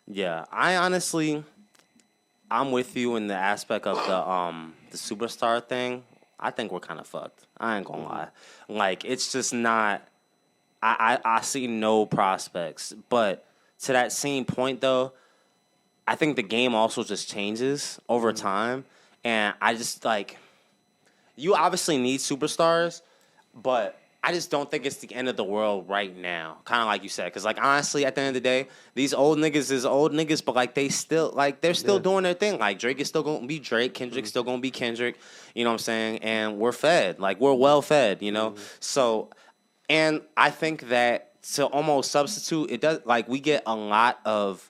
Yeah, I'm with you in the aspect of the superstar thing. I think we're kind of fucked. I ain't gonna lie. Like it's just not. I see no prospects. But to that same point though, I think the game also just changes over time, and I just like. You obviously need superstars, but I just don't think it's the end of the world right now. Kind of like you said, because like honestly, at the end of the day, these old niggas is old niggas, but like they're still doing their thing. Like Drake is still gonna be Drake, Kendrick's still gonna be Kendrick. You know what I'm saying? And we're fed, like we're well fed. So, and I think that to almost substitute, it does like we get a lot of.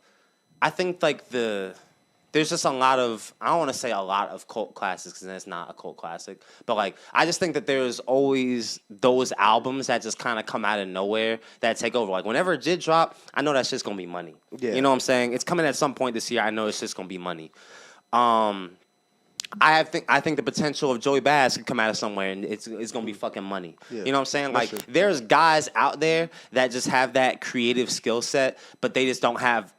I think like there's just a lot of, I don't want to say a lot of cult classics because it's not a cult classic, but like I just think that there's always those albums that just kind of come out of nowhere that take over. Like whenever it did drop, I know that's just gonna be money. Yeah. You know what I'm saying? It's coming at some point this year. I know it's just gonna be money. I think the potential of Joey Bass could come out of somewhere and it's gonna be fucking money. Yeah. You know what I'm saying? Like there's guys out there that just have that creative skill set, but they just don't have.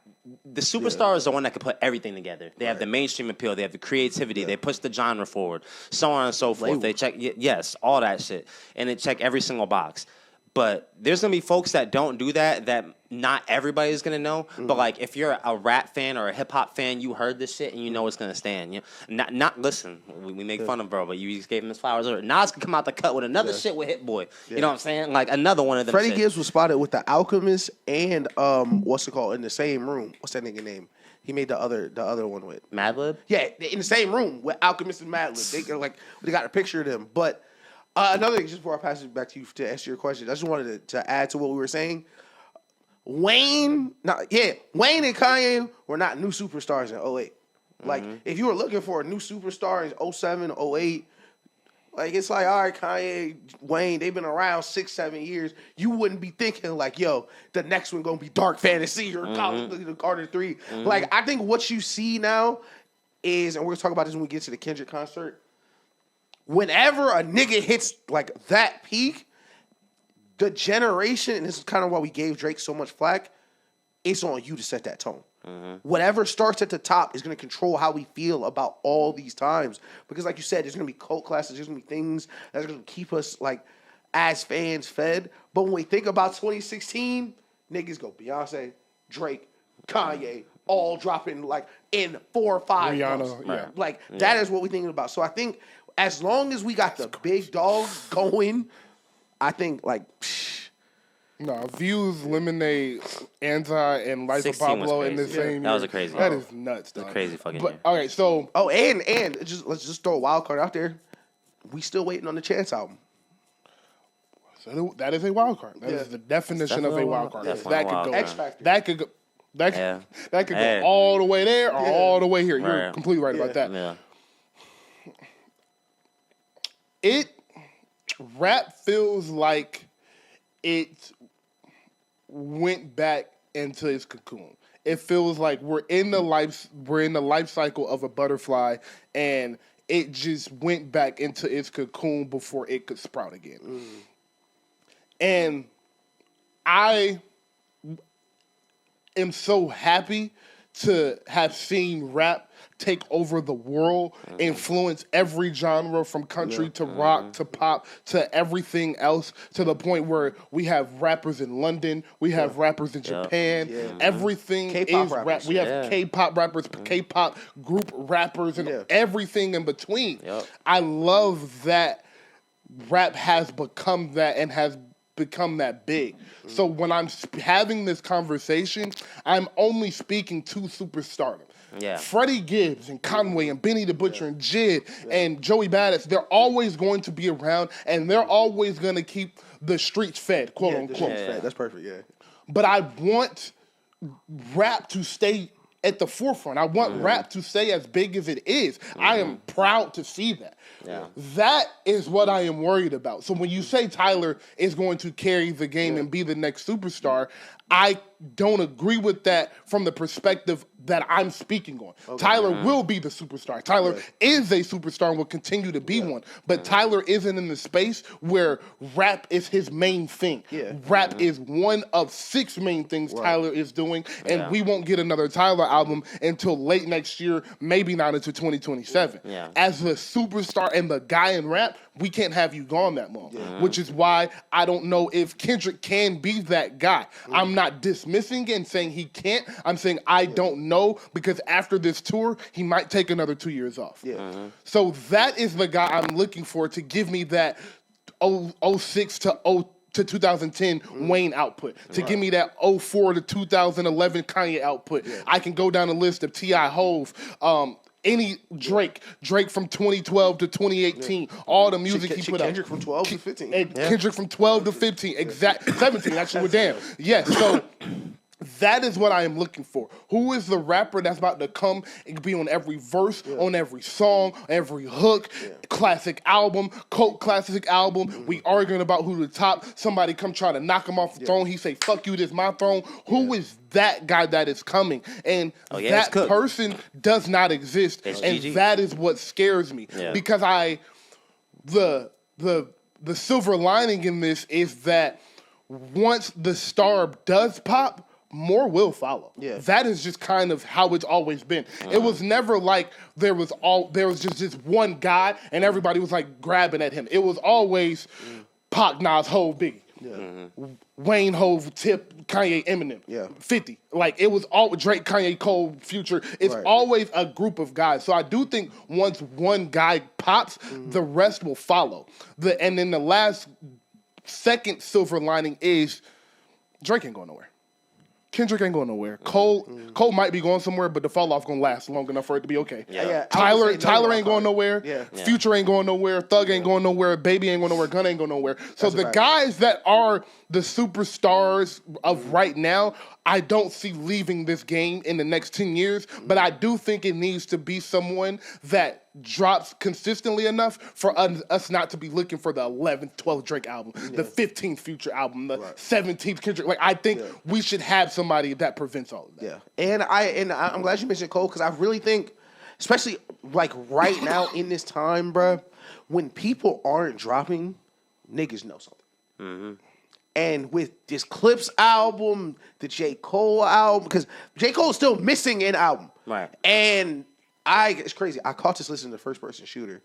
The superstar is the one that can put everything together. They have the mainstream appeal. They have the creativity. They push the genre forward. So on and so forth. They check, all that shit. And they check every single box. But there's going to be folks that don't do that not everybody's going to know. But, like, if you're a rap fan or a hip-hop fan, you heard this shit and you know it's going to stand. Listen, we make fun of bro, but you just gave him his flowers. Nas could come out the cut with another shit with Hit Boy. You know what I'm saying? Like, another one of them Freddie Gibbs was spotted with The Alchemist and, what's it called, in the same room. What's that nigga name? He made the other one with. Madlib? Yeah, in the same room with Alchemist and Madlib. They got a picture of them. But another thing, just before I pass it back to you to answer your question, I just wanted to add to what we were saying. Wayne and Kanye were not new superstars in 08. Like, if you were looking for a new superstar in 07, 08, like, it's like, all right, Kanye, Wayne, they've been around 6-7 years. You wouldn't be thinking, like, yo, the next one going to be Dark Fantasy or Carter 3. Like, I think what you see now is, and we're going to talk about this when we get to the Kendrick concert, whenever a nigga hits, like, that peak, the generation, and this is kind of why we gave Drake so much flack, it's on you to set that tone. Whatever starts at the top is going to control how we feel about all these times. Because like you said, there's going to be cult classes, there's going to be things that's going to keep us, like, as fans fed. But when we think about 2016, niggas go Beyonce, Drake, Kanye, all dropping, like, in 4 or 5 months. Like, that is what we're thinking about. So I think as long as we got the big dogs going, I think, like, No, Views, Lemonade, Anti, and Life of 16 was Pablo in the crazy. same year. That was a crazy That year. is nuts, dog. That's a crazy fucking But year. okay, so and let's just throw a wild card out there. We still waiting on the Chance album. So that is a wild card. That is the definition of a wild card. Definitely That a could wild go. card. X Factor. That could go. That could Yeah. go all the way there or all the way here. You're Right. completely right about that. Yeah. Rap feels like it went back into its cocoon. It feels like we're in the life cycle of a butterfly, and it just went back into its cocoon before it could sprout again. And I am so happy to have seen rap take over the world, influence every genre from country to rock to pop to everything else, to the point where we have rappers in London, we have rappers in Japan, everything K-pop is rap. rappers. We have K-pop rappers, K-pop group rappers, and everything in between. I love that rap has become that and has become that big. So when I'm having this conversation, I'm only speaking to superstardom. Yeah. Freddie Gibbs and Conway and Benny the Butcher and Jid and Joey Badass, they're always going to be around, and they're always going to keep the streets fed, quote unquote. That's perfect, But I want rap to stay at the forefront. I want rap to stay as big as it is. I am proud to see that. That is what I am worried about. So when you say Tyler is going to carry the game and be the next superstar, I don't agree with that from the perspective that I'm speaking on. Tyler will be the superstar. Tyler is a superstar and will continue to be one. But Tyler isn't in the space where rap is his main thing. Rap is one of 6 main things Tyler is doing, and we won't get another Tyler album until late next year, maybe not until 2027. As the superstar and the guy in rap, we can't have you gone that long, which is why I don't know if Kendrick can be that guy. I'm not dismissing and saying he can't. I'm saying I don't know, because after this tour, he might take another 2 years off. So that is the guy I'm looking for to give me that 06 to 2010 Wayne output, to give me that 04 to 2011 Kanye output. I can go down the list of T.I. Hove, any Drake from 2012 to 2018, all the music he put out. Kendrick from 12 to 15. Kendrick from 12 to 15, 17, actually, we're damn. Yes, so that is what I am looking for. Who is the rapper that's about to come and be on every verse, on every song, every hook, classic album, cult classic album. We arguing about who the top. Somebody come try to knock him off the throne. He say, "Fuck you, this my throne." Who is that guy that is coming? And that person does not exist. And GG. that is what scares me. Because the silver lining in this is that once the star does pop, more will follow. That is just kind of how it's always been. It was never like there was just this one guy and everybody was like grabbing at him. It was always Pac, Nas, Hov, Biggie. Wayne, Hov, Tip, Kanye, Eminem, 50. Like, it was all Drake, Kanye, Cole, Future. It's always a group of guys. So I do think once one guy pops, the rest will follow. And then the last second silver lining is Drake ain't going nowhere. Kendrick ain't going nowhere. Cole might be going somewhere, but the fall off gonna last long enough for it to be okay. Tyler ain't going nowhere. Future ain't going nowhere. Thug ain't going nowhere. Baby ain't going nowhere. Gun ain't going nowhere. So the guys that are the superstars of right now, I don't see leaving this game in the next 10 years, but I do think it needs to be someone that drops consistently enough for us not to be looking for the 11th, 12th Drake album, the 15th Future album, the 17th Kendrick. Like, I think we should have somebody that prevents all of that. And I'm glad you mentioned Cole, because I really think, especially like right now in this time, bruh, when people aren't dropping, niggas know something. And with this Clips album, the J. Cole album, because J. Cole's still missing an album. And it's crazy. I caught this listening to First Person Shooter,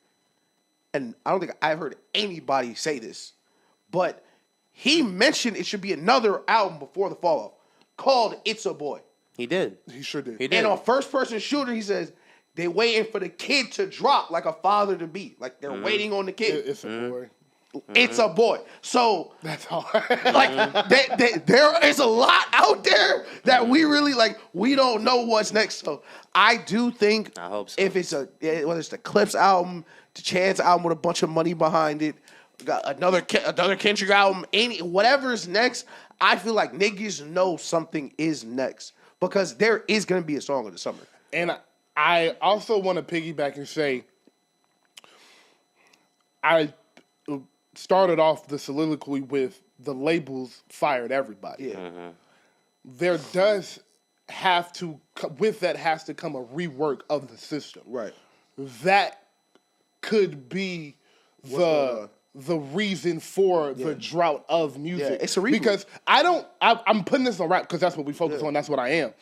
and I don't think I've heard anybody say this, but he mentioned it should be another album before the fall off called It's a Boy. He did. He sure did. He did. And on First Person Shooter, he says they waiting for the kid to drop like a father to be. Like they're waiting on the kid. It's a boy. It's a boy. So That's all. like there is a lot out there that we really like. We don't know what's next. So I do think I hope so. if it's whether it's the Clips album, the Chance album with a bunch of money behind it, got another Kendrick album, whatever's next, I feel like niggas know something is next because there is gonna be a song of the summer. And I also want to piggyback and say, I started off the soliloquy with the labels fired everybody. Yeah. There does have to, with that has to come a rework of the system. Right. That could be the reason for the drought of music. Yeah, it's a reboot. Because I'm putting this on rap because that's what we focus on. That's what I am.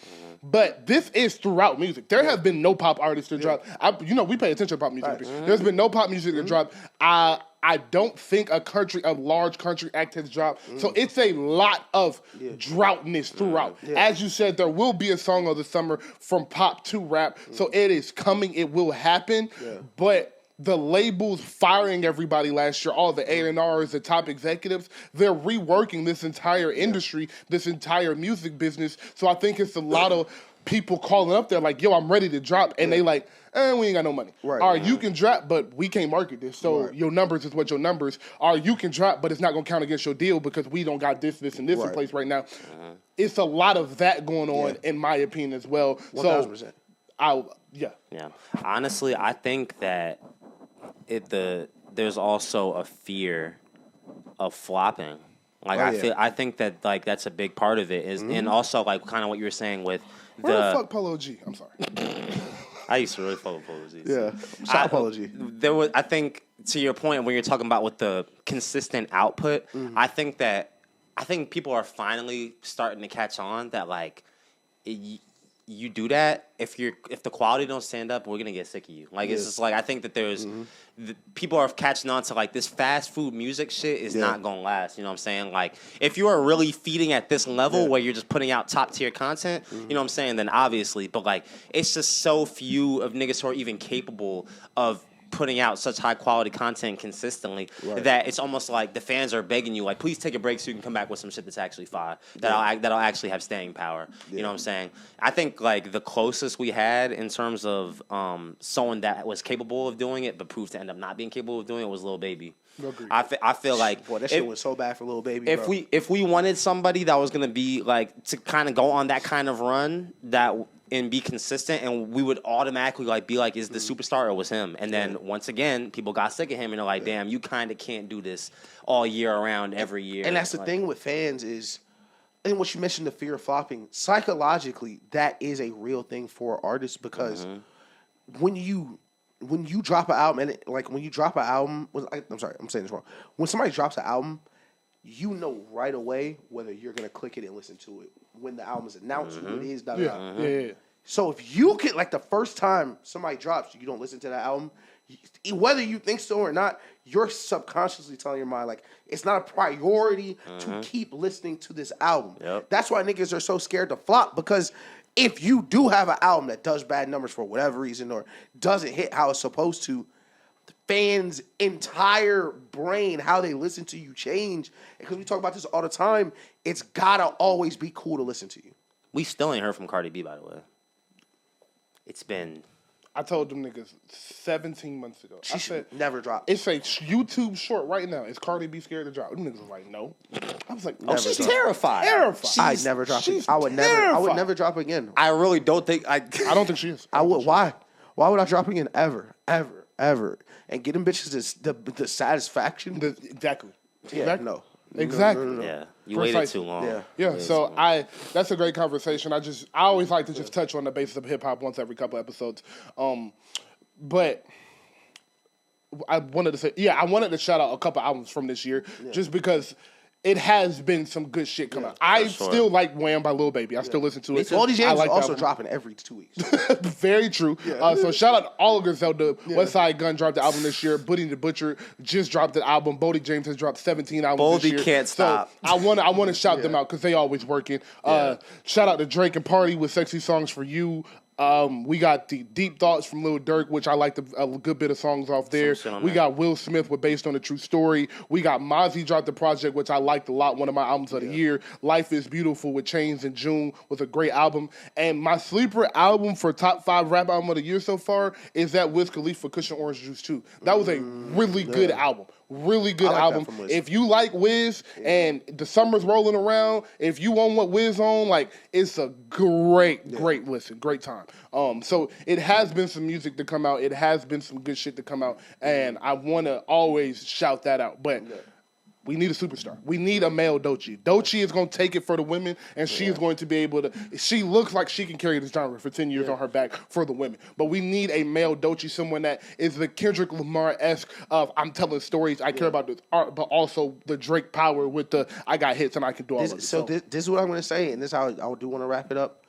But this is throughout music. There have been no pop artists to drop. We pay attention to pop music. Right. There's been no pop music to drop. I don't think a large country act has dropped. So it's a lot of droughtness throughout. As you said, there will be a song of the summer from pop to rap. So it is coming. It will happen. But the labels firing everybody last year, all the A&Rs, the top executives, they're reworking this entire industry, this entire music business. So I think it's a lot of people calling up there like, yo, I'm ready to drop. And they like, we ain't got no money. Right. Or you can drop, but we can't market this. So your numbers is what your numbers are. You can drop, but it's not going to count against your deal because we don't got this, and this in place right now. It's a lot of that going on, in my opinion, as well. 1,000%. So, Yeah. Honestly, I think that there's also a fear of flopping. Like I think that like that's a big part of it is, and also like kind of what you were saying with where the fuck Polo G? I'm sorry. I used to really follow Polo G. Yeah, shout Polo G. I think to your point when you're talking about with the consistent output, I think people are finally starting to catch on that like. You do that if the quality don't stand up, we're gonna get sick of you. Like it's just like I think that there's people are catching on to like this fast food music shit is not gonna last. You know what I'm saying? Like if you are really feeding at this level where you're just putting out top tier content, you know what I'm saying? Then obviously, but like it's just so few of niggas who are even capable of putting out such high quality content consistently that it's almost like the fans are begging you like please take a break so you can come back with some shit that's actually fire that'll actually have staying power. You know what I'm saying? I think like the closest we had in terms of someone that was capable of doing it but proved to end up not being capable of doing it was Lil Baby. I feel like boy, that shit was so bad for Lil Baby. If we wanted somebody that was gonna be like to kind of go on that kind of run and be consistent, and we would automatically like be like, is the superstar or was him? And then once again, people got sick of him and they're like, damn, you kind of can't do this all year around every year. And that's the thing with fans is, and what you mentioned, the fear of flopping, psychologically, that is a real thing for artists because when you drop an album, and when you drop an album, I'm sorry, I'm saying this wrong. When somebody drops an album, you know right away whether you're gonna click it and listen to it when the album is announced, who it is. So if you can, like the first time somebody drops, you don't listen to that album, whether you think so or not, you're subconsciously telling your mind like it's not a priority to keep listening to this album. That's why niggas are so scared to flop because if you do have an album that does bad numbers for whatever reason or doesn't hit how it's supposed to, the fans' entire brain, how they listen to you change. Because we talk about this all the time, it's gotta always be cool to listen to you. We still ain't heard from Cardi B, by the way. It's been... I told them niggas 17 months ago. I said never drop. It's a YouTube short right now. Is Cardi B scared to drop? Them niggas was like, no. I was like, she's terrified. I'd never drop it. I would never drop again. I really don't think... I don't think she is. I would. Why? Why would I drop again? Ever. And get them bitches the satisfaction. Exactly. Yeah, no. Exactly. No. Yeah, you waited too long. Yeah. So that's a great conversation. I always like to just touch on the basis of hip hop once every couple episodes. But I wanted to say, I wanted to shout out a couple albums from this year, just because it has been some good shit coming out. I still like Wham by Lil Baby. I still listen to it. All these games are also dropping every 2 weeks. Very true. So shout out to all of Griselda. Westside Gun dropped the album this year. Buddy the Butcher just dropped the album. Bodie James has dropped 17 albums this year. Bodie can't stop. I want to shout them out because they always working. Shout out to Drake and Party with Sexy Songs for You. We got the Deep Thoughts from Lil Durk, which I liked a good bit of songs off there. We got Will Smith with Based on a True Story. We got Mozzie dropped the project, which I liked a lot, one of my albums of the year. Life is Beautiful with Chains in June was a great album. And my sleeper album for top 5 rap album of the year so far is that Wiz Khalifa Cushion Orange Juice 2. That was a really good album. Really good album. If you like Wiz and the summer's rolling around, if you want what Wiz on, like, it's a great listen, great time. So it has been some music to come out. It has been some good shit to come out, and I want to always shout that out. But we need a superstar. We need a male Doechii. Doechii is going to take it for the women, and she is going to be able to. She looks like she can carry this genre for 10 years on her back for the women. But we need a male Doechii, someone that is the Kendrick Lamar-esque of I'm telling stories. I care about the art, but also the Drake power with the I got hits and I can do all of it. So this is what I'm going to say, and this is how I do want to wrap it up.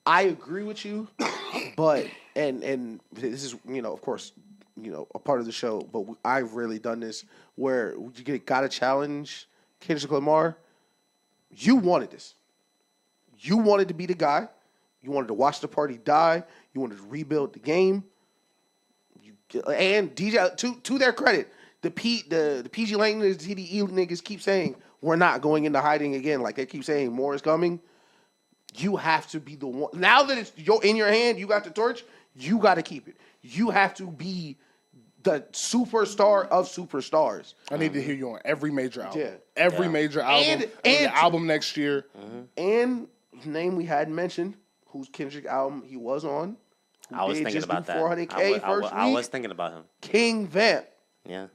I agree with you, but and this is of course a part of the show, but I've really done this where you gotta challenge Kendrick Lamar. You wanted this. You wanted to be the guy. You wanted to watch the party die. You wanted to rebuild the game. And DJ, to their credit, the PG Lang and the TDE niggas keep saying we're not going into hiding again. Like they keep saying more is coming. You have to be the one. Now that it's in your hand, you got the torch. You got to keep it. You have to be the superstar of superstars. I need to hear you on every major album. Yeah. Every major album. And the album next year. And name we hadn't mentioned, whose Kendrick album he was on. I was thinking about that. I was thinking about him. King Vamp. Yeah.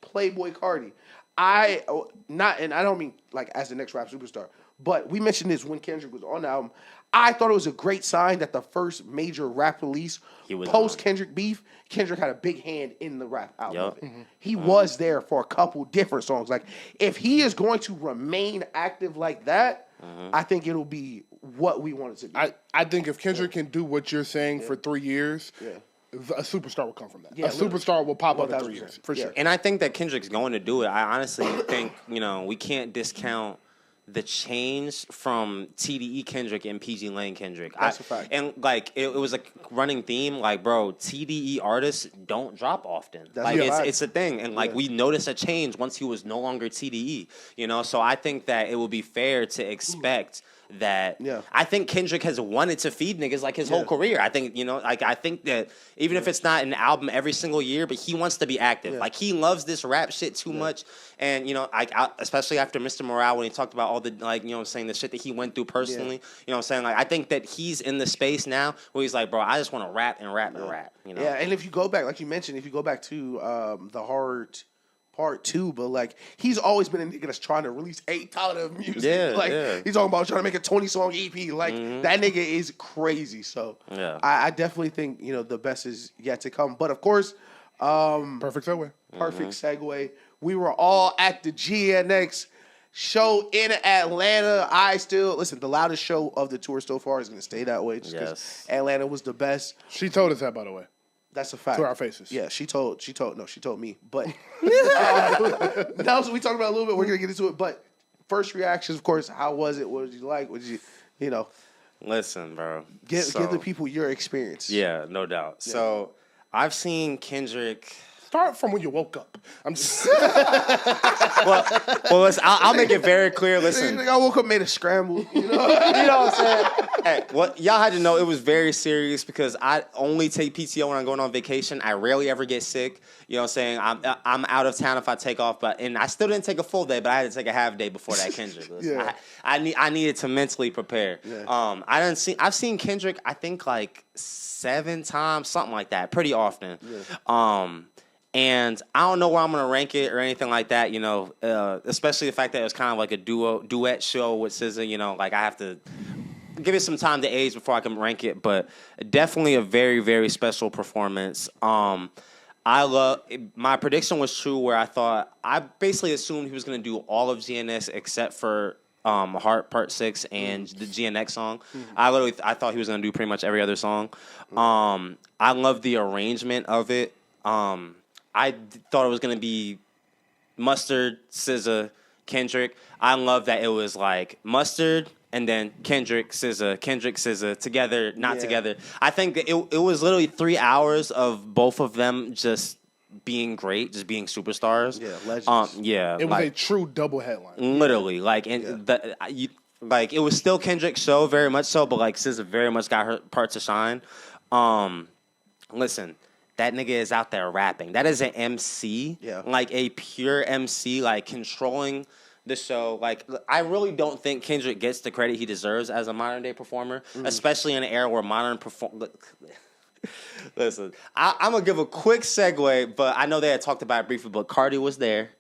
Playboy Cardi. I don't mean like as the next rap superstar, but we mentioned this when Kendrick was on the album. I thought it was a great sign that the first major rap release post Kendrick beef, Kendrick had a big hand in the rap album. Yep. He was there for a couple different songs. Like if he is going to remain active like that, I think it'll be what we want it to be. I think if Kendrick can do what you're saying for 3 years, a superstar will come from that. A superstar will pop up in 3 years, for sure. And I think that Kendrick's going to do it. I honestly think, we can't discount the change from TDE Kendrick and PG Lane Kendrick. That's a fact. And, it was a running theme. Like, bro, TDE artists don't drop often. It's a thing. And, we noticed a change once he was no longer TDE. So I think that it will be fair to expect that I think Kendrick has wanted to feed niggas his whole career. I think, I think that even if it's not an album every single year, but he wants to be active. He loves this rap shit too much. And, especially after Mr. Morale, when he talked about all the, the shit that he went through personally, I think that he's in the space now where he's like, bro, I just want to rap and rap and rap, Yeah, and if you go back, like you mentioned, if you go back to the Hard Part 2, but he's always been a nigga that's trying to release a ton of music. He's talking about trying to make a 20-song EP. That nigga is crazy. So I definitely think the best is yet to come. But of course, perfect segue. Segue. We were all at the GNX show in Atlanta. The loudest show of the tour so far is going to stay that way. Just because Atlanta was the best. She told us that, by the way. That's a fact. To our faces. Yeah, she told me. But that was what we talked about a little bit. We're going to get into it. But first reactions, of course, how was it? What did you like? What did you. Listen, bro. Give the people your experience. Yeah, no doubt. Yeah. So I've seen Kendrick. Start from when you woke up. I'm just. well, listen, I'll make it very clear. Listen, I woke up, made a scramble. You know what I'm saying? Hey, y'all had to know it was very serious because I only take PTO when I'm going on vacation. I rarely ever get sick. You know what I'm saying? I'm out of town if I take off, and I still didn't take a full day, but I had to take a half day before that Kendrick. Listen, I needed to mentally prepare. Yeah. I've seen Kendrick I think 7 times, something like that, pretty often. Yeah. And I don't know where I'm going to rank it or anything like that, especially the fact that it was kind of like a duet show with SZA, I have to give it some time to age before I can rank it, but definitely a very, very special performance. My prediction was true where I basically assumed he was going to do all of GNS except for Heart Part 6 and the GNX song. Mm-hmm. I thought he was going to do pretty much every other song. I love the arrangement of it. I thought it was going to be Mustard, SZA, Kendrick. I love that it was Mustard, and then Kendrick, SZA, together, not together. I think that it was literally 3 hours of both of them just being great, just being superstars. Yeah, legends. It was a true double headline. Literally, like, and like it was still Kendrick's show, very much so, but like SZA very much got her part to shine. Listen, that nigga is out there rapping. That is an MC, like a pure MC, like controlling the show. Like, I really don't think Kendrick gets the credit he deserves as a modern day performer, especially in an era where modern Listen, I'm gonna give a quick segue, but I know they had talked about it briefly. But Cardi was there,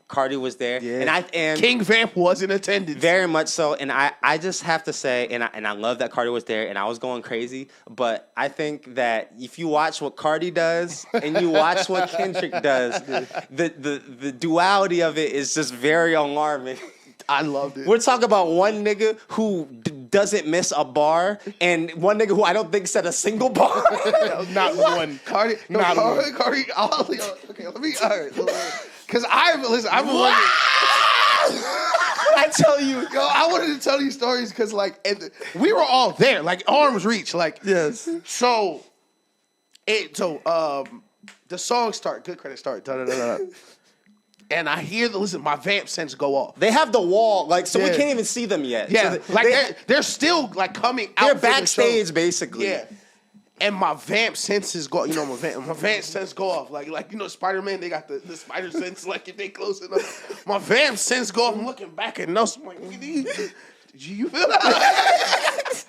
and King Vamp was in attendance, very much so. And I just have to say, and I love that Cardi was there, and I was going crazy. But I think that if you watch what Cardi does and you watch what Kendrick does, the duality of it is just very alarming. I loved it. We're talking about one nigga who doesn't miss a bar, and one nigga who I don't think said a single bar. Not one. Cardi. Okay, let me. All right, because I've been wondering. I tell you, I wanted to tell these stories because, like, we were all there, like arms reach, like yes. So, the song start, good credit start, and I hear my vamp sense go off. They have the wall, like, so we can't even see them yet. Yeah, so they're still like coming out. They're backstage, basically. Yeah, and my vamp senses go. You know, my vamp sense go off. Like Spider-Man, they got the spider sense. Like if they close enough, my vamp sense go off. I'm looking back at Nelson. I'm like, did you feel that?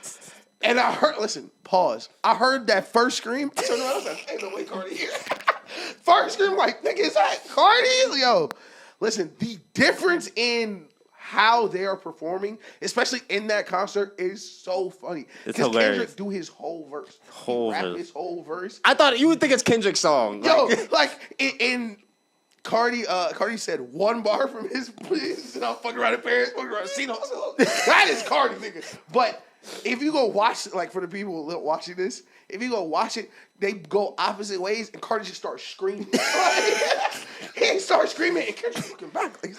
And I heard. Listen, pause. I heard that first scream. I turned around. I was like, "Ain't no way, Cardi here." First scream, like, nigga, is that Cardi? Yo, listen, the difference in how they are performing, especially in that concert, is so funny. It's hilarious. Kendrick do his whole verse. His whole verse. I thought you would think it's Kendrick's song. Yo, like in Cardi said one bar from his I'm fucking around in Paris, fucking around Casino. That is Cardi, nigga. But if you go watch, like for the people watching this, if you go watch it, they go opposite ways, and Cardi just starts screaming. He starts screaming, and Kendrick's looking back like,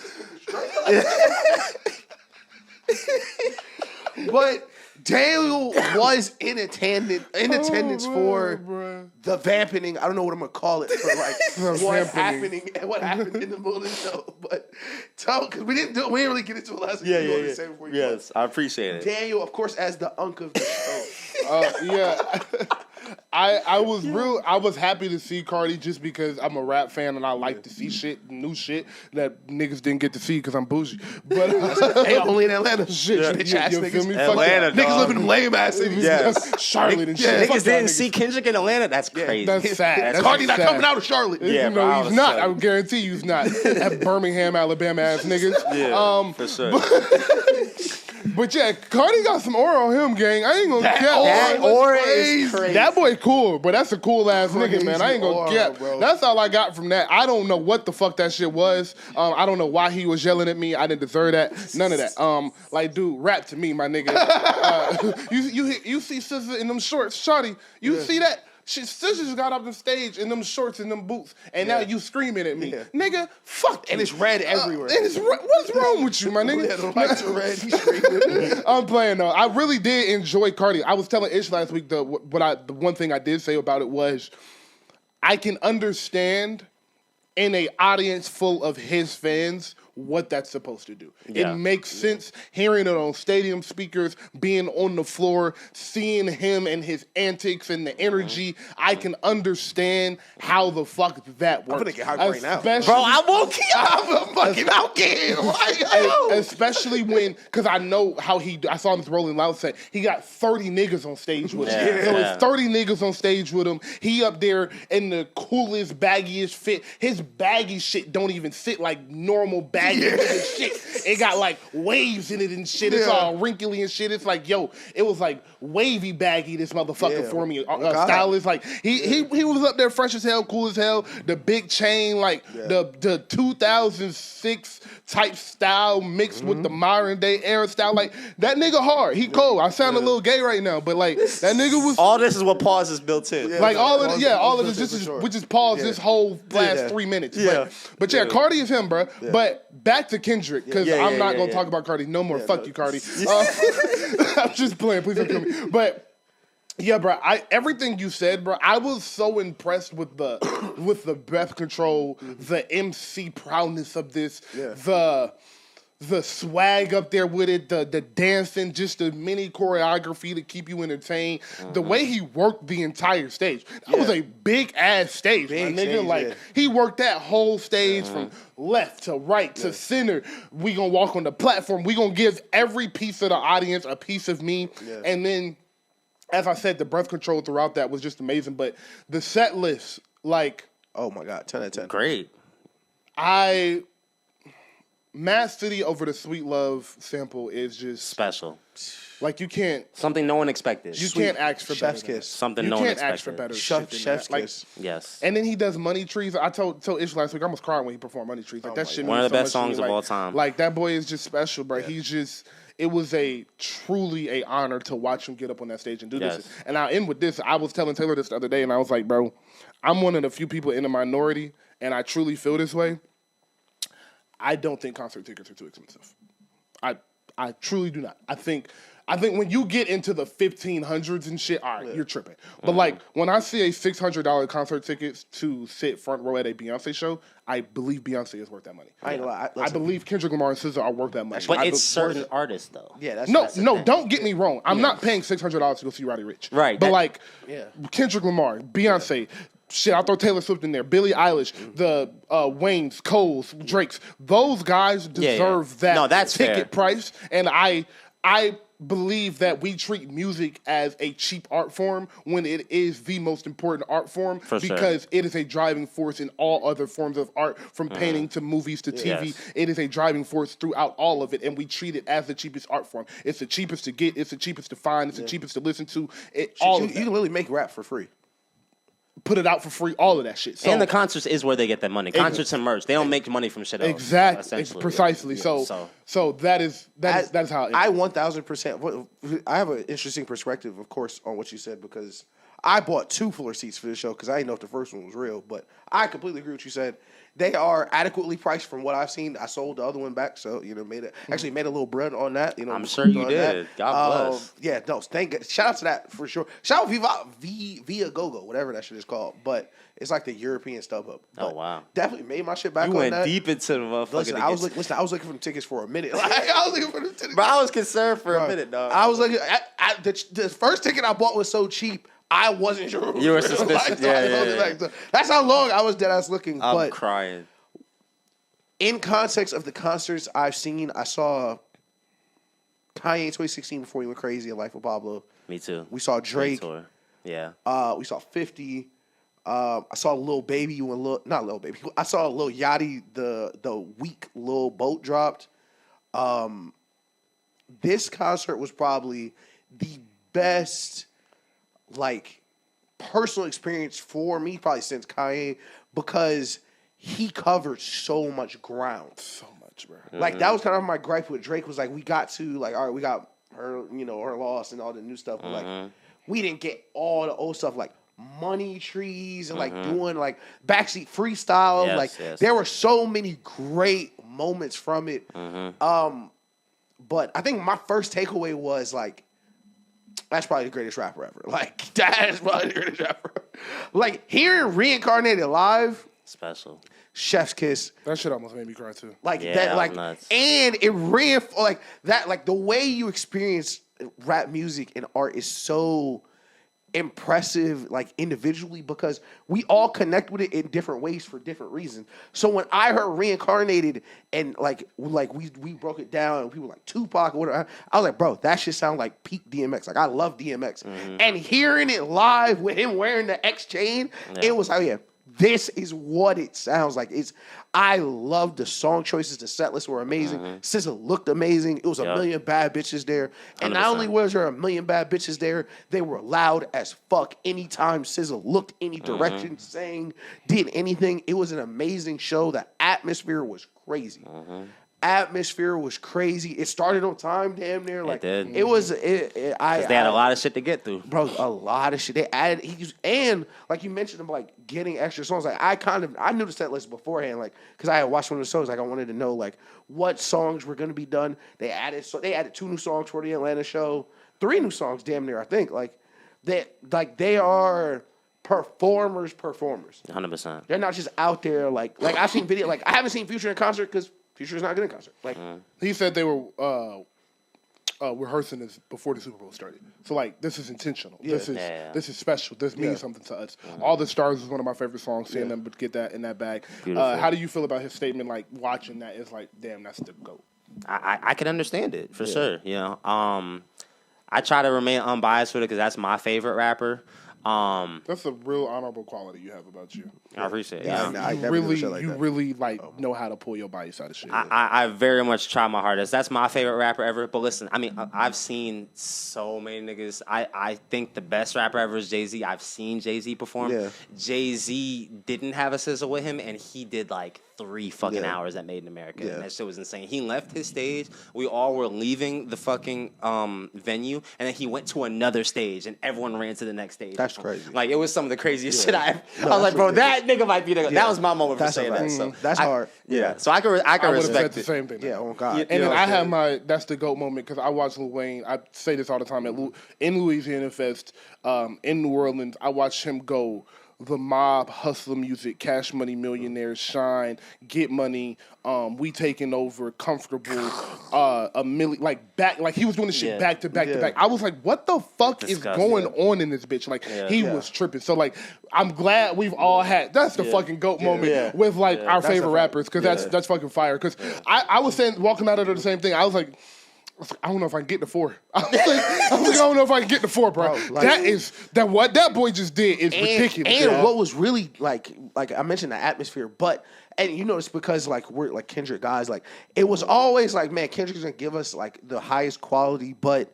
but Daniel was in attendance for the vamping. I don't know what I'm gonna call it, for like what happened in the middle of the show. But because we didn't really get into it last week. Yes, I appreciate it. Daniel, of course, as the unk of the show. I was happy to see Cardi just because I'm a rap fan and I like to see new shit that niggas didn't get to see because I'm bougie. But hey, only in Atlanta. Shit, bitch ass you niggas. feel me? Atlanta, niggas live in them lame ass cities. Yes. Charlotte and shit. Niggas didn't see Kendrick in Atlanta. That's crazy. That's sad. That's Cardi not sad. coming out of Charlotte. Yeah, no, he's not. I guarantee you he's not. That Birmingham, Alabama ass niggas. Yeah, for sure. But yeah, Cardi got some aura on him, gang. I ain't gonna cap. That aura is crazy. That boy cool, but that's a cool ass nigga, man. I ain't gonna cap. Bro. That's all I got from that. I don't know what the fuck that shit was. I don't know why he was yelling at me. I didn't deserve that. None of that. Like, dude, rap to me, my nigga. You see SZA in them shorts, shawty. You see that? SZA just got up the stage in them shorts and them boots, and now you screaming at me. Nigga, fuck you. And it's red everywhere. What's wrong with you, my nigga? The lights are red. He's screaming. I'm playing though. I really did enjoy Cardi. I was telling Ish last week the one thing I did say about it was I can understand in an audience full of his fans what that's supposed to do. Yeah. It makes sense hearing it on stadium speakers, being on the floor, seeing him and his antics and the energy. I can understand how the fuck that works. I'm gonna get hyped right now. Bro, I won't keep. I'm fucking out here. Especially when, because I know how I saw him with Rolling Loud say, he got 30 niggas on stage with him. Yeah. So it's 30 niggas on stage with him. He up there in the coolest, baggiest fit. His baggy shit don't even sit like normal baggy shit. It got like waves in it and shit. It's all wrinkly and shit. It's like, yo, it was like wavy baggy, this motherfucker for me. Stylist, like, he was up there fresh as hell, cool as hell. The big chain, like the 2006 type style mixed with the modern day era style. Like, that nigga hard. He cold. I sound a little gay right now, but like, that nigga was... All this is what pause is built in. Like, all of this, we just paused this whole last 3 minutes. But Cardi is him, bro. But back to Kendrick, because I'm not going to talk about Cardi no more. Fuck you, Cardi. I'm just playing. Please don't kill me. But yeah, bro. Everything you said, bro. I was so impressed with the breath control, the MC proudness of this, the swag up there with it, the dancing, just the mini choreography to keep you entertained. The way he worked the entire stage. That was a big ass stage, my nigga. Like he worked that whole stage from left to right to center. We gonna walk on the platform. We gonna give every piece of the audience a piece of me, and then. As I said, the breath control throughout that was just amazing. But the set list, like... Oh, my God. 10 out of 10. Great. Mad City over the Sweet Love sample is just... Special. Like, you can't... Something no one expected. You can't ask for Chef's better. kiss. Something no one expected. You can't ask for better shit than Chef's that. kiss. Like, yes. And then he does Money Trees. I told Ish last week, I almost cried when he performed Money Trees. Like, that shit One of means the so best much to me. songs of all time. Like, that boy is just special, bro. He's just... It was truly a honor to watch him get up on that stage and do this. And I'll end with this. I was telling Taylor this the other day, and I was like, bro, I'm one of the few people in the minority, and I truly feel this way. I don't think concert tickets are too expensive. I truly do not. I think when you get into the 1500s and shit, all right, you're tripping. But like when I see a $600 concert ticket to sit front row at a Beyonce show, I believe Beyonce is worth that money. I ain't gonna lie. I believe Kendrick Lamar and SZA are worth that money. But it's certain artists, though. Yeah, that's No, don't get me wrong. I'm not paying $600 to go see Roddy Ricch. Right. But Kendrick Lamar, Beyonce, shit, I'll throw Taylor Swift in there, Billie Eilish, the Waynes, Coles, Drakes. Those guys deserve that ticket fair. price. And I believe that we treat music as a cheap art form when it is the most important art form because it is a driving force in all other forms of art, from painting to movies to TV. It is a driving force throughout all of it, and we treat it as the cheapest art form. It's the cheapest to get, it's the cheapest to find, it's the cheapest to listen to. You can literally make rap for free. Put it out for free, all of that shit. So, and the concerts is where they get that money. Concerts and merch. They don't make money from shit else. Exactly. Precisely. Yeah. So that is how I 1000%. I have an interesting perspective, of course, on what you said, because I bought 2 floor seats for this show because I didn't know if the first one was real. But I completely agree with what you said. They are adequately priced from what I've seen. I sold the other one back, so made a little bread on that. I'm sure you did. That. God bless. Yeah, no, thank God. Shout out to that for sure. Shout out Via Go-Go, whatever that shit is called. But it's like the European StubHub. Oh wow, definitely made my shit back. You on went deep into the motherfucker. Listen, I was looking for the tickets for a minute. I was looking for the tickets. But I was concerned for a minute, dog. I was looking. The first ticket I bought was so cheap. I wasn't sure. You were suspicious. Yeah. That's how long I was dead ass looking. I'm crying. In context of the concerts I've seen, I saw Kanye in 2016 before he went crazy in Life of Pablo. Me too. We saw Drake. Yeah. We saw 50. I saw Lil Baby not Lil Baby. I saw Lil Yachty the week Lil Boat dropped. This concert was probably the best personal experience for me probably since Kanye, because he covered so much ground. So much, bro. That was kind of my gripe with Drake, was we got to all right, we got her, her loss and all the new stuff, but we didn't get all the old stuff Money Trees and doing backseat freestyle. Yes. There were so many great moments from it. But I think my first takeaway was that's probably the greatest rapper ever. That is probably the greatest rapper. Hearing Reincarnated live. Special. Chef's kiss. That shit almost made me cry too. That nuts. And it reinforced that the way you experience rap music and art is so impressive individually, because we all connect with it in different ways for different reasons. So when I heard Reincarnated and we broke it down and people Tupac or whatever, I was like, bro, that shit sound like peak DMX. I love DMX. And hearing it live with him wearing the X chain, it was this is what it sounds like. I love the song choices. The set lists were amazing. SZA looked amazing. It was a million bad bitches there. And 100%. Not only was there a million bad bitches there, they were loud as fuck anytime SZA looked any direction, sang, did anything. It was an amazing show. The atmosphere was crazy. atmosphere was crazy. It started on time, damn near. Like did. it was. They had a lot of shit to get through, bro. A lot of shit. They added. And like you mentioned, them like getting extra songs. Like I knew the set list beforehand. Like because I had watched one of the shows. Like I wanted to know like what songs were gonna be done. They added 2 new songs for the Atlanta show. 3 new songs, damn near. I think they are performers. 100%. They're not just out there like I've seen video. Like I haven't seen Future in concert because Future's not good in concert. Like he said they were rehearsing this before the Super Bowl started. So like this is intentional. Yeah. This is special. This means something to us. All the Stars is one of my favorite songs. Seeing them get that in that bag. How do you feel about his statement? Like watching that is like, damn, that's the GOAT. I can understand it for sure. You know, I try to remain unbiased with it because that's my favorite rapper. That's a real honorable quality you have about you. I appreciate it. You really know how to pull your body side of shit. I very much try my hardest. That's my favorite rapper ever. But listen, I mean, I've seen so many niggas. I think the best rapper ever is Jay-Z. I've seen Jay-Z perform. Yeah. Jay-Z didn't have a SZA with him, and he did like 3 fucking hours at Made in America. Yeah. And that shit was insane. He left his stage. We all were leaving the fucking venue, and then he went to another stage, and everyone ran to the next stage. That's crazy. Like, it was some of the craziest shit I was like, bro, that nigga might be the... Yeah. That was my moment for saying that. So that's hard. Yeah. So I can respect it. I would have said the same thing. Yeah, oh God. And then I have my that's the GOAT moment because I watch Lil Wayne. I say this all the time in Louisiana Fest, in New Orleans. I watch him go the mob, hustler music, Cash Money, Millionaires, Shine, Get Money, We Taking Over, Comfortable, a million, like he was doing this shit back to back to back. I was like, what the fuck is going on in this bitch? Like he was tripping. So like, I'm glad we've all had that's the fucking GOAT moment with like our favorite rappers because that's fucking fire. Because I was saying walking out of there the same thing. I was like, I don't know if I can get to 4. I don't know if I can get to 4, bro. Like, what that boy just did is ridiculous. And what was really like I mentioned the atmosphere, and you know it's because like we're like Kendrick guys, like it was always like, man, Kendrick's gonna give us like the highest quality, but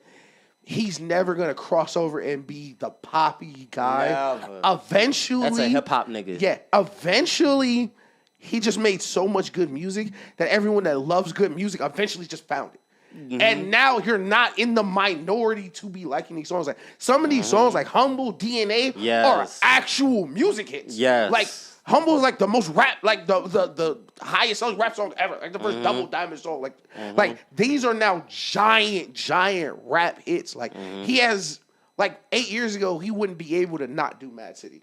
he's never gonna cross over and be the poppy guy. Never. Eventually, that's a hip hop nigga. Yeah, eventually he just made so much good music that everyone that loves good music eventually just found it. Mm-hmm. And now you're not in the minority to be liking these songs. Like some of these songs, like Humble, DNA, are actual music hits. Yes. Like Humble is like the most rap, like the highest selling rap song ever. Like the first Double Diamond song. Like these are now giant rap hits. Like he has like 8 years ago, he wouldn't be able to not do Mad City.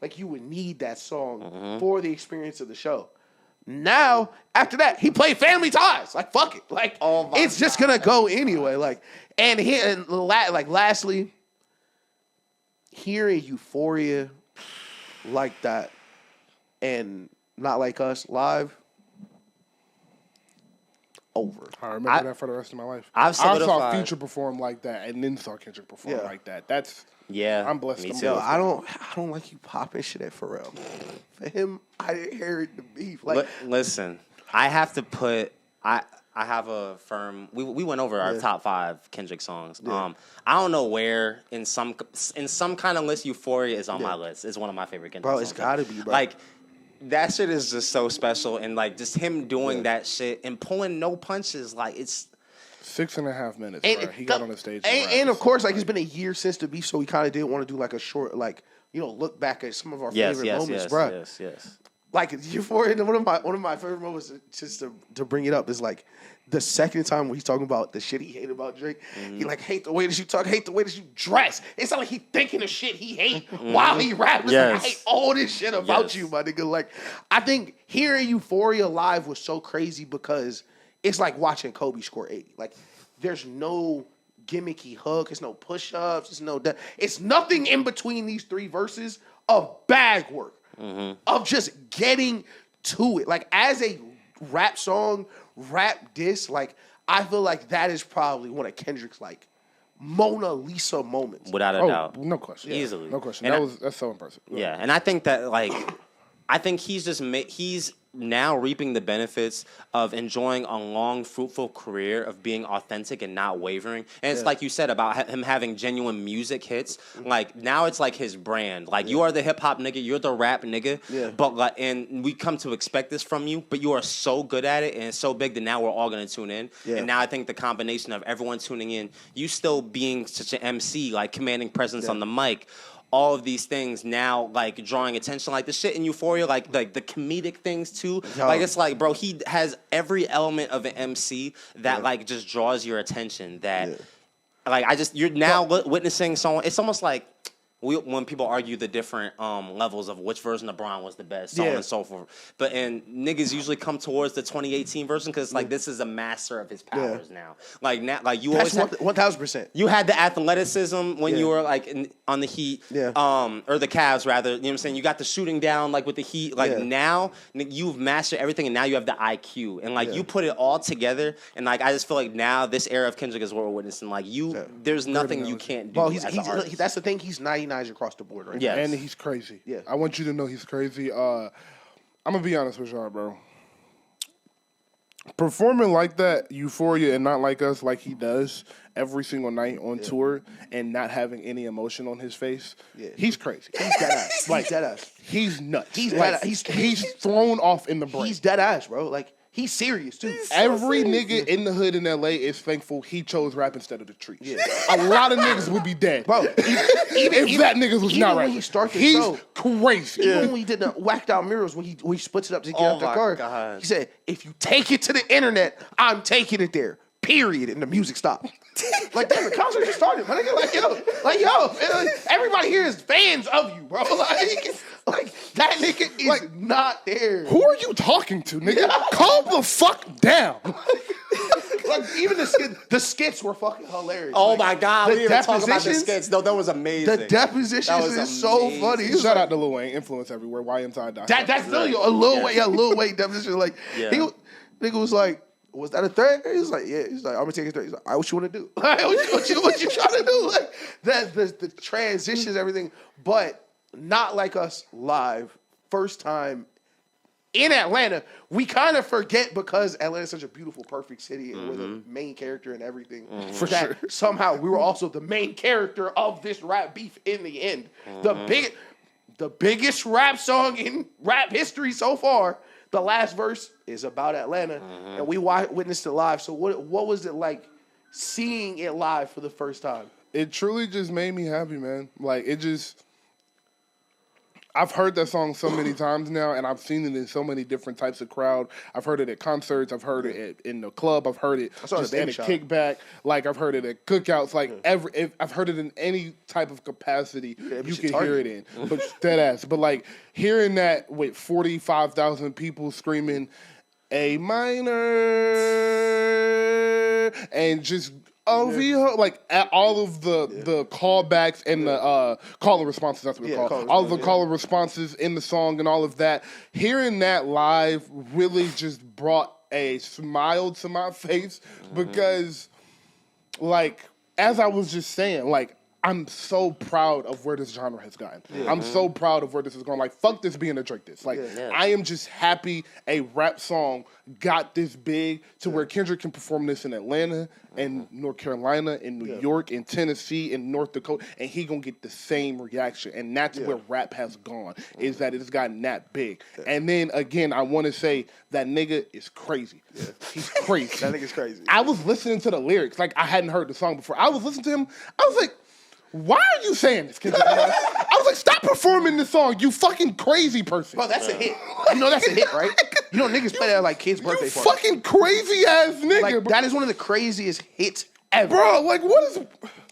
Like you would need that song for the experience of the show. Now, after that, he played Family Ties. Like, fuck it. Like, it's just going to go anyway. Like, lastly, hearing Euphoria like that and Not Like Us live, over. I remember that for the rest of my life. I saw Future perform like that and then saw Kendrick perform like that. I'm blessed. Me too. Yo, I don't like you popping shit at Pharrell. For him, I didn't hear the beef. Like, listen, I have to put. I have a firm. We went over our top 5 Kendrick songs. Yeah. I don't know where in some kind of list Euphoria is on my list. It's one of my favorite Kendrick songs. Bro, it's gotta be, bro. Like, that shit is just so special, and like just him doing that shit and pulling no punches. Like it's 6.5 minutes. And he got on the stage, and of course, like it's been a year since the beef, so we kind of did want to do like a short, like look back at some of our favorite moments, bro. Yes. Like Euphoria, one of my favorite moments, just to bring it up, is like the second time when he's talking about the shit he hated about Drake. He like hate the way that you talk, hate the way that you dress. It's not like he thinking of shit he hate while he raps. Like, I hate all this shit about you, my nigga. Like I think hearing Euphoria live was so crazy because it's like watching Kobe score 80. Like there's no gimmicky hook, there's no push-ups, it's nothing in between these 3 verses of bag work. Of just getting to it. Like, as a rap song, rap diss, like, I feel like that is probably one of Kendrick's, like, Mona Lisa moments. Without a doubt. No question. Easily. No question. That's so impressive. Yeah, and I think that, like, I think he's just he's now reaping the benefits of enjoying a long, fruitful career of being authentic and not wavering. And it's like you said about him having genuine music hits. Like now it's like his brand. Like you are the hip hop nigga, you're the rap nigga. Yeah. But like, and we come to expect this from you. But you are so good at it and it's so big that now we're all gonna tune in. Yeah. And now I think the combination of everyone tuning in, you still being such an MC, like commanding presence on the mic. All of these things now, like drawing attention, like the shit in Euphoria, like the comedic things too. Like it's like, bro, he has every element of an MC that like just draws your attention. That like you're now witnessing someone. It's almost like when people argue the different levels of which version of Braun was the best, so on and so forth. But and niggas usually come towards the 2018 version because it's like this is a master of his powers now. Like now, like you always 1000%. You had the athleticism when you were like on the Heat, or the Cavs rather. You know what I'm saying? You got the shooting down like with the Heat. Like now you've mastered everything, and now you have the IQ, and like you put it all together. And like I just feel like now this era of Kendrick is what we're witnessing. Like there's nothing you can't do. Well, that's the thing. He's 99 across the board, right? Yeah, and he's crazy. Yeah, I want you to know he's crazy. I'm gonna be honest with y'all, bro. Performing like that, Euphoria, and not like us, like he does every single night on tour, and not having any emotion on his face, he's crazy. He's dead ass. Like dead ass. He's nuts. He's like, dead. He's thrown off in the brain. He's dead ass, bro. Like. He's serious too. Every nigga in the hood in LA is thankful he chose rap instead of the streets. Yeah. A lot of niggas would be dead, bro. If that niggas was not rapping. He's show, crazy. Even when he did the whacked out mirrors, when he splits it up to get out the car, God. He said, "If you take it to the internet, I'm taking it there." Period. And the music stopped. Like damn, the concert just started. My nigga, like yo, everybody here is fans of you, bro. Like that nigga is like, not there. Who are you talking to, nigga? Calm the fuck down. Like even the skits were fucking hilarious. Oh like, my God, we didn't even talk about the skits. No, that was amazing. The depositions is so funny. Shout out to Lil Wayne, influence everywhere. YMTide. That's really a Lil Wayne deposition. Like nigga was like, was that a threat? He was like, yeah. He's like, I'm gonna take a threat. He's like, all right, what you want to do? what you trying to do? Like that the transitions, everything, but not like us live. First time in Atlanta, we kind of forget because Atlanta's such a beautiful, perfect city, and we're the main character and everything. For that sure. Somehow we were also the main character of this rap beef in the end. The biggest rap song in rap history so far. The last verse is about Atlanta, and we witnessed it live. So what was it like seeing it live for the first time? It truly just made me happy, man. Like, it just... I've heard that song so many times now, and I've seen it in so many different types of crowd. I've heard it at concerts. I've heard it in the club. I've heard it just in a kickback. Like, I've heard it at cookouts. Like, I've heard it in any type of capacity you can hear it in. But dead ass. But, like, hearing that with 45,000 people screaming, A minor, and just... like all of the callbacks and the caller responses, that's what we call it. All of the caller responses in the song and all of that. Hearing that live really just brought a smile to my face because, like, as I was just saying, like, I'm so proud of where this genre has gotten. Yeah. I'm so proud of where this is going. Like, fuck this being a Drake diss. Like, I am just happy a rap song got this big to where Kendrick can perform this in Atlanta and North Carolina and New York and Tennessee and North Dakota, and he gonna get the same reaction. And that's where rap has gone, is that it's gotten that big. And then, again, I want to say that nigga is crazy. Yeah. He's crazy. That nigga's crazy. I was listening to the lyrics. Like, I hadn't heard the song before. I was listening to him. I was like, why are you saying this, Kendrick? I was like, stop performing this song, you fucking crazy person. Bro, that's a hit. You know that's a hit, right? You know niggas play that at like kids' birthday parties. Fucking crazy ass nigga. Like, that is one of the craziest hits ever. Bro, like, what is...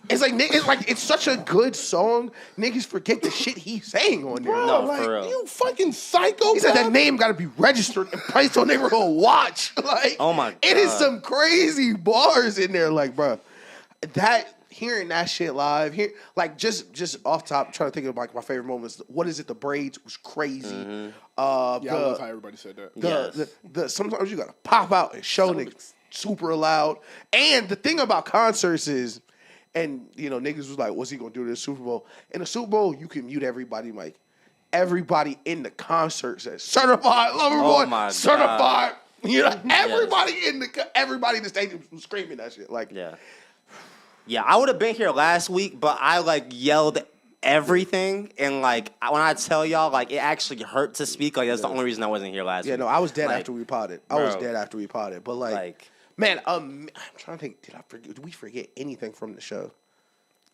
It's such a good song. Niggas forget the shit he's saying on there. Bro, no, like, for real. You fucking psycho. He said that name got to be registered and placed on their watch. Like, oh my God. It is some crazy bars in there. Like, bro, hearing that shit live, like just off top, I'm trying to think of like my favorite moments. What is it? The braids was crazy. I love how everybody said that. Sometimes you gotta pop out and show niggas super loud. And the thing about concerts is, and you know, niggas was like, what's he gonna do to the Super Bowl? In the Super Bowl, you can mute everybody, like, everybody in the concert said, certified lover boy, certified. God. You know, everybody in the stadium was screaming that shit. Like, yeah, I would have been here last week, but I like yelled everything, and like when I tell y'all, like it actually hurt to speak. Like that's the only reason I wasn't here last week. Yeah, no, I was dead after we potted. I was dead after we potted. But like man, I'm trying to think. Did we forget anything from the show?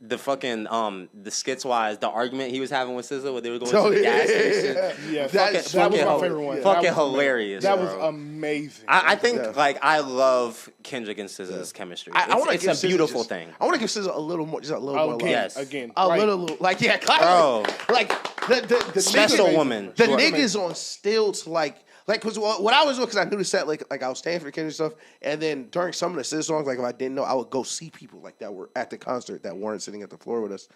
The fucking the skits wise, the argument he was having with SZA when they were going to the gas station. Yeah, that was my favorite one. Fucking hilarious. That was amazing. I think like I love Kendrick and SZA's chemistry. It's a beautiful thing. I want to give SZA a little more, just a little more love. Yes, again, a little, like bro, like the special niggas, woman. The niggas on stilts, like because what I was doing, because I knew the set, like I was staying for the Kendrick stuff, and then during some of the SZA songs, like if I didn't know, I would go see people like that were at the concert that weren't sitting at the floor with us.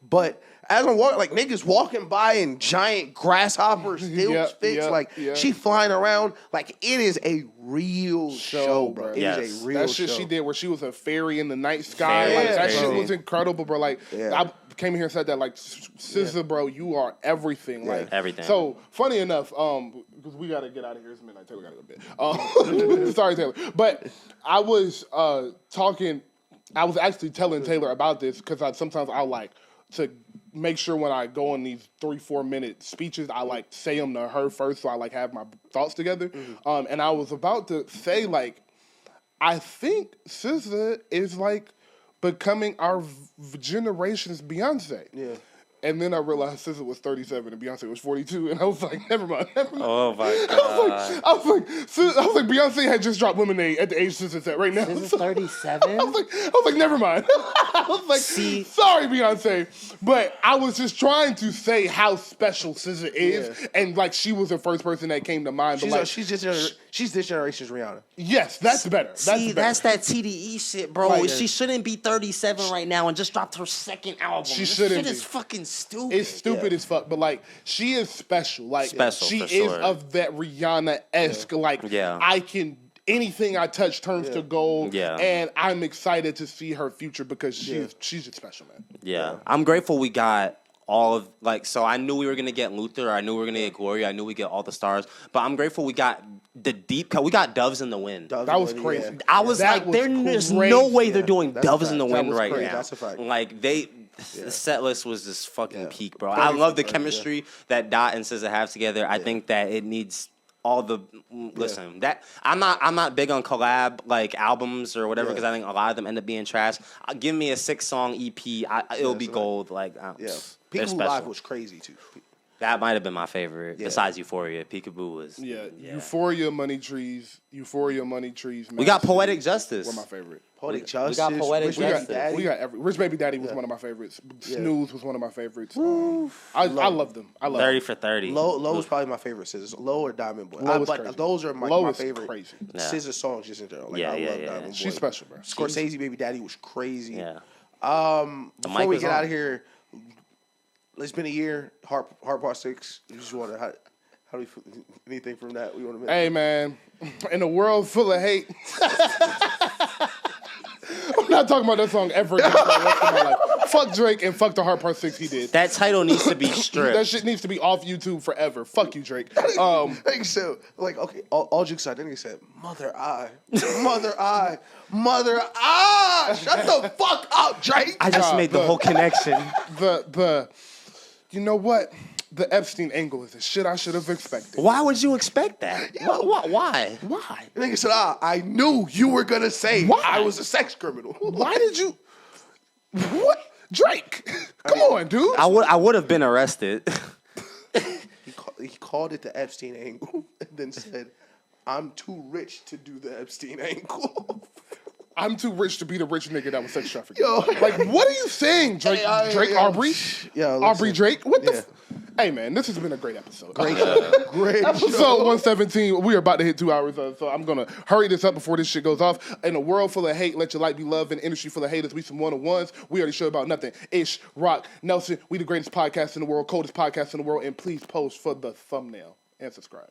But as I'm walking, like niggas walking by in giant grasshopper stilts fits, she flying around, like it is a real show, bro. It is a real show. That shit she did where she was a fairy in the night sky, that shit was incredible, bro. Like I came here and said that, like SZA, bro, you are everything, like everything. So funny enough, because we gotta get out of here. It's midnight. Taylor gotta go to bed. Sorry, Taylor. But I was talking. I was actually telling Taylor about this because sometimes I like to make sure when I go on these 3-4 minute speeches, I like say them to her first, so I like have my thoughts together. And I was about to say like, I think SZA is like becoming our generation's Beyonce. Yeah. And then I realized SZA was 37 and Beyonce was 42, and I was like, never mind. Oh my god! I was like, Beyonce had just dropped Lemonade at the age SZA's at right now. SZA's 37. I was like, never mind. I was like, sorry, Beyonce, but I was just trying to say how special SZA is, and like she was the first person that came to mind. But she's this generation's Rihanna. Yes, that's better. That's that TDE shit, bro. Like, she shouldn't be 37 right now and just dropped her second album. She shouldn't. Shit is fucking stupid. It's stupid as fuck, but like she is special. Like she is sure. of that Rihanna-esque. Like I can anything I touch turns to gold. Yeah. And I'm excited to see her future because she's just special, man. Yeah. I'm grateful we got all of so I knew we were gonna get Luther, I knew we were gonna get Gloria, I knew we get all the stars, but I'm grateful we got the deep cut. We got Doves in the Wind. That was crazy. Yeah. I was like, there's no way they're doing Doves in the Wind right now. That's a fact. Like the set list was just fucking peak, bro. I love the chemistry that Dot and SZA have together. I think that it needs all the listen. That I'm not big on collab like albums or whatever because I think a lot of them end up being trash. Give me a 6-song EP, it'll be gold. Like Peekaboo Live was crazy too. That might have been my favorite. Besides Euphoria, Peekaboo was. Euphoria, Money Trees. We got Poetic Justice. One of my favorite. Poetic Justice. We got Poetic Justice. We got Rich Baby Daddy was one of my favorites. Snooze was one of my favorites. I love them. I love 30 for 30. Low was probably my favorite SZA. Low or Diamond Boy. But those are my favorite SZA songs just in general. Like, I love Diamond Boy. She's special, bro. Scorsese Baby Daddy was crazy. Yeah. Before we get out of here, it's been a year. Heart Part 6. You just want to how do we anything from that we want to mention? Hey man, in a world full of hate. I'm not talking about that song ever again for the rest of my life. Fuck Drake and fuck the Heart Part 6 he did. That title needs to be stripped. That shit needs to be off YouTube forever. Fuck you, Drake. I think so. Like, okay, all jokes aside, then he said, Mother I. Shut the fuck up, Drake. I just made the whole connection. You know what? The Epstein angle is the shit I should have expected. Why would you expect that? Why? The nigga said, I knew you were going to say I was a sex criminal. Why did you? What? Drake. Come on, dude. I would have been arrested. He called it the Epstein angle and then said, I'm too rich to do the Epstein angle. I'm too rich to be the rich nigga that was sex trafficking. Like, what are you saying, Drake? Drake Aubrey? Aubrey Drake? What the? Hey, man, this has been a great episode. Great Episode 117. We are about to hit 2 hours, so I'm going to hurry this up before this shit goes off. In a world full of hate, let your light be loved. In an industry full of haters, we some one-on-ones. We already show about nothing. Ish, Rock, Nelson, we the greatest podcast in the world, coldest podcast in the world, and please post for the thumbnail and subscribe.